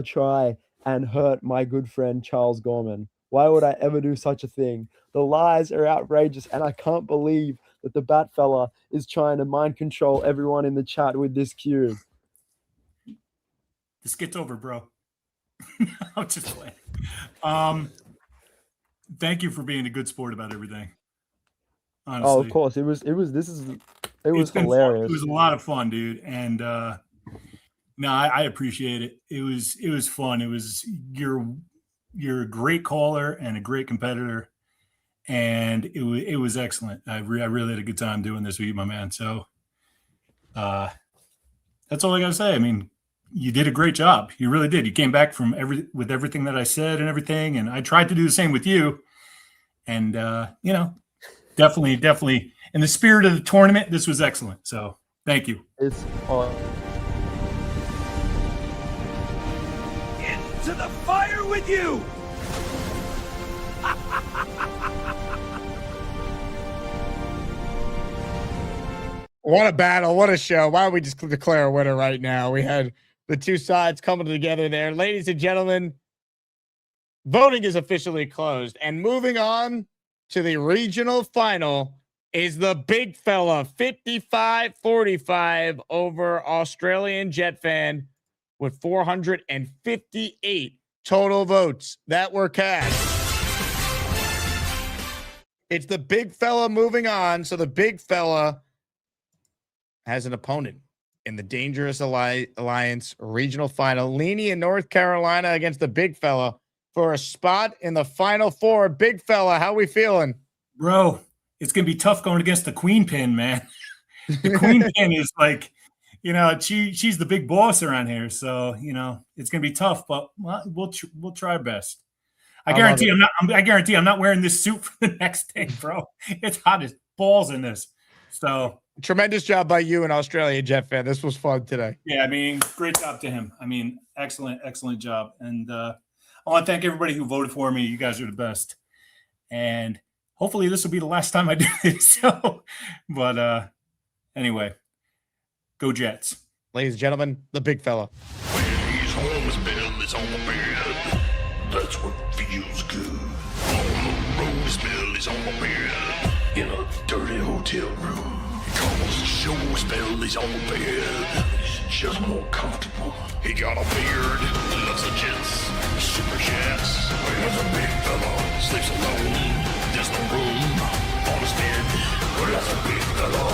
try and hurt my good friend Charles Gorman? Why would I ever do such a thing? The lies are outrageous, and I can't believe that the Bat Fella is trying to mind control everyone in the chat with this cube. This gets over, bro. I'm just playing. Thank you for being a good sport about everything. Honestly. Oh, of course. It was hilarious. It was a lot of fun, dude. And no, I appreciate it. It was fun. You're a great caller and a great competitor, and it was excellent. I really had a good time doing this with you, my man. So that's all I gotta say. I mean, you did a great job. You really did. You came back with everything that I said and everything, and I tried to do the same with you. And definitely in the spirit of the tournament, this was excellent. So thank you. It's Into the fire with you! What a battle. What a show. Why don't we just declare a winner right now? We had the two sides coming together there. Ladies and gentlemen, voting is officially closed. And moving on to the regional final is the big fella, 55-45 over Australian Jet Fan with 458 total votes that were cast. It's the big fella moving on. So the big fella has an opponent in the Dangerous Alliance regional final. Leany in North Carolina against the big fella for a spot in the Final Four. Big fella, how we feeling? Bro, it's going to be tough going against the Queen Pin, man. The Queen Pin is like, she's the big boss around here. So, it's going to be tough, but we'll try our best. I guarantee I'm not wearing this suit for the next day, bro. It's hot as balls in this. So tremendous job by you and Australia Jet Fan. This was fun today. Yeah, I mean, great job to him. I mean, excellent job. And I want to thank everybody who voted for me. You guys are the best. And hopefully this will be the last time I do this. So, but anyway, go Jets. Ladies and gentlemen, the big fella. He's home, his bell is on the bed. That's what feels good. On the road, his bell is on the bed. In a dirty hotel room. He calls the show, his bell is on the bed. He's just more comfortable. He got a beard, loves the jets, super jets. Where's a big fella, sleeps alone. There's no room on his bed. Where's a big fella?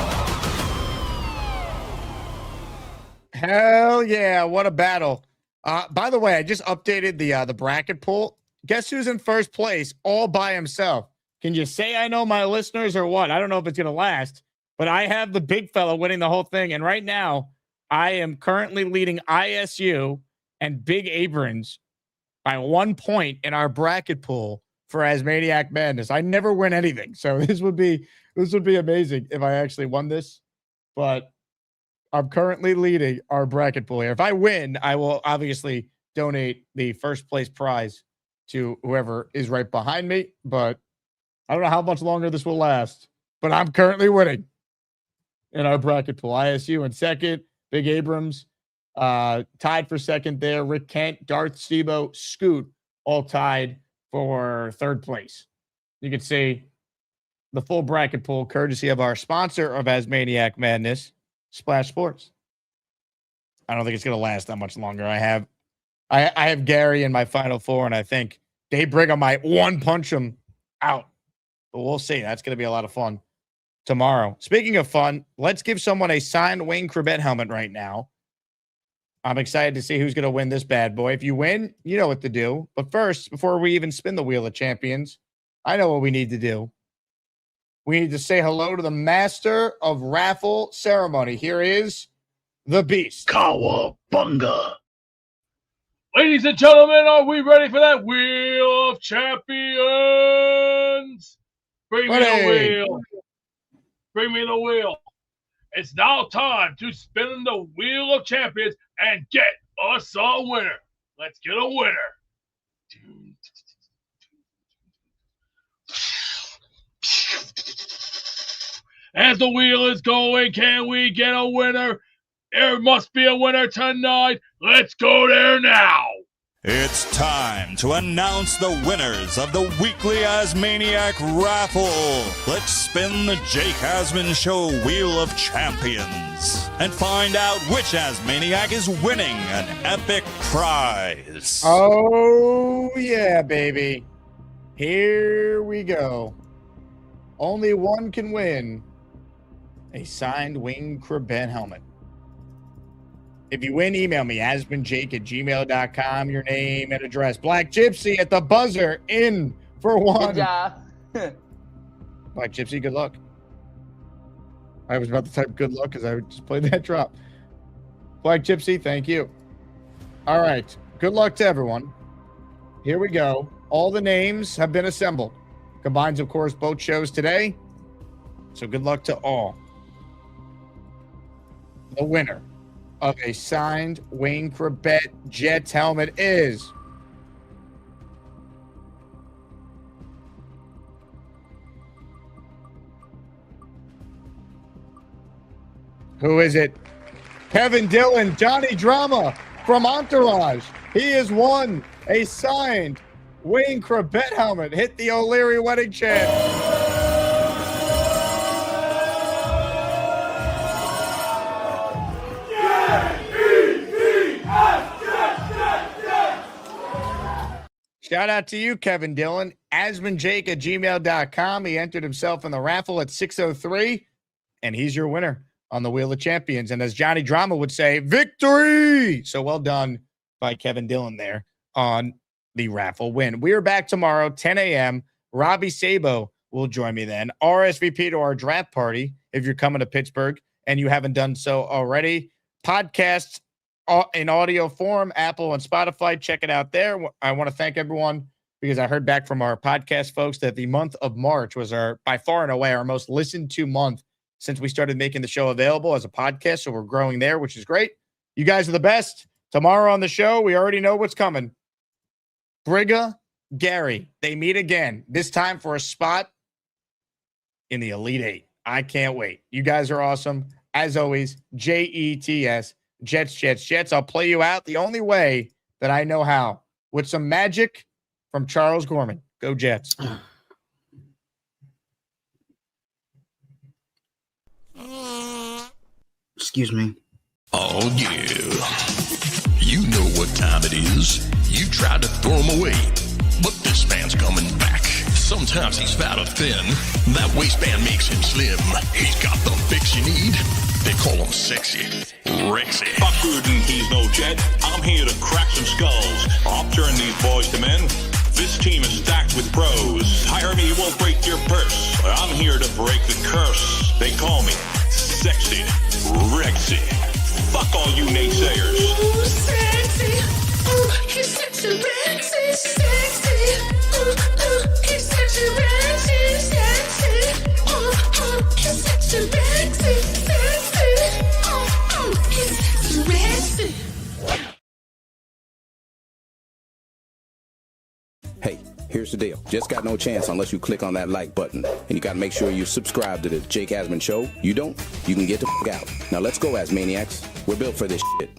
Hell yeah, what a battle. By the way, I just updated the bracket pool. Guess who's in first place all by himself? Can you say I know my listeners or what? I don't know if it's going to last, but I have the big fella winning the whole thing. And right now, I am currently leading ISU and Big Abrams by 1 point in our bracket pool for Asmaniac Madness. I never win anything. So this would be amazing if I actually won this. But I'm currently leading our bracket pool here. If I win, I will obviously donate the first place prize to whoever is right behind me. But I don't know how much longer this will last. But I'm currently winning in our bracket pool. ISU in second. Big Abrams tied for second there. Rick Kent, Darth Stebo, Scoot all tied for third place. You can see the full bracket pool courtesy of our sponsor of Asmaniac Madness, Splash Sports. I don't think it's going to last that much longer. I have Gary in my Final Four, and I think Dave Briga might one-punch him out. But we'll see. That's going to be a lot of fun tomorrow. Speaking of fun, let's give someone a signed Wayne Corbett helmet right now. I'm excited to see who's going to win this bad boy. If you win, you know what to do. But first, before we even spin the Wheel of Champions, I know what we need to do. We need to say hello to the master of raffle ceremony. Here is the Beast. Cowabunga. Ladies and gentlemen, are we ready for that Wheel of Champions? Bring me the wheel. Bring me the wheel. It's now time to spin the Wheel of Champions and get us a winner. Let's get a winner. As the wheel is going, can we get a winner? There must be a winner tonight. Let's go there now. It's time to announce the winners of the weekly Asmaniac raffle. Let's spin the Jake Asman Show Wheel of Champions and find out which Asmaniac is winning an epic prize. Oh, yeah, baby. Here we go. Only one can win a signed Wayne Corbett helmet. If you win, email me, asmanjake@gmail.com, your name and address. Black Gypsy at the buzzer, in for one. Good job. Black Gypsy, good luck. I was about to type good luck because I just played that drop. Black Gypsy, thank you. All right, good luck to everyone. Here we go. All the names have been assembled. Combines, of course, both shows today. So good luck to all. The winner of a signed Wayne Corbett Jets helmet is who is it? Kevin Dillon, Johnny Drama from Entourage. He has won a signed Wayne Corbett helmet. Hit the O'Leary wedding chant. Shout out to you, Kevin Dillon. AsmanJake@gmail.com. He entered himself in the raffle at 6:03, and he's your winner on the Wheel of Champions. And as Johnny Drama would say, victory! So well done by Kevin Dillon there on the raffle win. We are back tomorrow, 10 a.m. Robbie Sabo will join me then. RSVP to our draft party if you're coming to Pittsburgh and you haven't done so already. Podcasts in audio form, Apple and Spotify. Check it out there. I want to thank everyone because I heard back from our podcast folks that the month of March was by far and away our most listened to month since we started making the show available as a podcast. So we're growing there, which is great. You guys are the best. Tomorrow on the show, we already know what's coming. Briga-Gary, they meet again, this time for a spot in the Elite Eight. I can't wait. You guys are awesome. As always, JETS. Jets, Jets, Jets. I'll play you out the only way that I know how, with some magic from Charles Gorman. Go Jets. Excuse me. Oh, yeah. You know what time it is. You tried to throw him away, but this man's coming back. Sometimes he's fat or thin. That waistband makes him slim. He's got the fix you need. They call him sexy. Rexy. Fuck Gruden, he's no jet. I'm here to crack some skulls. I'll turn these boys to men. This team is stacked with pros. Hire me, you won't break your purse. I'm here to break the curse. They call me sexy. Rexy. Fuck all you naysayers. Ooh, sexy. Ooh, he's sexy. Rexy. Sexy. Ooh, he's sexy. Rexy. Sexy. Ooh, he's sexy. Rexy. Sexy. Ooh, he's sexy. Rexy. Hey, here's the deal. Just got no chance unless you click on that like button. And you gotta make sure you subscribe to the Jake Asman Show. You don't, you can get the f*** out. Now let's go, Asmaniacs. We're built for this shit.